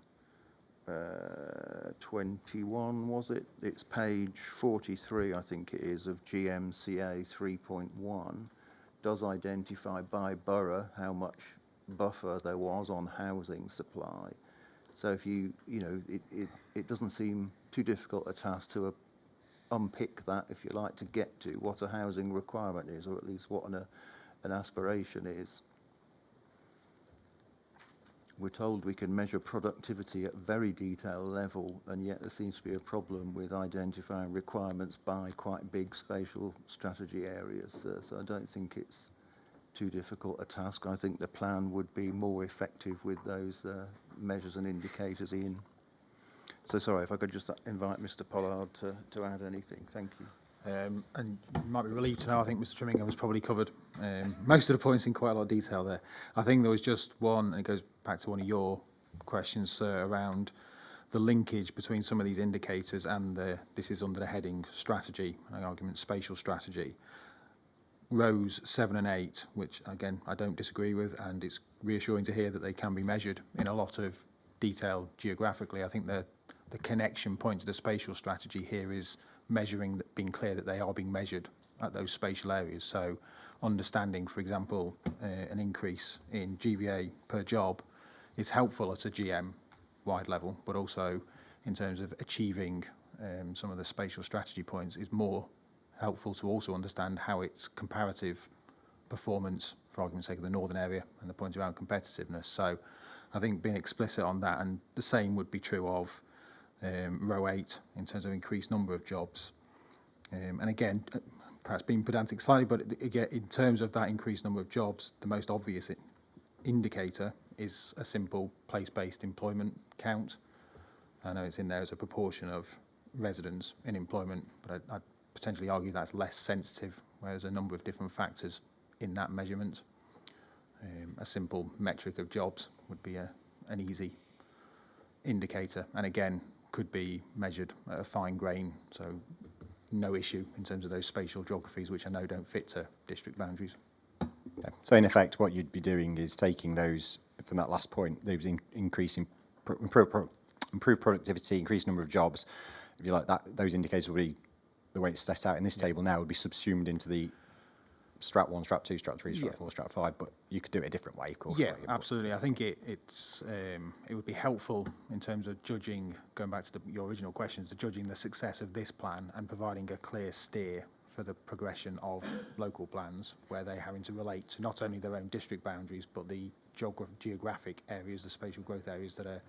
21, was it? It's page 43, I think it is, of GMCA 3.1, does identify by borough how much buffer there was on housing supply. So if it doesn't seem too difficult a task to unpick that, if you like, to get to what a housing requirement is, or at least what an aspiration is. We're told we can measure productivity at very detailed level, and yet there seems to be a problem with identifying requirements by quite big spatial strategy areas. So I don't think it's too difficult a task. I think the plan would be more effective with those measures and indicators in. So sorry, if I could just invite Mr. Pollard to add anything. Thank you. And you might be relieved to know I think Mr. Trimmingham has probably covered most of the points in quite a lot of detail there. I think there was just one, and it goes back to one of your questions, sir, around the linkage between some of these indicators and this is under the heading strategy, an argument spatial strategy. Rows 7 and 8, which again I don't disagree with, and it's reassuring to hear that they can be measured in a lot of detail geographically. I think the connection point to the spatial strategy here is measuring, being clear that they are being measured at those spatial areas. So understanding, for example, an increase in GVA per job is helpful at a GM wide level, but also in terms of achieving some of the spatial strategy points is more helpful to also understand how its comparative performance, for argument's sake, of the northern area and the point around competitiveness. So I think being explicit on that, and the same would be true of row 8 in terms of increased number of jobs. And again, perhaps being pedantic slightly, but again, in terms of that increased number of jobs, the most obvious indicator is a simple place-based employment count. I know it's in there as a proportion of residents in employment, but I'd potentially argue that's less sensitive, where there's a number of different factors in that measurement. A simple metric of jobs would be an easy indicator, and again, could be measured at a fine grain, so no issue in terms of those spatial geographies, which I know don't fit to district boundaries. Yeah. So in effect, what you'd be doing is taking those, from that last point, those increasing, improve productivity, increase number of jobs, if you like, that those indicators will be, the way it's set out in this table now, would be subsumed into the Strat 1, Strat 2, Strat 3, Strat 4, Strat 5, but you could do it a different way, of course. Yeah, absolutely. I think it would be helpful in terms of judging, going back to your original questions, judging the success of this plan and providing a clear steer for the progression of local plans, where they're having to relate to not only their own district boundaries, but the geographic areas, the spatial growth areas that are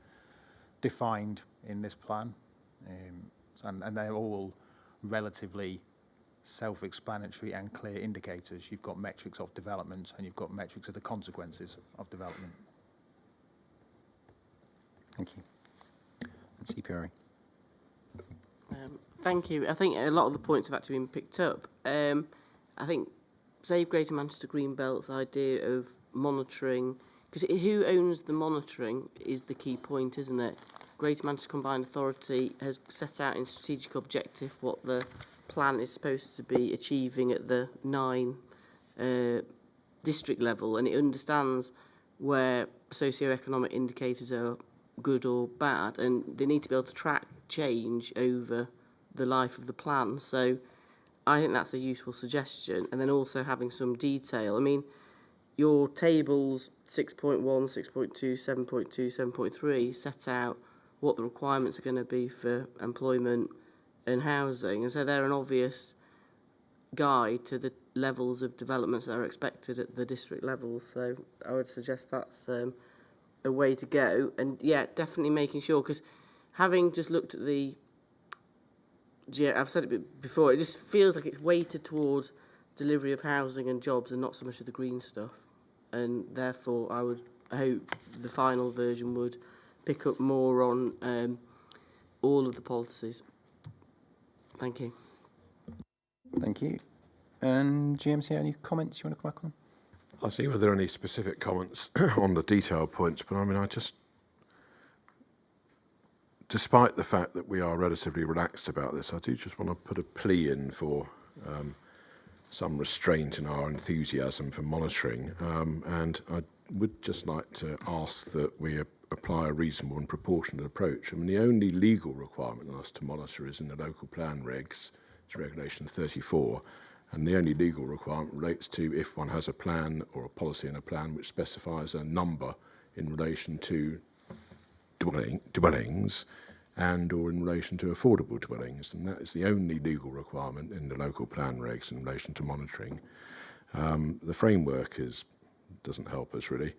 defined in this plan. And they're all relatively self-explanatory and clear indicators. You've got metrics of development and you've got metrics of the consequences of development. Thank you. And CPRE. Thank you. I think a lot of the points have actually been picked up. I think Save Greater Manchester Greenbelt's idea of monitoring, because who owns the monitoring is the key point, isn't it? Greater Manchester Combined Authority has set out in strategic objective what the plan is supposed to be achieving at the 9 district level, and it understands where socio-economic indicators are good or bad, and they need to be able to track change over the life of the plan. So I think that's a useful suggestion, and then also having some detail. I mean, your tables 6.1, 6.2, 7.2, 7.3 set out what the requirements are going to be for employment and housing, and so they're an obvious guide to the levels of developments that are expected at the district levels. So I would suggest that's a way to go, and yeah, definitely making sure, because having just looked at the, I've said it before, it just feels like it's weighted towards delivery of housing and jobs and not so much of the green stuff, and therefore I would hope the final version would pick up more on all of the policies. Thank you. Thank you. And GMC, any comments you want to come back on? I see whether there are any specific comments on the detailed points, but I mean, despite the fact that we are relatively relaxed about this, I do just want to put a plea in for some restraint in our enthusiasm for monitoring, and I would just like to ask that we apply a reasonable and proportionate approach. I mean, the only legal requirement on us to monitor is in the local plan regs, it's Regulation 34, and the only legal requirement relates to if one has a plan or a policy in a plan which specifies a number in relation to dwellings and or in relation to affordable dwellings, and that is the only legal requirement in the local plan regs in relation to monitoring. The framework doesn't help us really,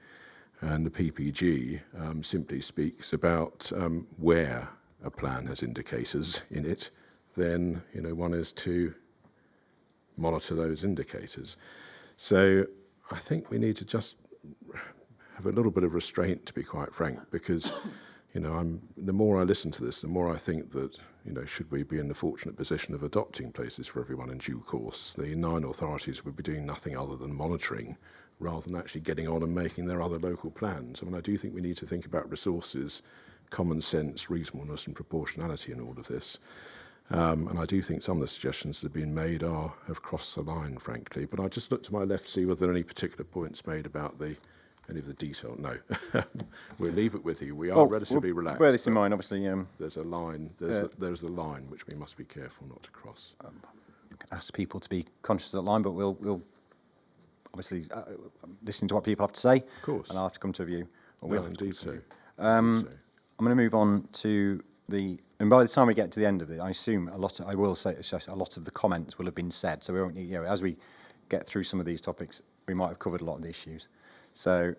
and the PPG simply speaks about where a plan has indicators in it, then one is to monitor those indicators. So I think we need to just have a little bit of restraint, to be quite frank, because the more I listen to this, the more I think that should we be in the fortunate position of adopting places for everyone in due course, the 9 authorities would be doing nothing other than monitoring, rather than actually getting on and making their other local plans. I mean, I do think we need to think about resources, common sense, reasonableness and proportionality in all of this. And I do think some of the suggestions that have been made have crossed the line, frankly. But I just look to my left to see whether there are any particular points made about any of the detail. No. We'll leave it with you. We are relatively relaxed. Bear this in mind, obviously. There's a line. There's a line which we must be careful not to cross. Ask people to be conscious of that line, but we'll obviously listen to what people have to say. Of course. And I'll have to come to a view. Well, indeed so. I'm going to move on to and by the time we get to the end of it, I assume a lot of the comments will have been said. So we won't, as we get through some of these topics, we might have covered a lot of the issues. So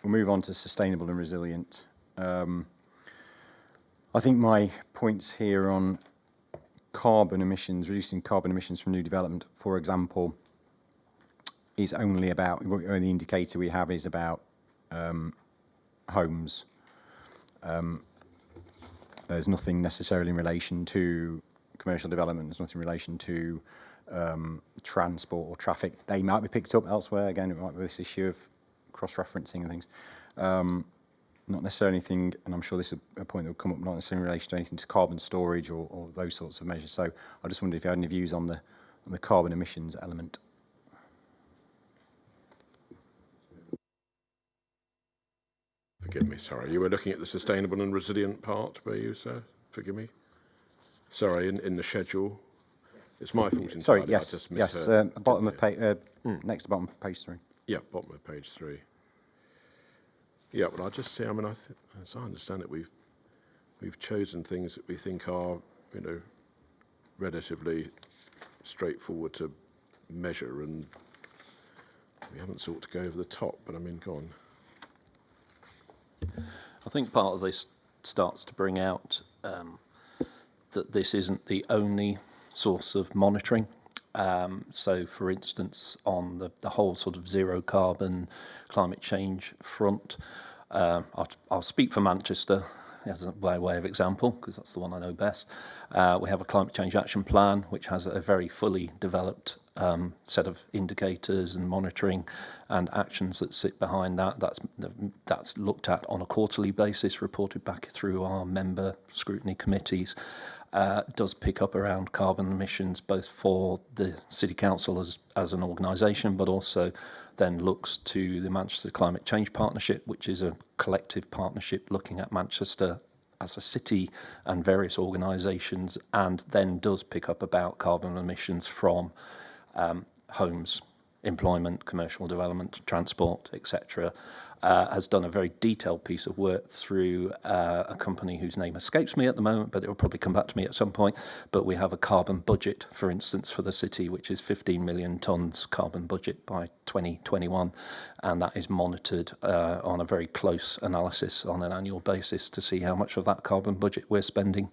we'll move on to sustainable and resilient. I think my points here on carbon emissions, reducing carbon emissions from new development, for example, is only about, the indicator we have is about homes. There's nothing necessarily in relation to commercial development. There's nothing in relation to transport or traffic. They might be picked up elsewhere. Again, it might be this issue of cross-referencing and things. not necessarily anything, and I'm sure this is a point that will come up, not necessarily in relation to anything to carbon storage or those sorts of measures. So I just wondered if you had any views on the carbon emissions element. Forgive me, sorry. You were looking at the sustainable and resilient part, were you, sir? Forgive me. Sorry, in the schedule. It's my fault entirely. Sorry, I yes, just yes. misheard. Bottom of page, next to bottom of page 3. Yeah, bottom of page 3. Yeah, well, I just say, I mean, as I understand it, we've chosen things that we think are, you know, relatively straightforward to measure, and we haven't sought to go over the top. But I mean, go on. I think part of this starts to bring out that this isn't the only source of monitoring. So, for instance, on the whole sort of zero carbon climate change front, I'll speak for Manchester as a way of example, because that's the one I know best. We have a climate change action plan, which has a very fully developed set of indicators and monitoring and actions that sit behind that. That's looked at on a quarterly basis, reported back through our member scrutiny committees. Does pick up around carbon emissions, both for the City Council as an organisation, but also then looks to the Manchester Climate Change Partnership, which is a collective partnership looking at Manchester as a city and various organisations, and then does pick up about carbon emissions from homes, employment, commercial development, transport, etc. Has done a very detailed piece of work through a company whose name escapes me at the moment, but it will probably come back to me at some point. But we have a carbon budget, for instance, for the city, which is 15 million tonnes carbon budget by 2021. And that is monitored on a very close analysis on an annual basis to see how much of that carbon budget we're spending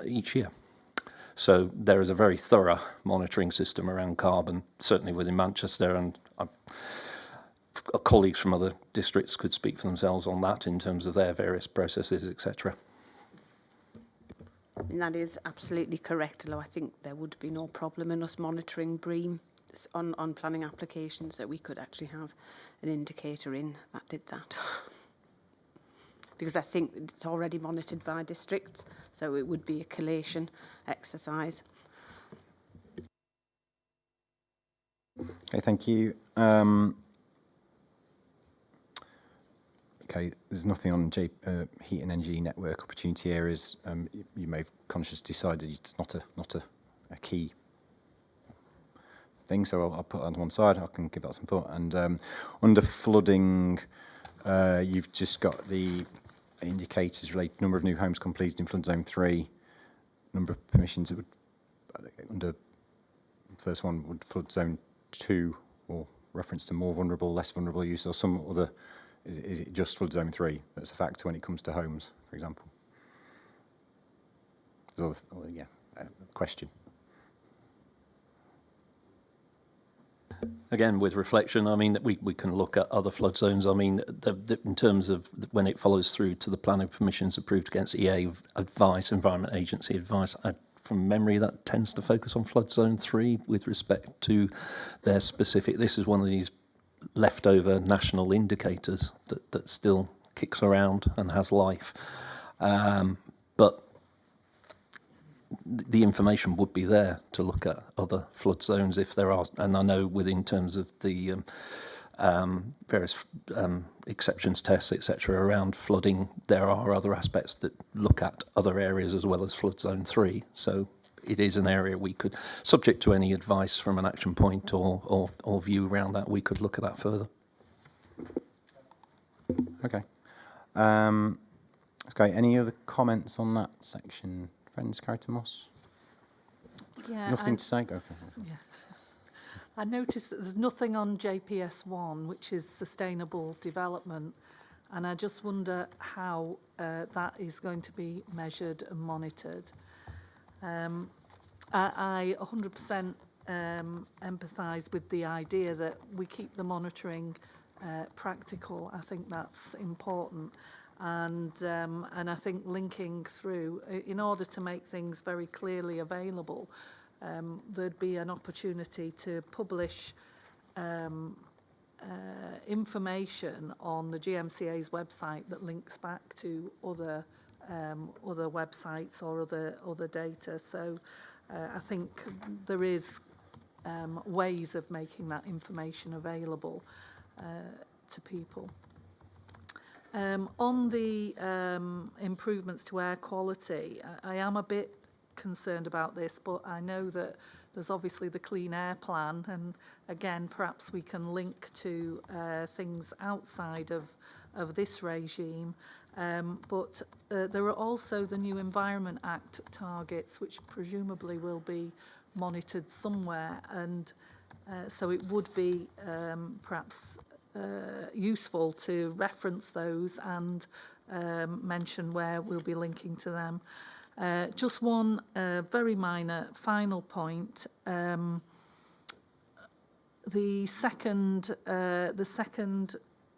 each year. So there is a very thorough monitoring system around carbon, certainly within Manchester, and colleagues from other districts could speak for themselves on that in terms of their various processes, etc. And that is absolutely correct, although I think there would be no problem in us monitoring BREEAM on planning applications, that we could actually have an indicator in that did that. Because I think it's already monitored by districts, so it would be a collation exercise. Okay, thank you. Okay, there's nothing on heat and energy network opportunity areas. You may have consciously decided it's not a key thing, so I'll put that on one side. I can give that some thought. And under flooding, you've just got the indicators related number of new homes completed in flood zone 3, number of permissions. It would, under the first one, would flood zone 2 or reference to more vulnerable, less vulnerable use, or some other. Is it just flood zone 3 that's a factor when it comes to homes, for example? Question. Again, with reflection, I mean, we can look at other flood zones. I mean, in terms of when it follows through to the planning permissions approved against EA advice, Environment Agency advice, from memory, that tends to focus on flood zone 3 with respect to their specific. This is one of these leftover national indicators that still kicks around and has life. But the information would be there to look at other flood zones if there are. And I know within terms of the various exceptions tests, etc., around flooding, there are other aspects that look at other areas as well as flood zone 3. So it is an area we could, subject to any advice from an action point or view around that, we could look at that further. Okay. Okay, any other comments on that section? Friends, Carrington Moss? Yeah, Nothing to say? Okay. Yeah. I noticed that there's nothing on JPS1, which is sustainable development, and I just wonder how that is going to be measured and monitored. I 100% empathise with the idea that we keep the monitoring practical. I think that's important, and I think linking through, in order to make things very clearly available, there'd be an opportunity to publish information on the GMCA's website that links back to other websites or other data. So I think there is ways of making that information available to people. On the improvements to air quality, I am a bit concerned about this, but I know that there's obviously the Clean Air Plan, and again, perhaps we can link to things outside of this regime. But there are also the new Environment Act targets, which presumably will be monitored somewhere, and so it would be perhaps useful to reference those and mention where we'll be linking to them. Just one very minor final point. The second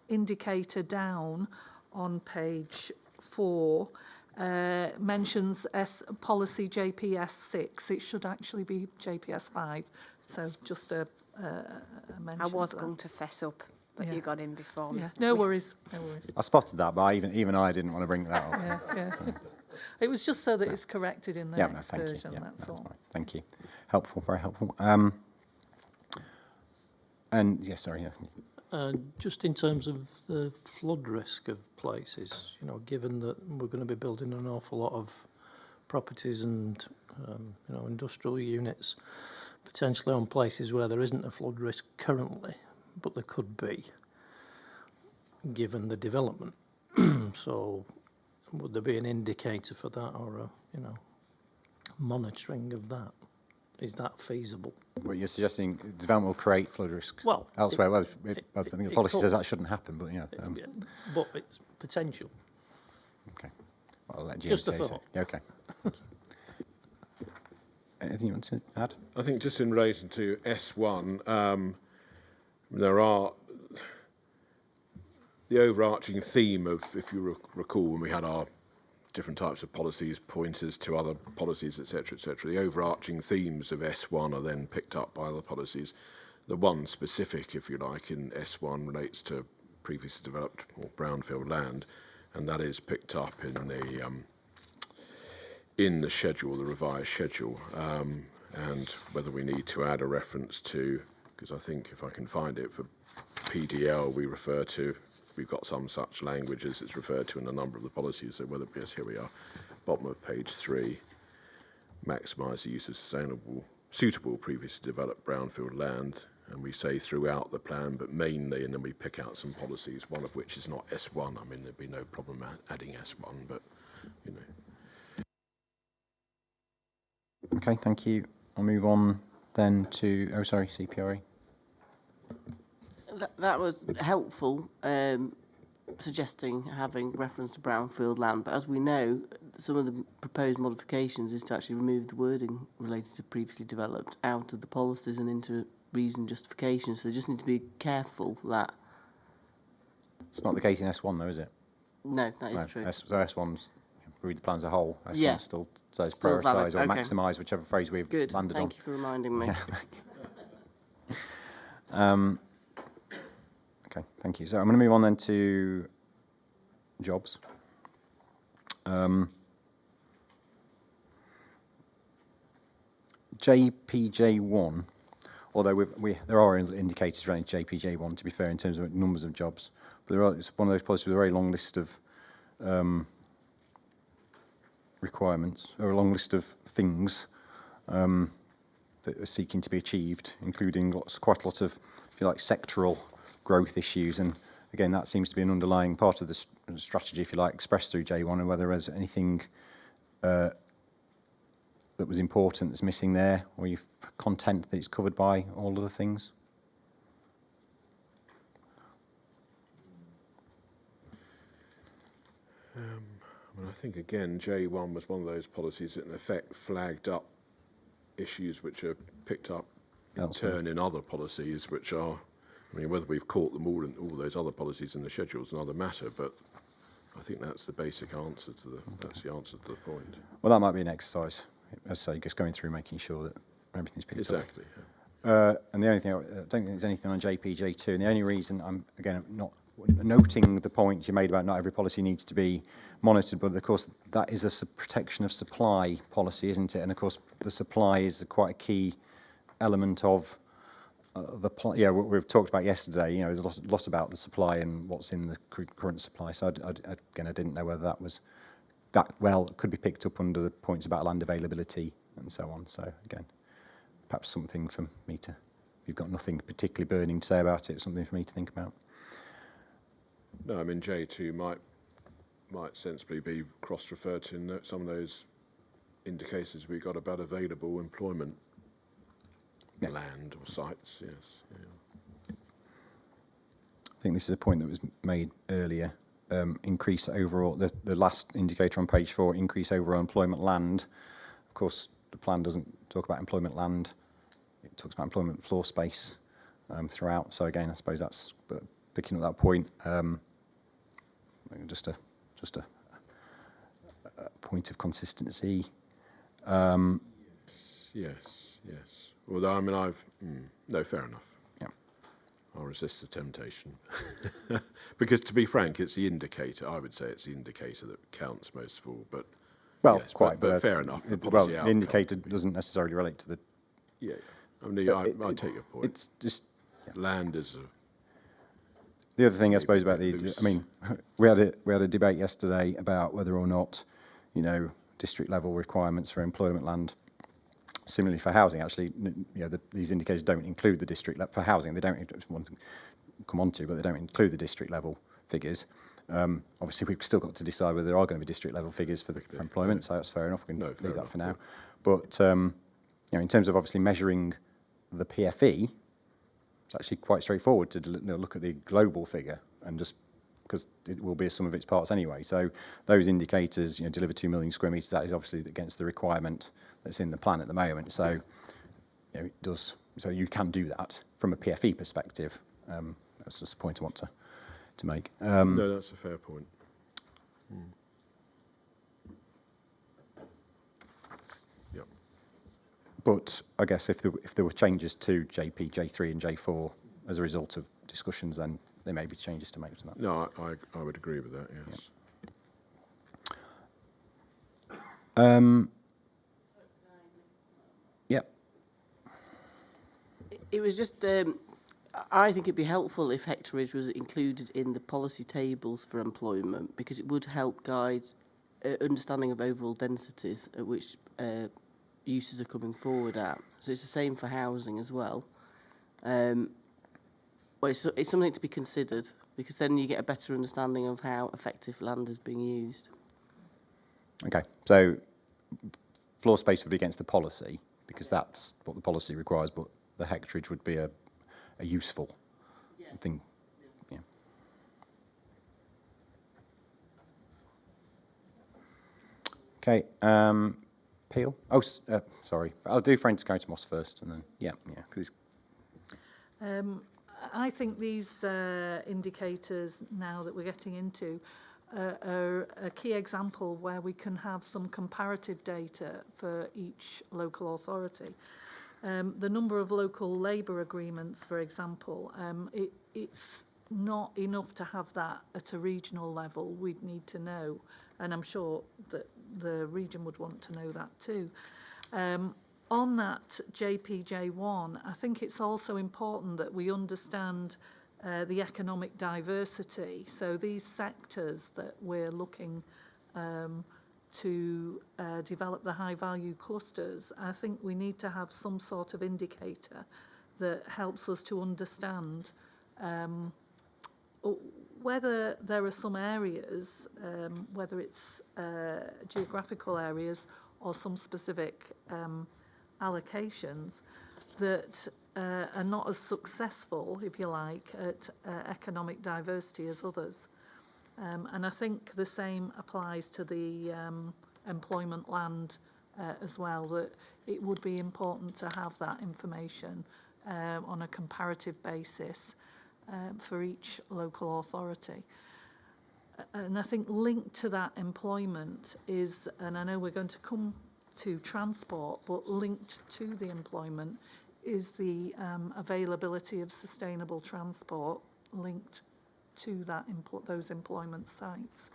indicator down on page 4 mentions policy JPS 6. It should actually be JPS 5. So just a mention. I was to going that. to fess up, but Yeah. you got in before me. Yeah, no worries, no worries. I spotted that, but even I didn't want to bring that up. Yeah. It was just so that it's corrected in the Yeah, no, next thank version, you. Yeah, that's no, all. fine. Thank you. Helpful, very helpful. And yeah, sorry. Yeah. Just in terms of the flood risk of places, given that we're going to be building an awful lot of properties and industrial units, potentially on places where there isn't a flood risk currently, but there could be, given the development. So, would there be an indicator for that, or monitoring of that? Is that feasible? Well, you're suggesting development will create flood risks Well, elsewhere. I think the policy could. says that shouldn't happen, but yeah. But it's potential. Okay. Well, I'll let GMCA Just a say. thought. Yeah, okay. Anything you want to add? I think just in relation to S1, there are the overarching theme of, if you recall, when we had our different types of policies, pointers to other policies, etc., etc., the overarching themes of S1 are then picked up by other policies. The one specific, if you like, in S1 relates to previously developed or brownfield land, and that is picked up in the schedule, the revised schedule, and whether we need to add a reference to, because I think if I can find it, for PDL we refer to, we've got some such language as it's referred to in a number of the policies, so whether, yes, here we are, bottom of page 3, maximise the use of suitable previously developed brownfield land, and we say throughout the plan, but mainly, and then we pick out some policies, one of which is not S1. I mean, there'd be no problem adding S1, but, Okay, thank you. I'll move on then to, CPRE. That was helpful, suggesting having reference to brownfield land, but as we know, some of the proposed modifications is to actually remove the wording related to previously developed out of the policies and into reason justifications, so they just need to be careful that... It's not the case in S1 though, is it? No, that is true. So S1's, read the plan as a whole, S1 still says Still valid, prioritise or okay. maximise, whichever phrase we've Good, landed on. thank you for reminding me. Okay, thank you. So I'm going to move on then to jobs. JPJ1, although there are indicators around JPJ1, to be fair, in terms of numbers of jobs, but it's one of those policies with a very long list of requirements, or a long list of things that are seeking to be achieved, including quite a lot of, if you like, sectoral growth issues. And again, that seems to be an underlying part of the strategy, if you like, expressed through J1, and whether there's anything that was important that's missing there, or you're content that it's covered by all of the things. I think, again, J1 was one of those policies that, in effect, flagged up issues which are picked up in turn in other policies, which are, I mean, whether we've caught them all in all those other policies in the schedule is another matter, but I think that's the basic answer to that's the answer to the point. Well, that might be an exercise, as I say, just going through making sure that everything's picked up. Exactly. And the only thing, I don't think there's anything on JPJ2, and the only reason I'm, again, not noting the point you made about not every policy needs to be monitored, but of course that is a protection of supply policy, isn't it? And of course the supply is quite a key element of what we've talked about yesterday. You know, there's a lot about the supply and what's in the current supply. So again, I didn't know whether that was it could be picked up under the points about land availability and so on. So again, perhaps something for me to, if you've got nothing particularly burning to say about it, something for me to think about. No, I mean J2 might sensibly be cross-referred to some of those indicators we got about available employment land or sites. Yes. Yeah. I think this is a point that was made earlier. Increase overall, the last indicator on page 4, increase overall employment land. Of course, the plan doesn't talk about employment land. It talks about employment floor space throughout. So again, I suppose that's picking up that point. Just a point of consistency. Yes. Although, I mean, no, fair enough. Yeah. I'll resist the temptation. Because to be frank, it's the indicator. I would say it's the indicator that counts most of all. But yes, but fair enough. The indicator doesn't necessarily relate to the. Yeah. I mean, I take your point. It's just land is a. The other thing, I suppose, about I mean, we had a debate yesterday about whether or not, you know, district level requirements for employment land. Similarly for housing, actually, you know, these indicators don't include the district level for housing. They don't want to come on to, but they don't include the district level figures. Obviously, we've still got to decide whether there are going to be district level figures for employment. So that's fair enough. We can leave that for now. But you know, in terms of obviously measuring the PFE, it's actually quite straightforward to look at the global figure and just because it will be a sum of its parts anyway. So those indicators, you know, deliver 2 million square metres. That is obviously against the requirement that's in the plan at the moment. So, you know, it does. So you can do that from a PFE perspective. That's just a point I want to make. No, that's a fair point. Yep. But I guess if there were changes to JP, J3 and J4 as a result of discussions, then there may be changes to make to that. No, I would agree with that, yes. Yeah. It was just, I think it'd be helpful if hectareage was included in the policy tables for employment because it would help guide understanding of overall densities at which uses are coming forward at. So it's the same for housing as well. Well, it's something to be considered because then you get a better understanding of how effective land is being used. Okay, so floor space would be against the policy because that's what the policy requires, but the hectareage would be a useful thing. Yeah. Okay, Peel? Oh, sorry. I'll do Francis County Moss first and then, yeah. Cause I think these indicators now that we're getting into are a key example where we can have some comparative data for each local authority. The number of local labour agreements, for example, it's not enough to have that at a regional level. We'd need to know, and I'm sure that the region would want to know that too. On that JPJ1, I think it's also important that we understand the economic diversity. So these sectors that we're looking to develop the high-value clusters, I think we need to have some sort of indicator that helps us to understand whether there are some areas, whether it's geographical areas or some specific allocations that are not as successful, if you like, at economic diversity as others. And I think the same applies to the employment land as well, that it would be important to have that information on a comparative basis for each local authority. And I think linked to that employment is, and I know we're going to come to transport, but linked to the employment is the availability of sustainable transport linked to that those employment sites.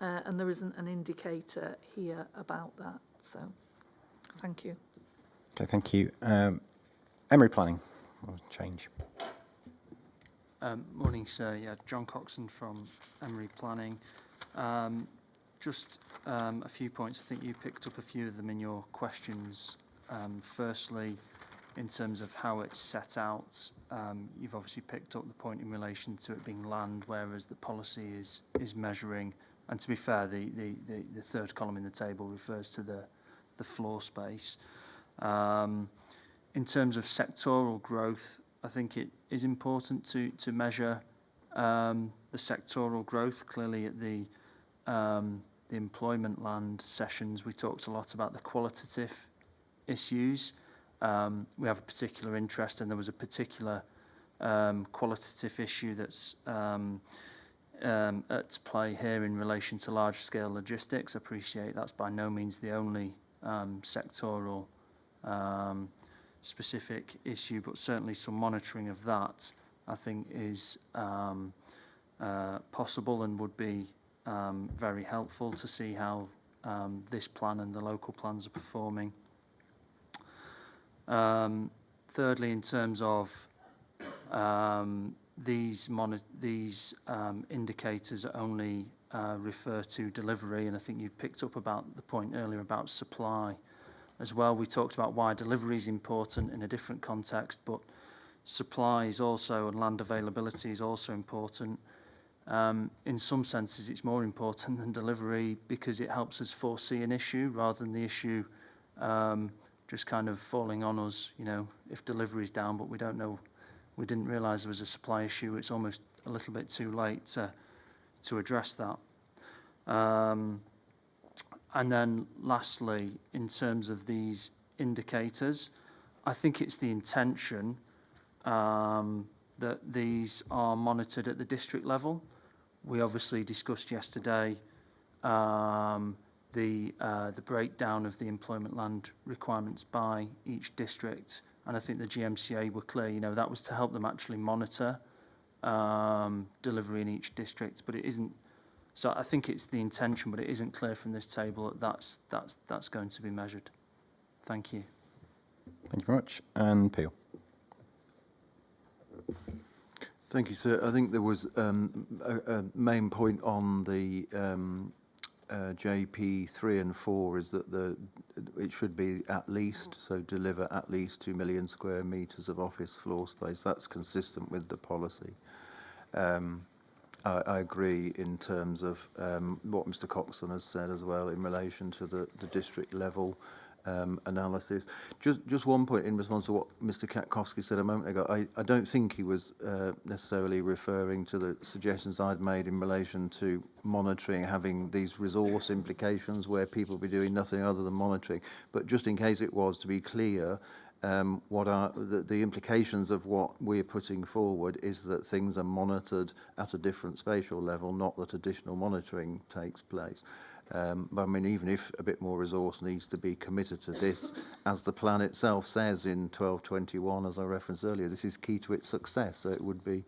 And there isn't an indicator here about that. So, thank you. Okay, thank you. Emery Planning, or change. Morning, sir. Yeah, John Coxon from Emery Planning. Just a few points. I think you picked up a few of them in your questions. Firstly, in terms of how it's set out, you've obviously picked up the point in relation to it being land, whereas the policy is measuring. And to be fair, the third column in the table refers to the floor space. In terms of sectoral growth, I think it is important to measure the sectoral growth. Clearly, at the employment land sessions, we talked a lot about the qualitative issues. We have a particular interest, and there was a particular qualitative issue that's at play here in relation to large-scale logistics. I appreciate that's by no means the only sectoral specific issue, but certainly some monitoring of that, I think, is possible and would be very helpful to see how this plan and the local plans are performing. Thirdly, in terms of these indicators only refer to delivery, and I think you picked up about the point earlier about supply as well. We talked about why delivery is important in a different context, but supply is also, and land availability is also important. In some senses, it's more important than delivery because it helps us foresee an issue rather than the issue just kind of falling on us, you know, if delivery is down, but we don't know, we didn't realise there was a supply issue. It's almost a little bit too late to address that. And then lastly, in terms of these indicators, I think it's the intention that these are monitored at the district level. We obviously discussed yesterday the breakdown of the employment land requirements by each district, and I think the GMCA were clear, you know, that was to help them actually monitor delivery in each district, but it isn't. So I think it's the intention, but it isn't clear from this table that that's going to be measured. Thank you. Thank you very much. And Peel. Thank you, sir. I think there was a main point on the JP 3 and 4 is that it should be at least, so deliver at least 2 million square metres of office floor space. That's consistent with the policy. I agree in terms of what Mr Coxon has said as well in relation to the district level analysis. Just one point in response to what Mr Katkowski said a moment ago. I don't think he was necessarily referring to the suggestions I'd made in relation to monitoring, having these resource implications where people will be doing nothing other than monitoring. But just in case it was, to be clear, what are the implications of what we're putting forward is that things are monitored at a different spatial level, not that additional monitoring takes place. But I mean, even if a bit more resource needs to be committed to this, as the plan itself says in 1221, as I referenced earlier, this is key to its success. So it would be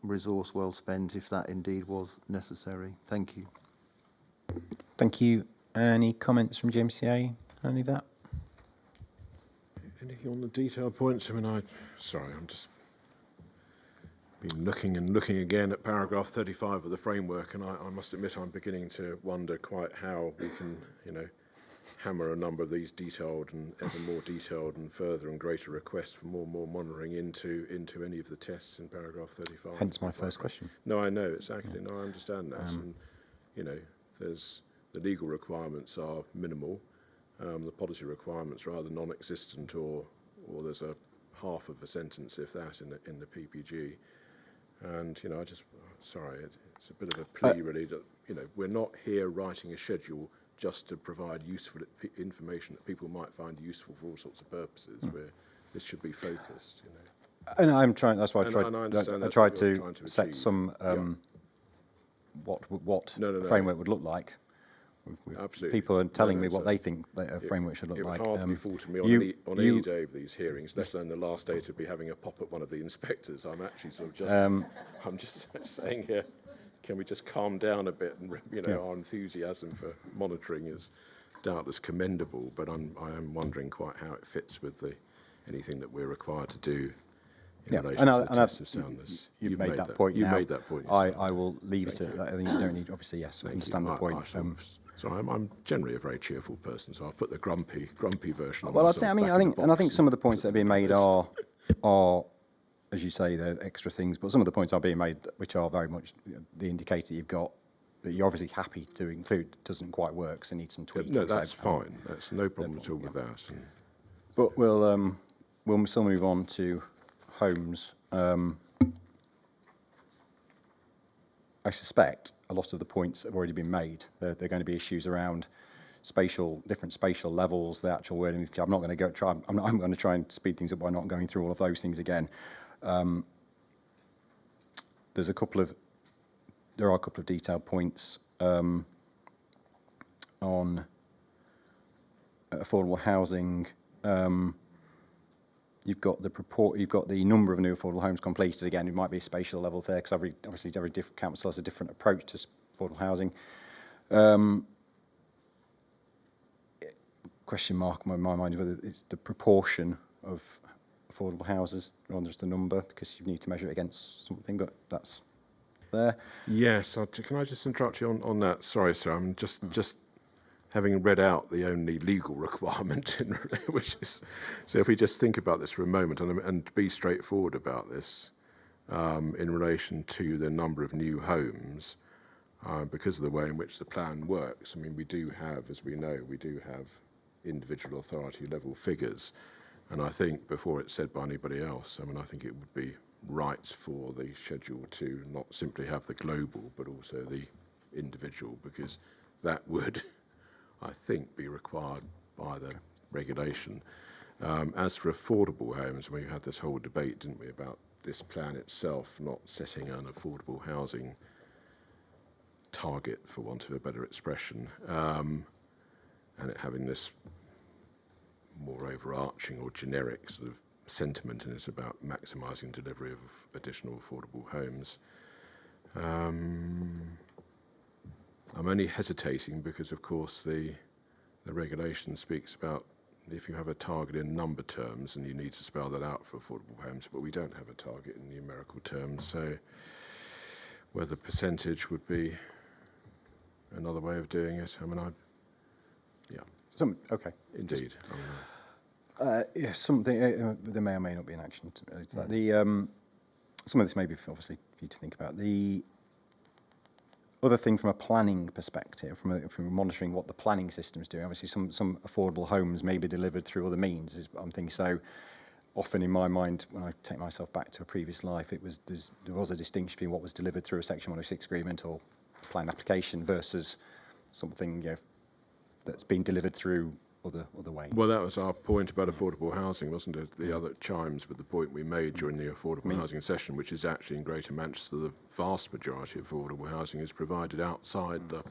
resource well spent if that indeed was necessary. Thank you. Thank you. Any comments from GMCA? Any of that? Anything on the detailed points? I mean, I'm just been looking and looking again at paragraph 35 of the framework, and I must admit I'm beginning to wonder quite how we can, you know, hammer a number of these detailed and ever more detailed and further and greater requests for more and more monitoring into any of the tests in paragraph 35. Hence my first question. No, I know, exactly. No, I understand that. And, you know, there's the legal requirements are minimal. The policy requirements are either non-existent or there's a half of a sentence, if that, in the PPG. And, you know, it's a bit of a plea, really, that, you know, we're not here writing a schedule just to provide useful information that people might find useful for all sorts of purposes, where this should be focused, you know. And I'm trying, that's why I tried to set achieve. some, what the framework would look like. Absolutely. People are telling me it's what they think that a framework should look it like. would hardly fall to me on any day of these hearings, let alone the last day, to be having a pop at one of the inspectors. I'm actually sort of just, I'm just saying here, can we just calm down a bit? And our enthusiasm for monitoring is doubtless commendable, but I am wondering quite how it fits with anything that we're required to do in relation to the test of soundness. You've made that point. You made that point. I will leave it at that. I think you don't need, obviously, yes, I understand the point. So I'm generally a very cheerful person, so I'll put the grumpy version on. Well, I think some of the points that are being made are, as you say, they're extra things, but some of the points are being made which are very much the indicator you've got that you're obviously happy to include doesn't quite work, so needs some tweaking. No, that's fine. That's no problem at all with that. But we'll still move on to homes. I suspect a lot of the points have already been made. There are going to be issues around different spatial levels, the actual wording. I'm not going to I'm going to try and speed things up by not going through all of those things again. There are a couple of detailed points on affordable housing. You've got the number of new affordable homes completed. Again, it might be a spatial level there because every different council has a different approach to affordable housing. Question mark in my mind whether it's the proportion of affordable houses rather than just the number, because you need to measure it against something, but that's there. Yes, can I just interrupt you on that? Sorry, sir. I'm just having read out the only legal requirement, which is, so if we just think about this for a moment and be straightforward about this, in relation to the number of new homes, because of the way in which the plan works, I mean, we do have, as we know, individual authority level figures, and I think before it's said by anybody else, I mean, I think it would be right for the schedule to not simply have the global, but also the individual, because that would, I think, be required by the regulation. As for affordable homes, we had this whole debate, didn't we, about this plan itself not setting an affordable housing target, for want of a better expression, and it having this more overarching or generic sort of sentiment, and it's about maximising delivery of additional affordable homes. I'm only hesitating because, of course, the regulation speaks about if you have a target in number terms, and you need to spell that out for affordable homes, but we don't have a target in numerical terms, so whether percentage would be another way of doing it. I mean, okay. Indeed. Something there may or may not be an action to that. Some of this may be obviously for you to think about. The other thing from a planning perspective, from monitoring what the planning system is doing, obviously some affordable homes may be delivered through other means. I'm thinking so. Often in my mind, when I take myself back to a previous life, there was a distinction between what was delivered through a Section 106 agreement or planned application versus something that's been delivered through other ways. Well, that was our point about affordable housing, wasn't it? The other chimes with the point we made during the affordable housing session, which is actually in Greater Manchester, the vast majority of affordable housing is provided outside the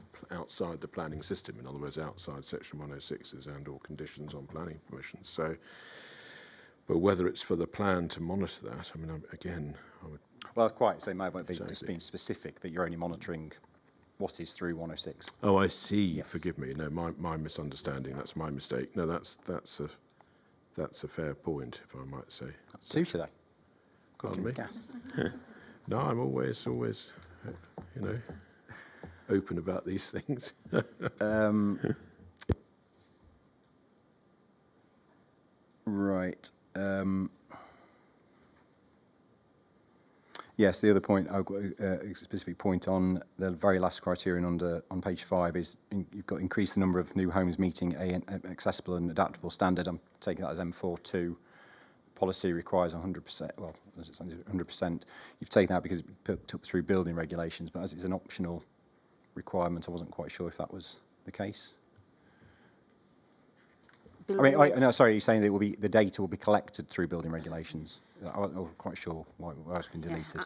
planning system. In other words, outside Section 106s and or conditions on planning permissions. So, but whether it's for the plan to monitor that, I mean, again, I would. Well, quite. So it might be just being specific that you're only monitoring what is through 106. Oh, I see. Yes. Forgive me. No, my misunderstanding. That's my mistake. No, that's a fair point, if I might say. That's two today. Pardon me? Gas. No, I'm always, open about these things. Right. Yes, the other point, a specific point on the very last criterion on page 5 is you've got increased the number of new homes meeting an accessible and adaptable standard. I'm taking that as M42. Policy requires 100%. Well, 100%. You've taken that because it's put up through building regulations, but as it's an optional requirement, I wasn't quite sure if that was the case. No, sorry, you're saying that the data will be collected through building regulations. I wasn't quite sure why it's been deleted. I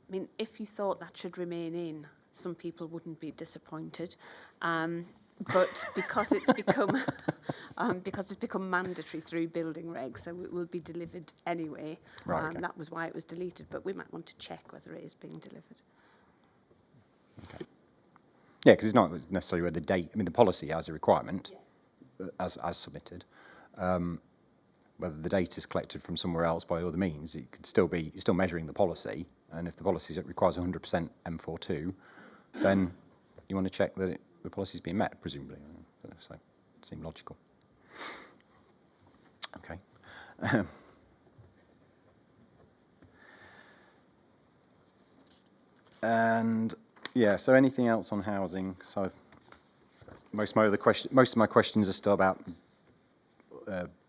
mean, if you thought that should remain in, some people wouldn't be disappointed. But because it's become mandatory through building regs, so it will be delivered anyway. Right, okay. That was why it was deleted, but we might want to check whether it is being delivered. Okay. Yeah, because it's not necessarily where the date. I mean, the policy has a requirement, as submitted. Whether the data is collected from somewhere else by other means, it could still be, you're still measuring the policy, and if the policy requires 100% M42, then you want to check that the policy is being met, presumably. So it seemed logical. Okay. And yeah, so anything else on housing? So most of my questions are still about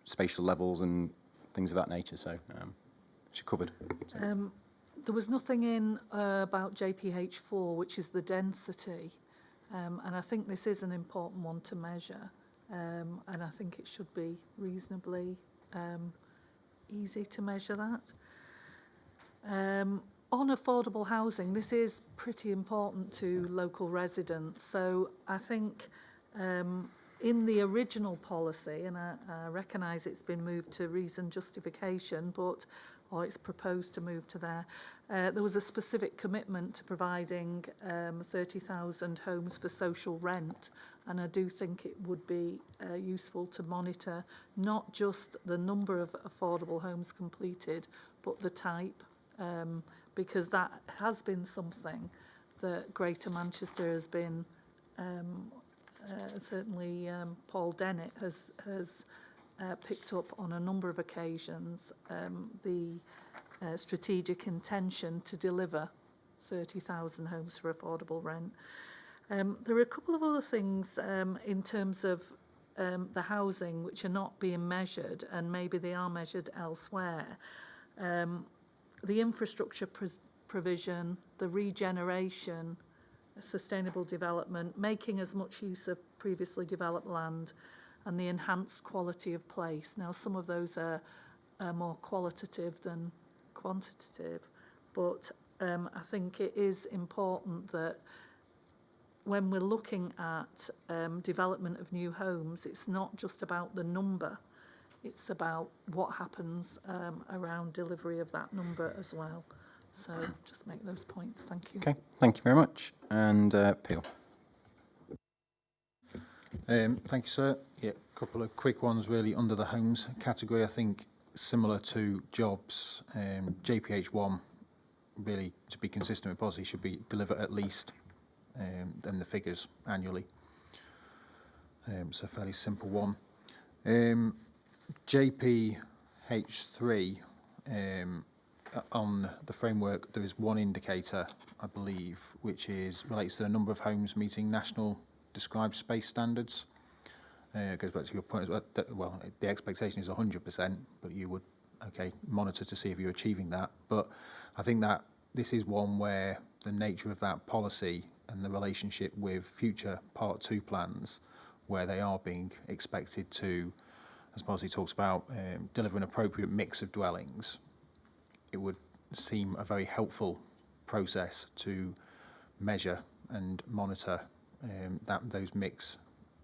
spatial levels and things of that nature. So which are covered. So. There was nothing in about JPH4, which is the density, and I think this is an important one to measure, and I think it should be reasonably easy to measure that. On affordable housing, this is pretty important to local residents, so I think in the original policy, and I recognise it's been moved to reason justification, or it's proposed to move to there, there was a specific commitment to providing 30,000 homes for social rent, and I do think it would be useful to monitor not just the number of affordable homes completed, but the type, because that has been something that Greater Manchester has been, certainly Paul Dennett has picked up on a number of occasions the strategic intention to deliver 30,000 homes for affordable rent. There are a couple of other things in terms of the housing which are not being measured, and maybe they are measured elsewhere. The infrastructure provision, the regeneration, sustainable development, making as much use of previously developed land, and the enhanced quality of place. Now, some of those are more qualitative than quantitative, but I think it is important that when we're looking at development of new homes, it's not just about the number, it's about what happens around delivery of that number as well. So just make those points. Thank you. Okay, thank you very much. And Peel. Thank you, sir. Yeah, a couple of quick ones really under the homes category. I think similar to jobs, JPH1 really, to be consistent with policy, should be deliver at least then the figures annually. So fairly simple one. JPH3, on the framework, there is one indicator, I believe, which relates to the number of homes meeting national described space standards. It goes back to your point, well, the expectation is 100%, but you would, monitor to see if you're achieving that. But I think that this is one where the nature of that policy and the relationship with future Part 2 plans, where they are being expected to, as policy talks about, deliver an appropriate mix of dwellings, it would seem a very helpful process to measure and monitor those mix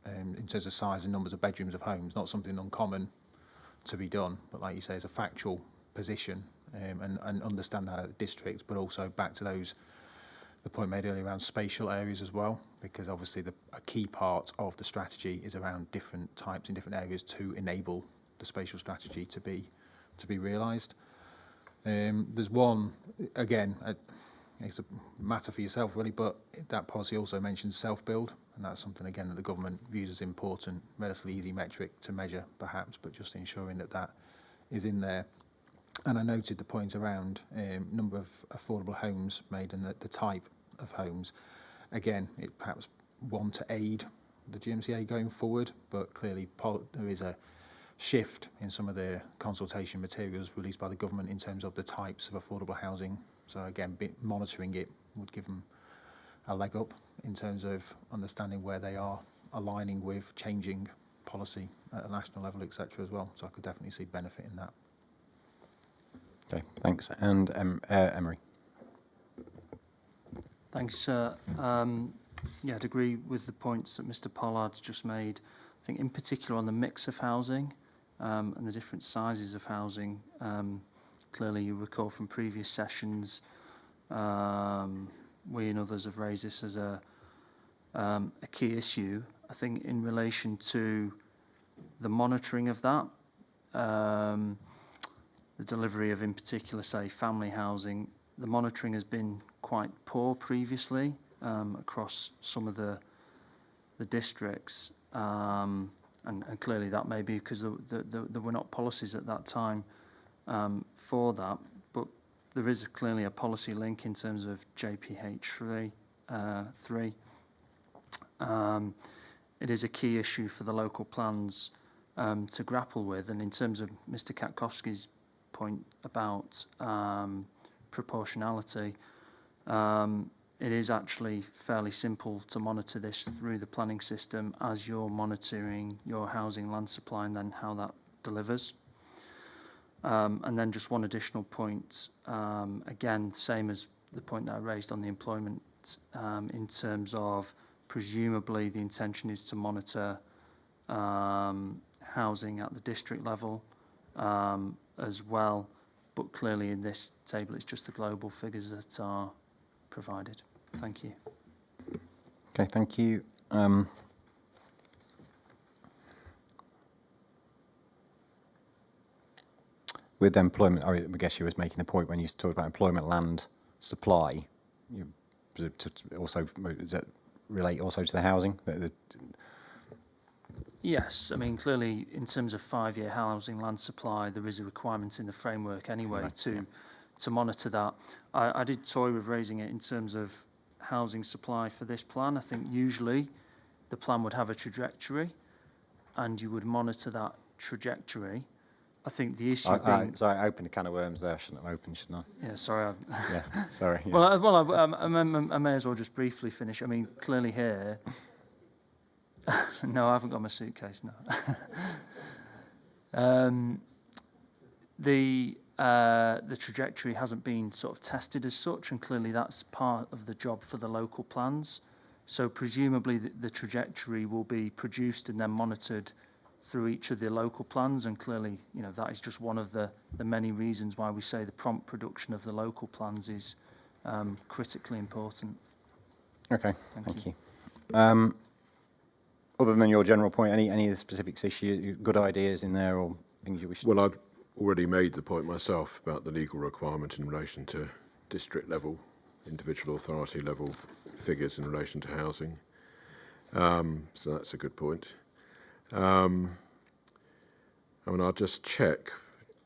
in terms of size and numbers of bedrooms of homes, not something uncommon to be done, but like you say, as a factual position, and understand that at the district, but also back to the point made earlier around spatial areas as well, because obviously a key part of the strategy is around different types in different areas to enable the spatial strategy to be realised. There's one, again, it's a matter for yourself really, but that policy also mentions self-build, and that's something again that the government views as important, relatively easy metric to measure perhaps, but just ensuring that is in there. And I noted the point around number of affordable homes made and the type of homes. Again, it perhaps one to aid the GMCA going forward, but clearly there is a shift in some of the consultation materials released by the government in terms of the types of affordable housing. So again, monitoring it would give them a leg up in terms of understanding where they are aligning with changing policy at a national level, etc. as well. So I could definitely see benefit in that. Okay, thanks. And Emery. Thanks, sir. Yeah, I'd agree with the points that Mr. Pollard's just made. I think in particular on the mix of housing and the different sizes of housing. Clearly, you recall from previous sessions, we and others have raised this as a key issue. I think in relation to the monitoring of that, the delivery of, in particular, say, family housing, the monitoring has been quite poor previously across some of the districts, and clearly that may be because there were not policies at that time for that, but there is clearly a policy link in terms of JPH3. It is a key issue for the local plans to grapple with, and in terms of Mr. Katkowski's point about proportionality, it is actually fairly simple to monitor this through the planning system as you're monitoring your housing land supply and then how that delivers. And then just one additional point, again, same as the point that I raised on the employment, in terms of presumably the intention is to monitor housing at the district level as well, but clearly in this table it's just the global figures that are provided. Thank you. Okay, thank you. With employment, I guess you was making the point when you talked about employment land supply. Also, does that relate also to the housing? Yes, I mean, clearly in terms of 5-year housing land supply, there is a requirement in the framework anyway to monitor that. I did toy with raising it in terms of housing supply for this plan. I think usually the plan would have a trajectory and you would monitor that trajectory. I think the issue being... Sorry, I opened a can of worms there. I shouldn't have opened, shouldn't I? Yeah, sorry. Yeah, sorry. Yeah. Well, I may as well just briefly finish. I mean, clearly here... No, I haven't got my suitcase, no. The trajectory hasn't been sort of tested as such, and clearly that's part of the job for the local plans. So presumably the trajectory will be produced and then monitored through each of the local plans, and clearly, you know, that is just one of the many reasons why we say the prompt production of the local plans is critically important. Okay, thank you. Other than your general point, any of the specifics issue, good ideas in there or things you wish to... Well, I've already made the point myself about the legal requirement in relation to district level, individual authority level figures in relation to housing. So that's a good point. I mean, I'll just check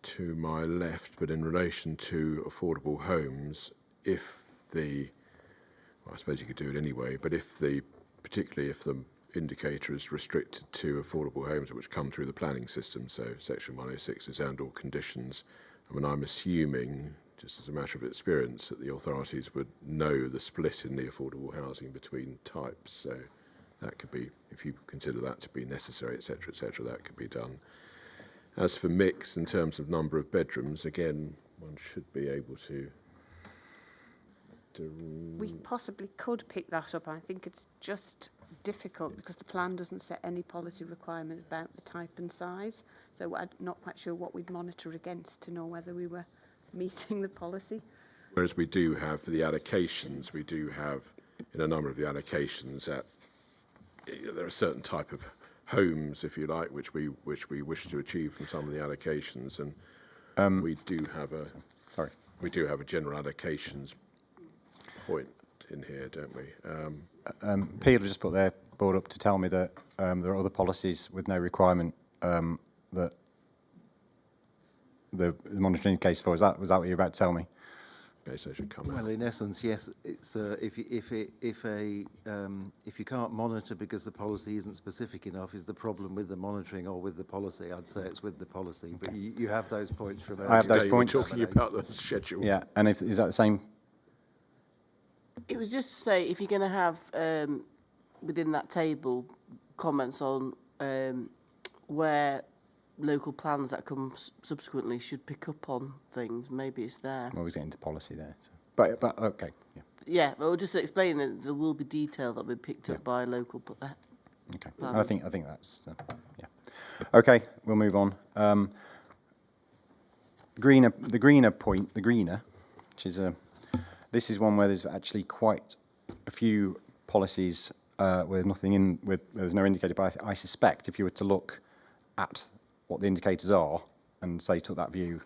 to my left, but in relation to affordable homes, if the, well, I suppose you could do it anyway, but if the, particularly if the indicator is restricted to affordable homes which come through the planning system, so section 106s and or conditions, I mean, I'm assuming, just as a matter of experience, that the authorities would know the split in the affordable housing between types, so that could be, if you consider that to be necessary, etc., that could be done. As for mix, in terms of number of bedrooms, again, one should be able to... We possibly could pick that up. I think it's just difficult because the plan doesn't set any policy requirement about the type and size. So I'm not quite sure what we'd monitor against to know whether we were meeting the policy. Whereas we do have, for the allocations, we do have, in a number of the allocations, that there are certain type of homes, if you like, which we wish to achieve from some of the allocations, and we do have a general allocations point in here, don't we? Peter just put their board up to tell me that there are other policies with no requirement that the monitoring case for. Was that what you're about to tell me? Okay, so it should come out. Well, in essence, yes. It's if you can't monitor because the policy isn't specific enough, is the problem with the monitoring or with the policy? I'd say it's with the policy. But you have those points from. I have those points. Talking about the schedule. Yeah, and is that the same? It was just to say, if you're going to have within that table comments on where local plans that come subsequently should pick up on things, maybe it's there. Well, we're getting into policy there. So. But okay, yeah. Yeah, well, just to explain that there will be detail that will be picked up by local. Okay, I think that's yeah. Okay, we'll move on. The greener point, which is this is one where there's actually quite a few policies with nothing in, there's no indicator, but I suspect if you were to look at what the indicators are and say took that view,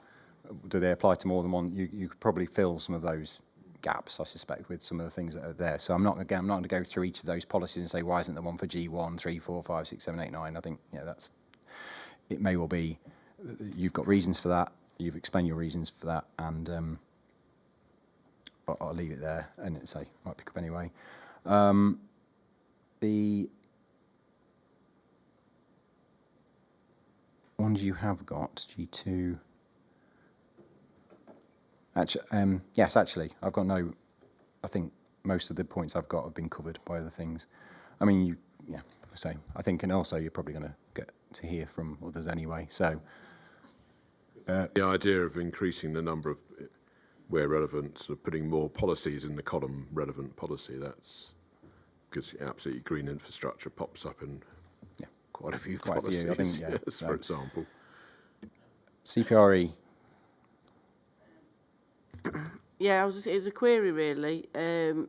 do they apply to more than one, you could probably fill some of those gaps, I suspect, with some of the things that are there. So I'm not going to go through each of those policies and say, why isn't there one for G1, 3, 4, 5, 6, 7, 8, 9? I think, it may well be, you've got reasons for that, you've explained your reasons for that, and I'll leave it there, and might pick up anyway. The ones you have got, G2, actually, I've got no, I think most of the points I've got have been covered by other things. I mean, I think, and also you're probably going to get to hear from others anyway, so. The idea of increasing the number of, where relevant, sort of putting more policies in the column relevant policy, that's because absolutely green infrastructure pops up in quite a few policies, I think, yes, for example. CPRE. Yeah, it's a query really, in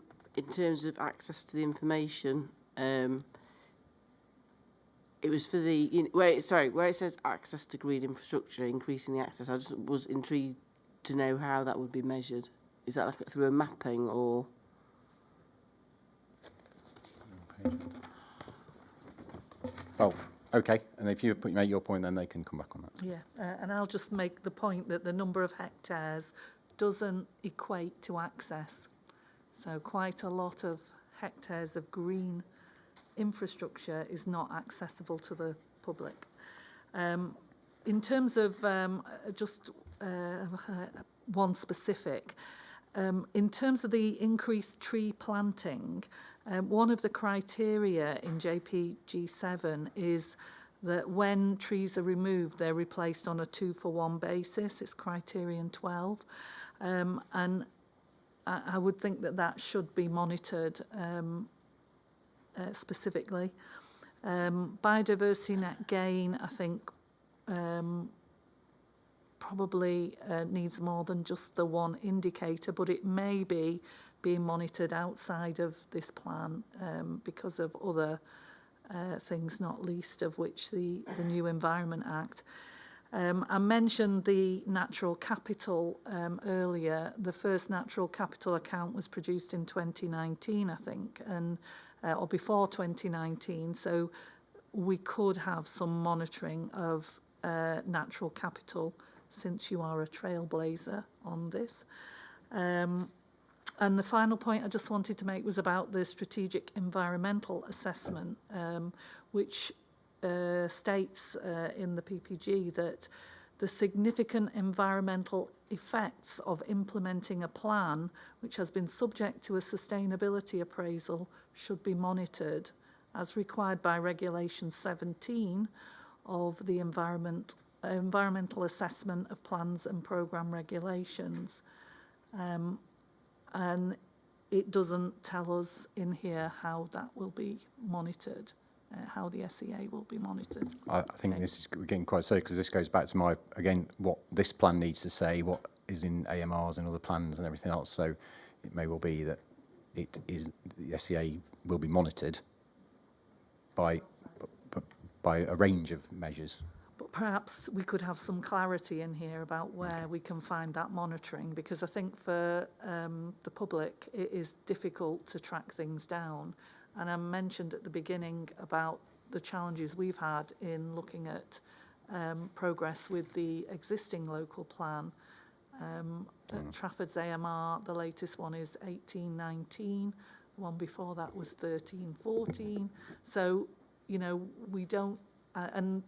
terms of access to the information. It was for the, where it says access to green infrastructure, increasing the access. I just was intrigued to know how that would be measured. Is that like through a mapping or? Oh, okay. And if you make your point, then they can come back on that. Yeah, and I'll just make the point that the number of hectares doesn't equate to access. So quite a lot of hectares of green infrastructure is not accessible to the public. In terms of one specific, in terms of the increased tree planting, one of the criteria in JPG7 is that when trees are removed, they're replaced on a 2-for-1 basis. It's criterion 12. And I would think that should be monitored specifically. Biodiversity net gain, I think, probably needs more than just the one indicator, but it may be being monitored outside of this plan because of other things, not least of which the new Environment Act. I mentioned the natural capital earlier. The first natural capital account was produced in 2019, I think, and or before 2019. So we could have some monitoring of natural capital, since you are a trailblazer on this. And the final point I just wanted to make was about the strategic environmental assessment, which states in the PPG that the significant environmental effects of implementing a plan which has been subject to a sustainability appraisal should be monitored as required by Regulation 17 of the Environmental Assessment of Plans and Programme Regulations. And it doesn't tell us in here how that will be monitored. How the SEA will be monitored. I think this is getting quite so, because this goes back to what this plan needs to say, what is in AMRs and other plans and everything else. So it may well be that the SEA will be monitored by a range of measures. But perhaps we could have some clarity in here about where we can find that monitoring, because I think for the public it is difficult to track things down. And I mentioned at the beginning about the challenges we've had in looking at progress with the existing local plan. Trafford's AMR, the latest one is 18-19. The one before that was 13-14. So, we don't, and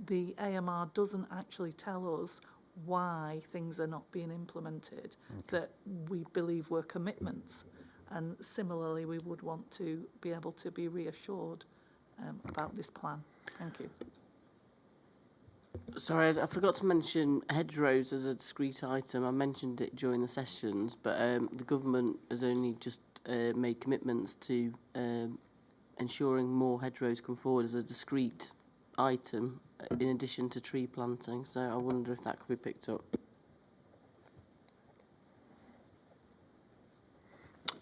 the AMR doesn't actually tell us why things are not being implemented that we believe were commitments. And similarly, we would want to be able to be reassured about this plan. Thank you. Sorry, I forgot to mention hedgerows as a discrete item. I mentioned it during the sessions, but the government has only just made commitments to ensuring more hedgerows come forward as a discrete item in addition to tree planting. So I wonder if that could be picked up.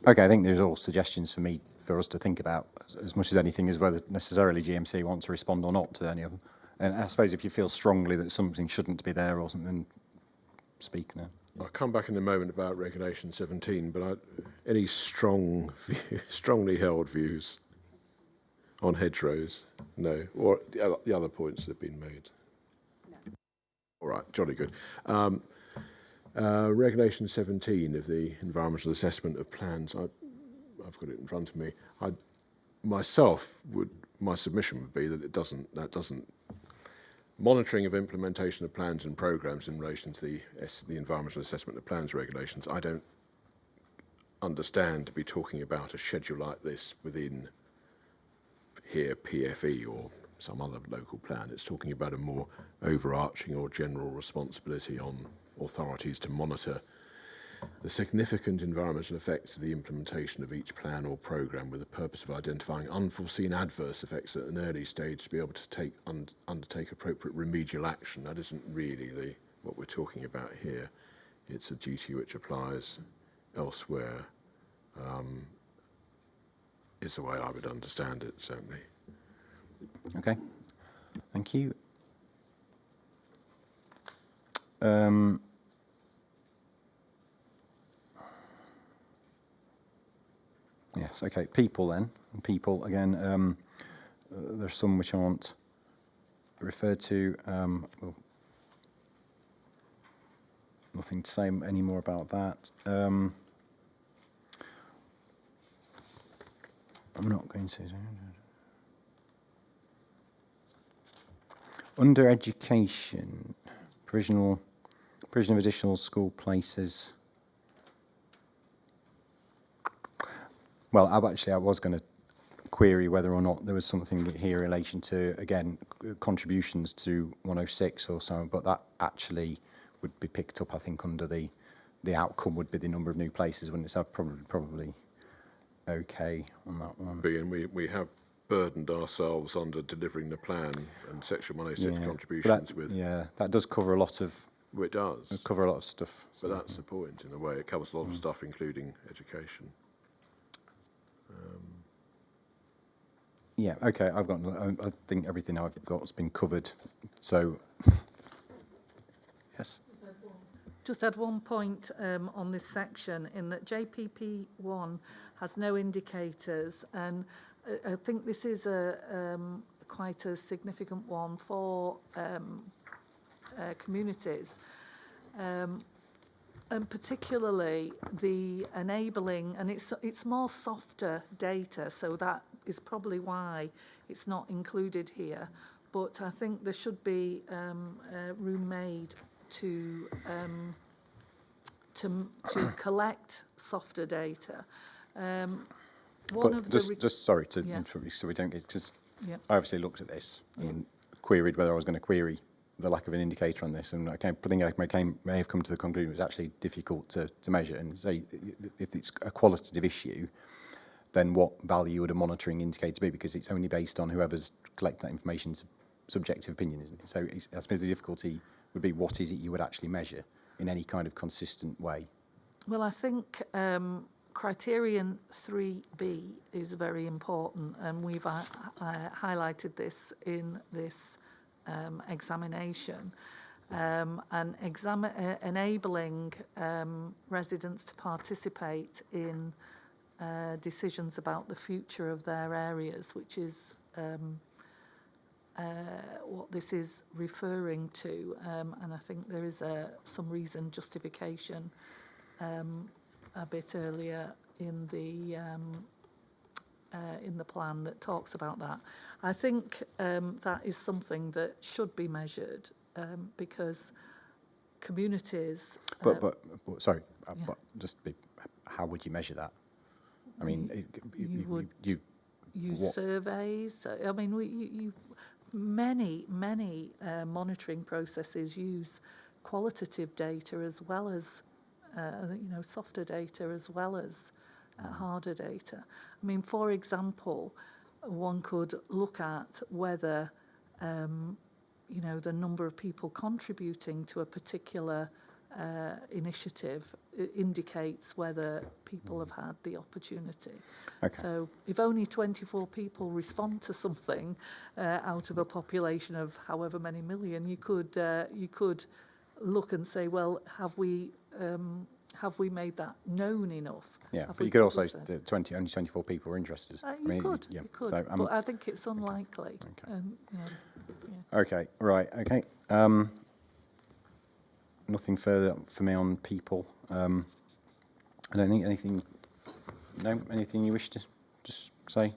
Okay, I think there's all suggestions for us to think about as much as anything is whether necessarily GMC want to respond or not to any of them. And I suppose if you feel strongly that something shouldn't be there or something, speak now. I'll come back in a moment about Regulation 17, but any strongly held views on hedgerows? No. Or the other points that have been made? No. All right, jolly good. Regulation 17 of the environmental assessment of plans, I've got it in front of me. My submission would be that that doesn't monitoring of implementation of plans and programs in relation to the environmental assessment of plans regulations. I don't understand to be talking about a schedule like this within here PFE or some other local plan. It's talking about a more overarching or general responsibility on authorities to monitor the significant environmental effects of the implementation of each plan or programme with the purpose of identifying unforeseen adverse effects at an early stage to be able to undertake appropriate remedial action. That isn't really what we're talking about here. It's a duty which applies elsewhere, is the way I would understand it, certainly. Okay, thank you. Yes, okay, people then. People, again, there's some which aren't referred to. Well, nothing to say any more about that. I'm not going to. Under education, provision of additional school places. Well, I was going to query whether or not there was something here in relation to, again, contributions to 106 or so, but that actually would be picked up, I think, under the outcome would be the number of new places, wouldn't it? So probably okay on that one. And we have burdened ourselves under delivering the plan and Section 106 contributions with... Yeah, that does cover a lot of... Well, it does. Cover a lot of stuff. So that's the point, in a way. It covers a lot of stuff, including education. Yeah, okay, I think everything I've got has been covered, so, yes. Just add one point on this section in that JPP1 has no indicators, and I think this is quite a significant one for communities. And particularly the enabling, and it's more softer data, so that is probably why it's not included here. But I think there should be room made to collect softer data. Just sorry to interrupt you, so we don't get, because I obviously looked at this and queried whether I was going to query the lack of an indicator on this, and I think I may have come to the conclusion it was actually difficult to measure. And say, if it's a qualitative issue, then what value would a monitoring indicator be? Because it's only based on whoever's collecting that information's subjective opinion, isn't it? So I suppose the difficulty would be what is it you would actually measure in any kind of consistent way? Well, I think criterion 3B is very important, and we've highlighted this in this examination, and enabling residents to participate in decisions about the future of their areas, which is what this is referring to, and I think there is some reason justification a bit earlier in the plan that talks about that. I think that is something that should be measured because communities. But how would you measure that? I mean, you use surveys. I mean, many monitoring processes use qualitative data as well as softer data as well as harder data. I mean, for example, one could look at whether the number of people contributing to a particular initiative indicates whether people have had the opportunity. Okay. So if only 24 people respond to something out of a population of however many million, you could look and say, well, have we made that known enough? Yeah, Have but we you could also publicised say that only 24 people are interested. You could, So, but I think it's unlikely. Okay. Okay, right, okay. Nothing further for me on people. I don't think anything you wish to just say?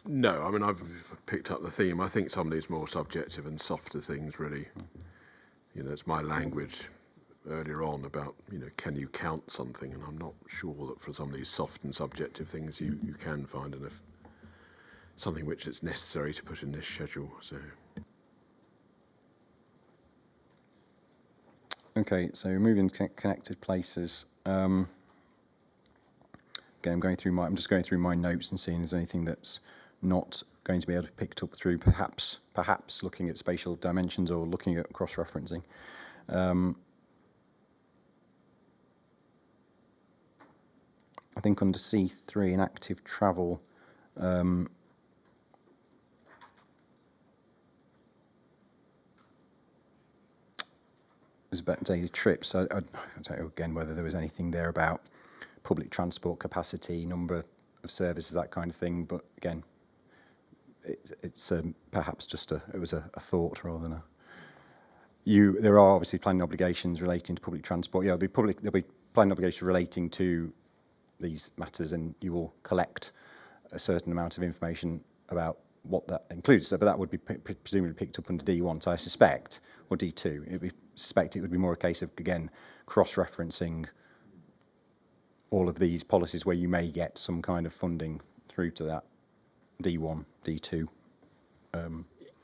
No, I mean, I've picked up the theme. I think some of these more subjective and softer things really, it's my language earlier on about, can you count something? And I'm not sure that for some of these soft and subjective things you can find enough, something which it's necessary to put in this schedule. So. Okay, so moving to connected places. Again, I'm just going through my notes and seeing if there's anything that's not going to be able to be picked up through perhaps looking at spatial dimensions or looking at cross-referencing. I think under C3 in active travel, was about daily trips. I don't know again whether there was anything there about public transport capacity, number of services, that kind of thing. But again, it's perhaps just it was a thought rather than a. There are obviously planning obligations relating to public transport. Yeah, there'll be planning obligations relating to these matters, and you will collect a certain amount of information about what that includes. So, but that would be presumably picked up under D1. So I suspect, or D2, suspect it would be more a case of, again, cross-referencing all of these policies where you may get some kind of funding through to that D1, D2.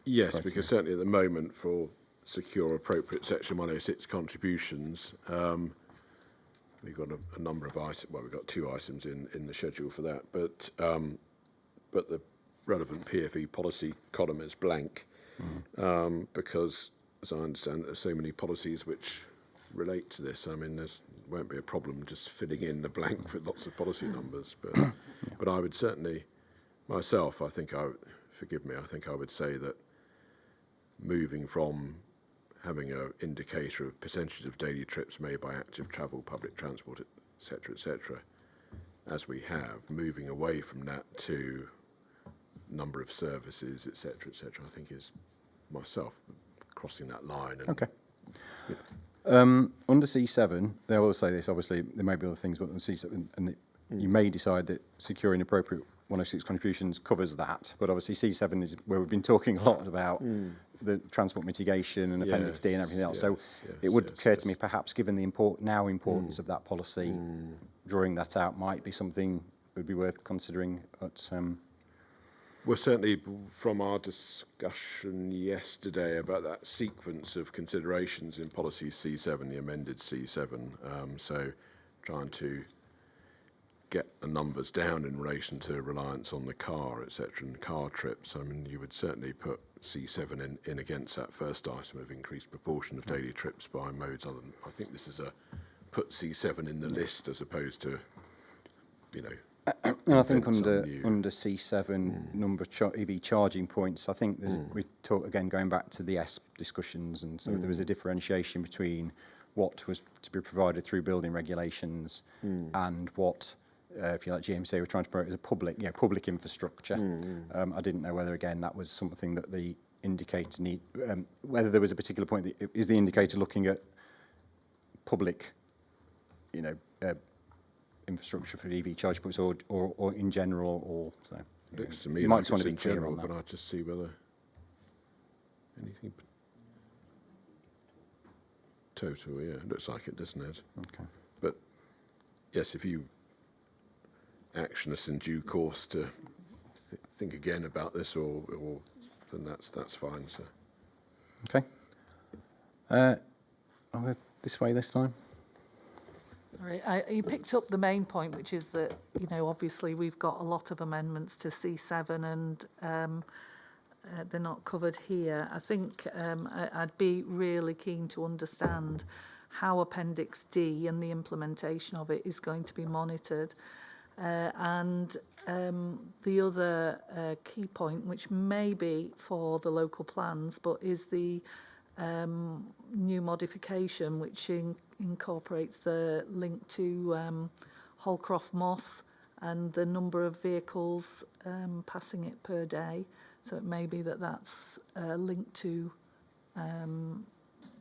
Yes, criteria. because certainly at the moment for secure appropriate Section 106 contributions, we've got a number of items. Well, we've got 2 items in the schedule for that, but the relevant PFE policy column is blank because, as I understand, there's so many policies which relate to this. I mean, there won't be a problem just filling in the blank with lots of policy numbers, but I would certainly, myself, I think I would say that moving from having an indicator of percentage of daily trips made by active travel, public transport, etc., as we have, moving away from that to number of services, etc., I think is myself crossing that line. And, okay. Under C7, they will say this, obviously, there may be other things, but on C7, and you may decide that securing appropriate 106 contributions covers that, but obviously C7 is where we've been talking a lot about the transport mitigation and Appendix D and everything else. So it would occur to me, perhaps, given the importance of that policy, drawing that out might be something that would be worth considering at well, certainly from our discussion yesterday about that sequence of considerations in policy C7, the amended C7, so trying to get the numbers down in relation to reliance on the car, etc., and car trips. I mean, you would certainly put C7 in against that first item of increased proportion of daily trips by modes other than, I think this is put C7 in the list as opposed to, and I think under C7 number EV charging points, I think we talk again going back to the ESP discussions, and so there was a differentiation between what was to be provided through building regulations and what, if you like, GMCA were trying to promote as a public infrastructure. I didn't know whether again that was something that the indicator whether there was a particular point that is the indicator looking at public, infrastructure for EV charge points, or in general, or so. Looks to me you like might want to be it's clear general, on that. but I'll just see whether anything total. Yeah, looks like it, doesn't it? Okay. But yes, if you action us in due course to think again about this, or then that's fine. So. Okay. I'll go this way this time. Sorry, you picked up the main point, which is that, you know, obviously we've got a lot of amendments to C7 and they're not covered here. I think I'd be really keen to understand how Appendix D and the implementation of it is going to be monitored. And the other key point, which may be for the local plans, but is the new modification, which incorporates the link to Holcroft Moss and the number of vehicles passing it per day. So it may be that that's linked to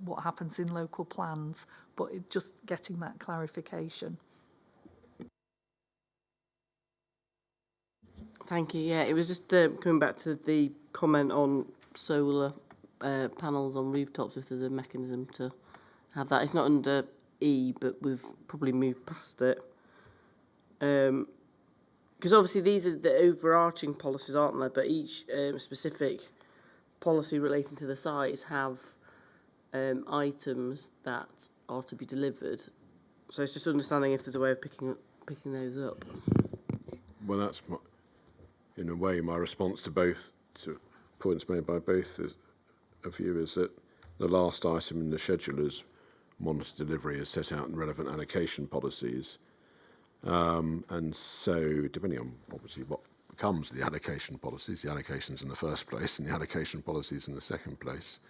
what happens in local plans, but just getting that clarification. Thank you. Yeah, it was just coming back to the comment on solar panels on rooftops, if there's a mechanism to have that. It's not under E, but we've probably moved past it. Because obviously these are the overarching policies, aren't they? But each specific policy relating to the sites have items that are to be delivered. So it's just understanding if there's a way of picking those up. Well, that's in a way my response to both to points made by both of you is that the last item in the schedule is monitor delivery as set out in relevant allocation policies. And so, depending on obviously what becomes the allocation policies, the allocations in the first place and the allocation policies in the second place,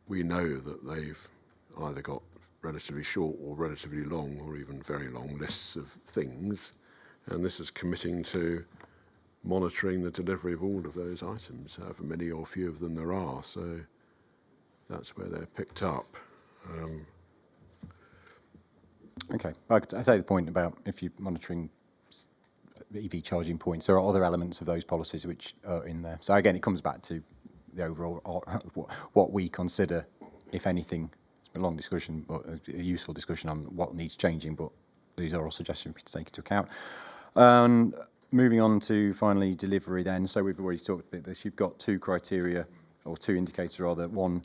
we know that they've either got relatively short or relatively long or even very long lists of things, and this is committing to monitoring the delivery of all of those items, however many or few of them there are. So that's where they're picked up. Okay, I say the point about if you're monitoring EV charging points, there are other elements of those policies which are in there. So again, it comes back to the overall, what we consider, if anything. It's been a long discussion, but a useful discussion on what needs changing, but these are all suggestions to take into account. Moving on to finally delivery then. So we've already talked about this. You've got two criteria, or two indicators rather. One,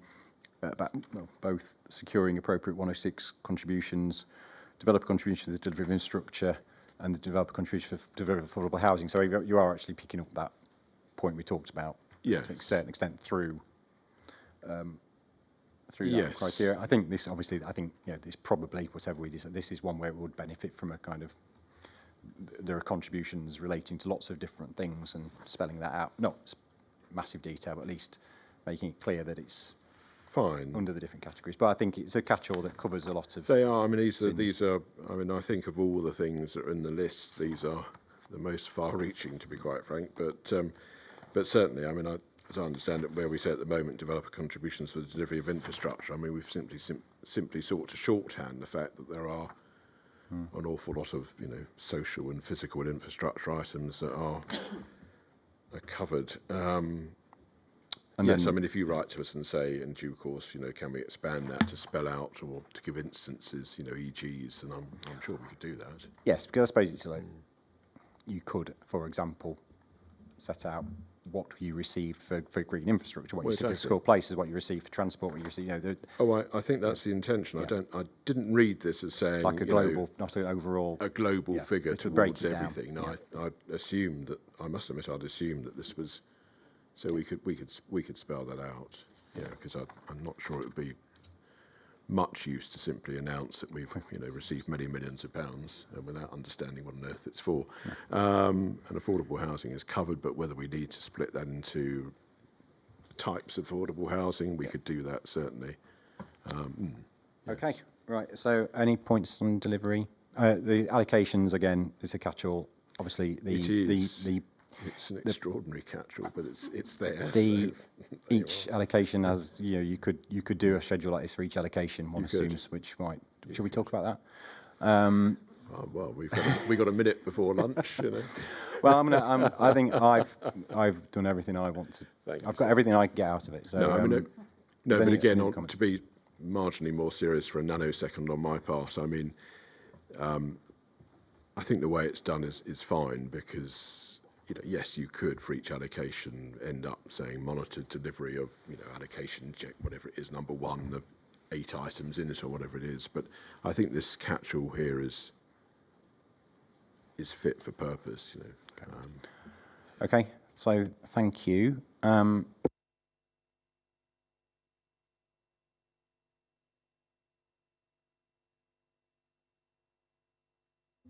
about both securing appropriate 106 contributions, developer contribution to the delivery of infrastructure, and the developer contribution for delivery of affordable housing. So you are actually picking up that point we talked about, yes, to a certain extent through that criteria. I think this obviously, this probably, whatever we decide, this is one where it would benefit from a kind of, there are contributions relating to lots of different things and spelling that out, not massive detail, but at least making it clear that it's fine under the different categories. But I think it's a catch-all that covers a lot of. They are. I mean, these are. I mean, I think of all the things that are in the list, these are the most far-reaching, to be quite frank. But certainly, I mean, as I understand it, where we say at the moment, developer contributions for the delivery of infrastructure. I mean, we've simply sought to shorthand the fact that there are an awful lot of social and physical infrastructure items that are covered. And yes, I mean, if you write to us and say, in due course, can we expand that to spell out or to give instances, EGs, and I'm sure we could do that. Yes, because I suppose it's like, you could, for example, set out what you received for green infrastructure, what you received for school places, what you received for transport, what you received. I think that's the intention. Yeah. I didn't read this as saying like a global, not an overall, a global figure towards everything. No, yeah. I assumed that. I must admit, I'd assumed that this was. So we could spell that out, because I'm not sure it would be much use to simply announce that we've received many millions of pounds without understanding what on earth it's for. Yeah. And affordable housing is covered, but whether we need to split that into types of affordable housing, we could do that certainly. Yes. Okay, right. So any points on delivery? The allocations again is a catch-all. Obviously, it's an extraordinary catch-all, but it's there. Each allocation has, you could do a schedule like this for each allocation. One assumes which might. Should we talk about that? Well, we've got a minute before lunch. Well, I think I've done everything I want to. I've got everything I can get out of it. So but again, to be marginally more serious for a nanosecond on my part, I mean, I think the way it's done is fine because yes, you could for each allocation end up saying monitored delivery of, allocation check, whatever it is, number one, the 8 items in it or whatever it is. But I think this catch-all here is fit for purpose, Okay, so thank you.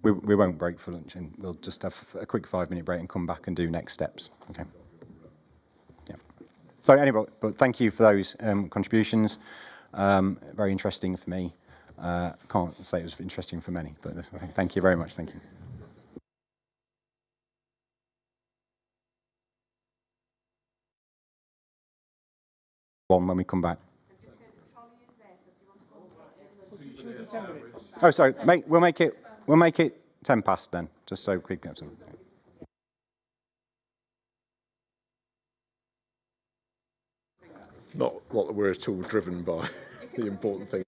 We won't break for lunch, and we'll just have a quick 5-minute break and come back and do next steps. Okay. Yeah. So anyway, but thank you for those contributions. Very interesting for me. Can't say it was interesting for many, but thank you very much. Thank you. On when we come back. Oh, sorry. We'll make it 10 past then, just so we can have some. Not that we're at all driven by the important thing.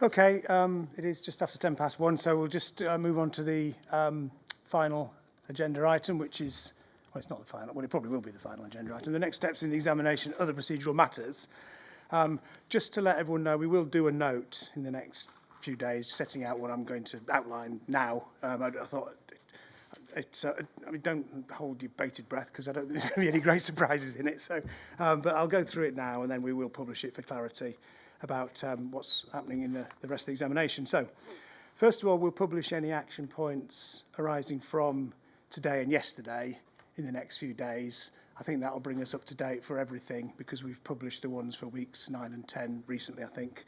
Okay, it is just after 1:10, so we'll just move on to the final agenda item, which is, well, it's not the final, well, it probably will be the final agenda item. The next steps in the examination, other procedural matters. Just to let everyone know, we will do a note in the next few days setting out what I'm going to outline now. I thought, I mean, don't hold your bated breath because I don't think there's going to be any great surprises in it. So, but I'll go through it now and then we will publish it for clarity about what's happening in the rest of the examination. So, first of all, we'll publish any action points arising from today and yesterday in the next few days. I think that will bring us up to date for everything because we've published the ones for weeks 9 and 10 recently, I think.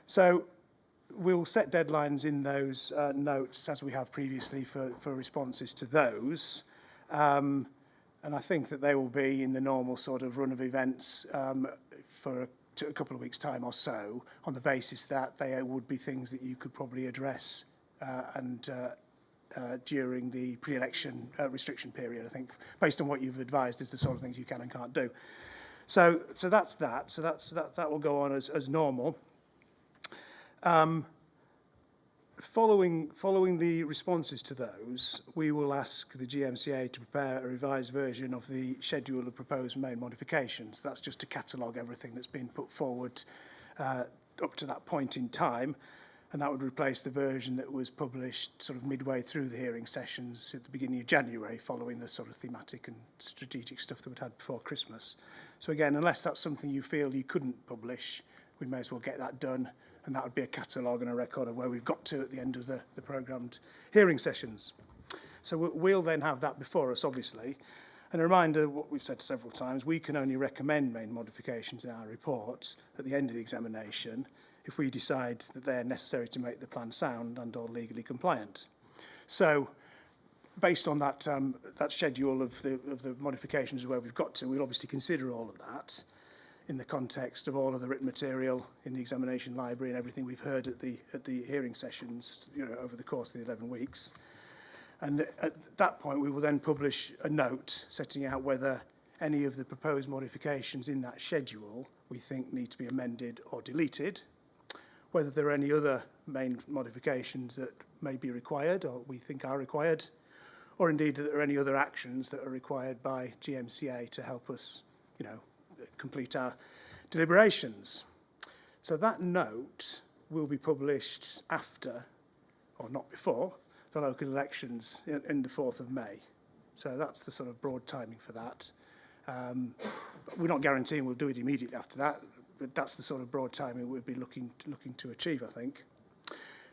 So we'll set deadlines in those notes as we have previously for responses to those. And I think that they will be in the normal sort of run of events for a couple of weeks' time or so, on the basis that they would be things that you could probably address during the pre-election restriction period, I think, based on what you've advised is the sort of things you can and can't do. So that's that. So that will go on as normal. Following the responses to those, we will ask the GMCA to prepare a revised version of the schedule of proposed main modifications. That's just to catalogue everything that's been put forward up to that point in time, and that would replace the version that was published sort of midway through the hearing sessions at the beginning of January, following the sort of thematic and strategic stuff that we'd had before Christmas. So again, unless that's something you feel you couldn't publish, we may as well get that done. And that would be a catalogue and a record of where we've got to at the end of the programmed hearing sessions. So we'll then have that before us, obviously. And a reminder of what we've said several times, we can only recommend main modifications in our report at the end of the examination if we decide that they're necessary to make the plan sound and or legally compliant. So based on that, that schedule of the modifications where we've got to, we'll obviously consider all of that in the context of all of the written material in the examination library and everything we've heard at the hearing sessions, over the course of the 11 weeks. And at that point, we will then publish a note setting out whether any of the proposed modifications in that schedule we think need to be amended or deleted, whether there are any other main modifications that may be required or we think are required, or indeed that there are any other actions that are required by GMCA to help us, complete our deliberations. So that note will be published after, or not before, the local elections in the 4th of May. So that's the sort of broad timing for that. We're not guaranteeing we'll do it immediately after that, but that's the sort of broad timing we'll be looking to achieve, I think.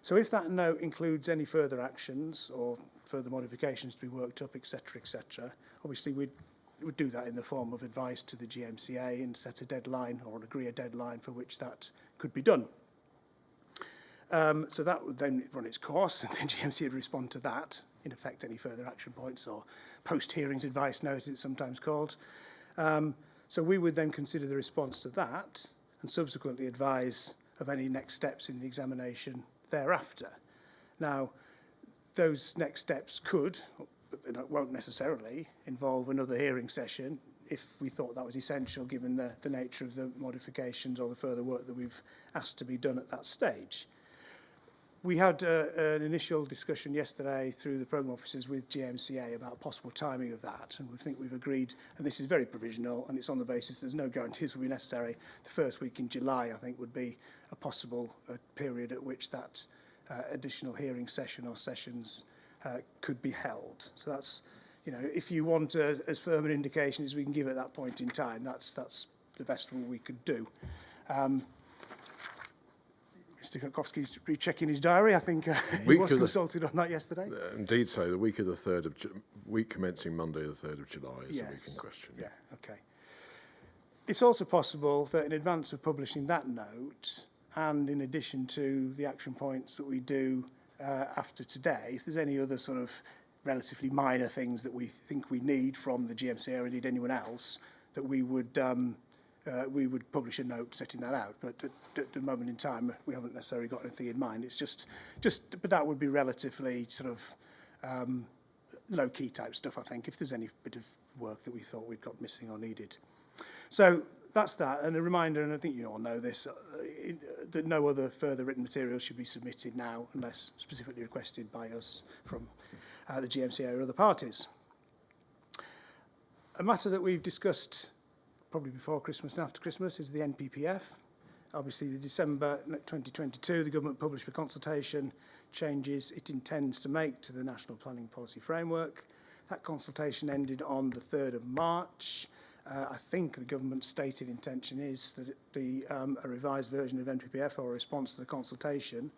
So if that note includes any further actions or further modifications to be worked up, etc., obviously we'd do that in the form of advice to the GMCA and set a deadline or agree a deadline for which that could be done. So that would then run its course, and the GMCA would respond to that, in effect any further action points or post-hearings advice note, as it's sometimes called. So we would then consider the response to that and subsequently advise of any next steps in the examination thereafter. Now, those next steps could, but it won't necessarily, involve another hearing session if we thought that was essential given the nature of the modifications or the further work that we've asked to be done at that stage. We had an initial discussion yesterday through the programme officers with GMCA about possible timing of that, and we think we've agreed, and this is very provisional, and it's on the basis there's no guarantees will be necessary. The first week in July, I think, would be a possible period at which that additional hearing session or sessions could be held. So that's, if you want as firm an indication as we can give at that point in time, that's the best one we could do. Mr. Kukowski's rechecking his diary. I think he was consulted on that yesterday. Indeed so. The week of the 3rd of week commencing Monday the 3rd of July is the week in question. Yeah, okay. It's also possible that in advance of publishing that note, and in addition to the action points that we do after today, if there's any other sort of relatively minor things that we think we need from the GMCA or indeed anyone else, that we would publish a note setting that out. But at the moment in time, we haven't necessarily got anything in mind. It's just, but that would be relatively sort of low-key type stuff, I think, if there's any bit of work that we thought we'd got missing or needed. So that's that. And a reminder, and I think you all know this, that no other further written material should be submitted now unless specifically requested by us from the GMCA or other parties. A matter that we've discussed probably before Christmas and after Christmas is the NPPF. Obviously, the December 2022, the government published for consultation changes it intends to make to the National Planning Policy Framework. That consultation ended on the 3rd of March. I think the government's stated intention is that it be a revised version of NPPF or a response to the consultation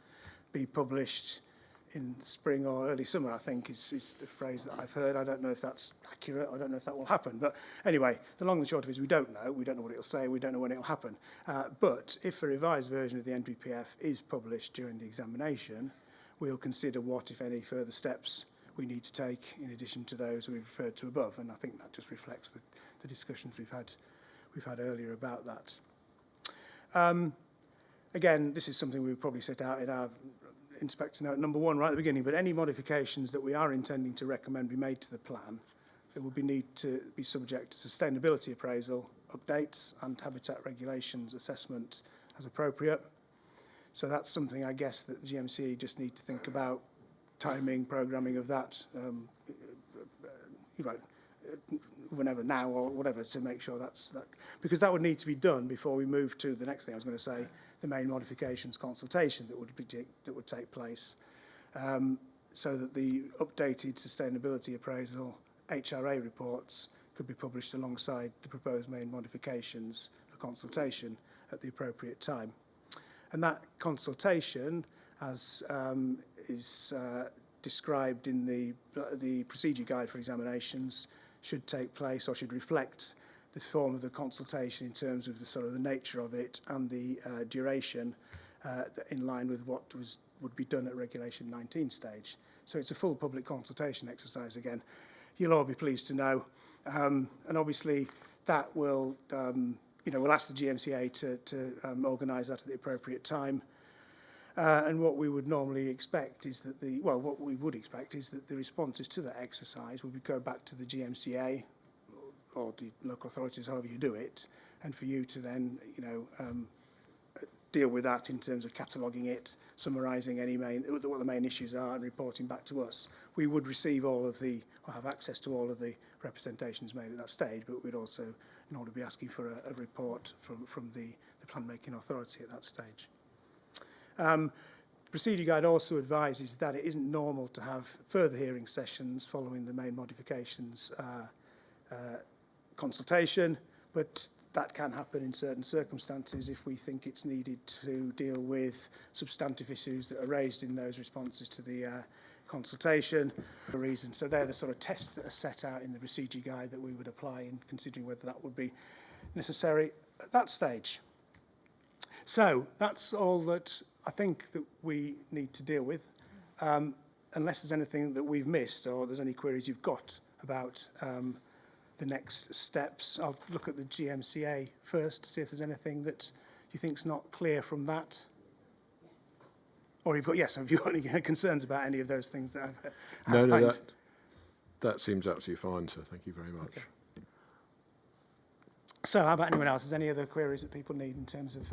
be published in spring or early summer, I think is the phrase that I've heard. I don't know if that's accurate. I don't know if that will happen. But anyway, the long and short of it is we don't know. We don't know what it'll say. We don't know when it'll happen. But if a revised version of the NPPF is published during the examination, we'll consider what, if any, further steps we need to take in addition to those we've referred to above. And I think that just reflects the discussions we've had earlier about that. Again, this is something we would probably set out in our Inspector Note number 1 right at the beginning, but any modifications that we are intending to recommend be made to the plan, it will need to be subject to sustainability appraisal, updates and habitat regulations assessment as appropriate. So that's something I guess that the GMCE just need to think about, timing, programming of that, whenever, now or whatever, to make sure that, because that would need to be done before we move to the next thing I was going to say, the main modifications consultation that would take place, so that the updated sustainability appraisal HRA reports could be published alongside the proposed main modifications for consultation at the appropriate time. And that consultation, as is described in the procedure guide for examinations, should take place or should reflect the form of the consultation in terms of the nature of it and the duration in line with what would be done at Regulation 19 stage. So it's a full public consultation exercise again. You'll all be pleased to know. And obviously that will, we'll ask the GMCA to organise that at the appropriate time. And what we would normally expect is that what we would expect is that the responses to that exercise will go back to the GMCA or the local authorities, however you do it, and for you to then, deal with that in terms of cataloguing it, summarising what the main issues are and reporting back to us. We would receive or have access to all of the representations made at that stage, but we'd also normally be asking for a report from the plan-making authority at that stage. Procedure Guide also advises that it isn't normal to have further hearing sessions following the main modifications consultation, but that can happen in certain circumstances if we think it's needed to deal with substantive issues that are raised in those responses to the consultation for a reason. So they're the sort of tests that are set out in the procedure guide that we would apply in considering whether that would be necessary at that stage. So that's all that I think that we need to deal with, unless there's anything that we've missed or there's any queries you've got about the next steps. I'll look at the GMCA first to see if there's anything that you think's not clear from that. Or have you got any concerns about any of those things that I've No, that seems absolutely fine, sir. Thank you very much. Okay. So how about anyone else? Is there any other queries that people need in terms of,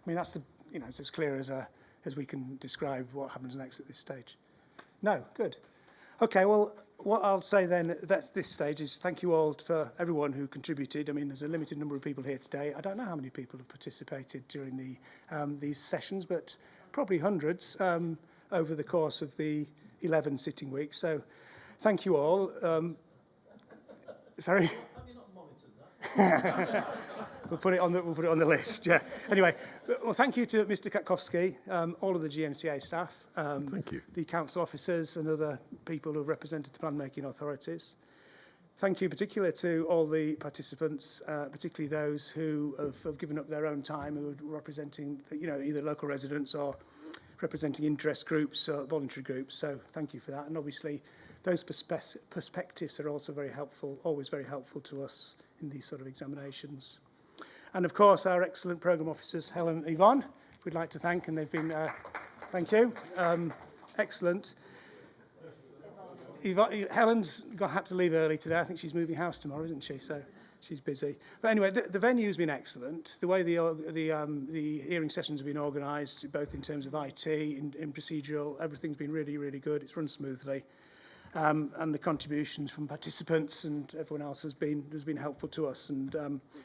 that's it's as clear as we can describe what happens next at this stage. No, good. Okay, well, what I'll say then at this stage is thank you all for everyone who contributed. There's a limited number of people here today. I don't know how many people have participated during these sessions, but probably hundreds over the course of the 11 sitting weeks. So thank you all. Sorry? We'll put it on the list. Yeah. Anyway, well, thank you to Mr. Katkowski, all of the GMCA staff, thank you, the council officers and other people who have represented the plan-making authorities. Thank you particularly to all the participants, particularly those who have given up their own time, who are representing, either local residents or representing interest groups or voluntary groups. So thank you for that. And obviously, those perspectives are also very helpful, always very helpful to us in these sort of examinations. And of course, our excellent programme officers, Helen and Yvonne, we'd like to thank, and they've been, thank you, excellent. Helen's had to leave early today. I think she's moving house tomorrow, isn't she? So she's busy. But anyway, the venue's been excellent. The way the hearing sessions have been organised, both in terms of IT, in procedural, everything's been really, really good. It's run smoothly. And the contributions from participants and everyone else has been helpful to us. And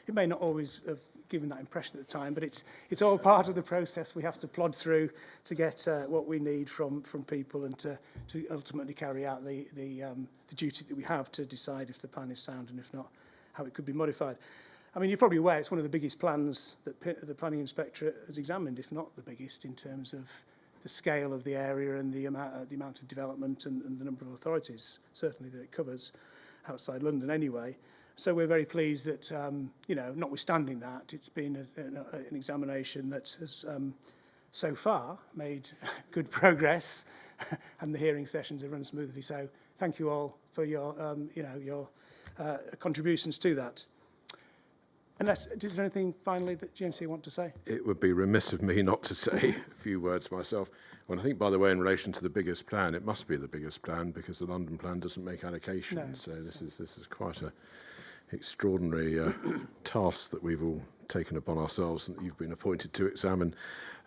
it may not always have given that impression at the time, but it's all part of the process we have to plod through to get what we need from people and to ultimately carry out the duty that we have to decide if the plan is sound and if not, how it could be modified. I mean, you're probably aware it's one of the biggest plans that the Planning Inspectorate has examined, if not the biggest, in terms of the scale of the area and the amount of development and the number of authorities, certainly, that it covers outside London anyway. So we're very pleased that, you know, notwithstanding that, it's been an examination that has so far made good progress and the hearing sessions have run smoothly. So thank you all for your, you know, your contributions to that. Unless, is there anything finally that GMC want to say? It would be remiss of me not to say a few words myself. Well, I think, by the way, in relation to the biggest plan, it must be the biggest plan because the London plan doesn't make allocation. No, so this is quite a extraordinary task that we've all taken upon ourselves and that you've been appointed to examine.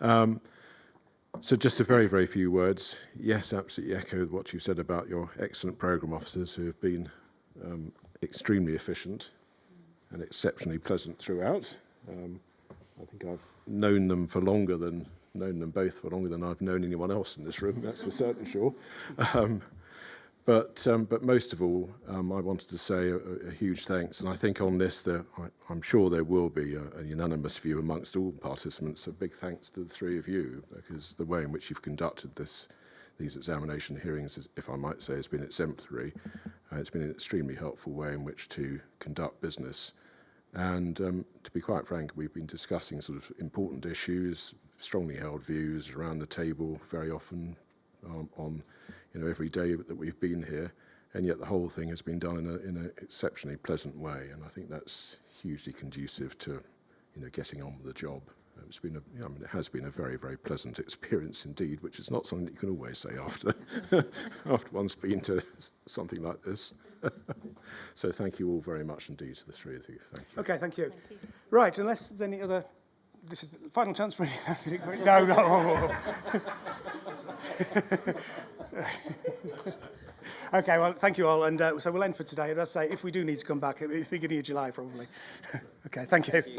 So just a very, very few words. Yes, absolutely echo what you said about your excellent programme officers who have been extremely efficient and exceptionally pleasant throughout. I think I've known them both for longer than I've known anyone else in this room, that's for certain sure. But most of all, I wanted to say a huge thanks, and I think on this, I'm sure there will be a unanimous view amongst all participants. A big thanks to the three of you, because the way in which you've conducted these examination hearings, if I might say, has been exemplary. It's been an extremely helpful way in which to conduct business. And to be quite frank, we've been discussing sort of important issues, strongly held views around the table very often on every day that we've been here, and yet the whole thing has been done in an exceptionally pleasant way, and I think that's hugely conducive to getting on with the job. It's been it has been a very, very pleasant experience indeed, which is not something that you can always say after one's been to something like this. So thank you all very much indeed to the three of you. Thank you. Okay, thank you. Right, unless there's any other... This is the final chance for any... No. Okay, well, thank you all. And so we'll end for today. And as I say, if we do need to come back, it's the beginning of July, probably. Okay, thank you.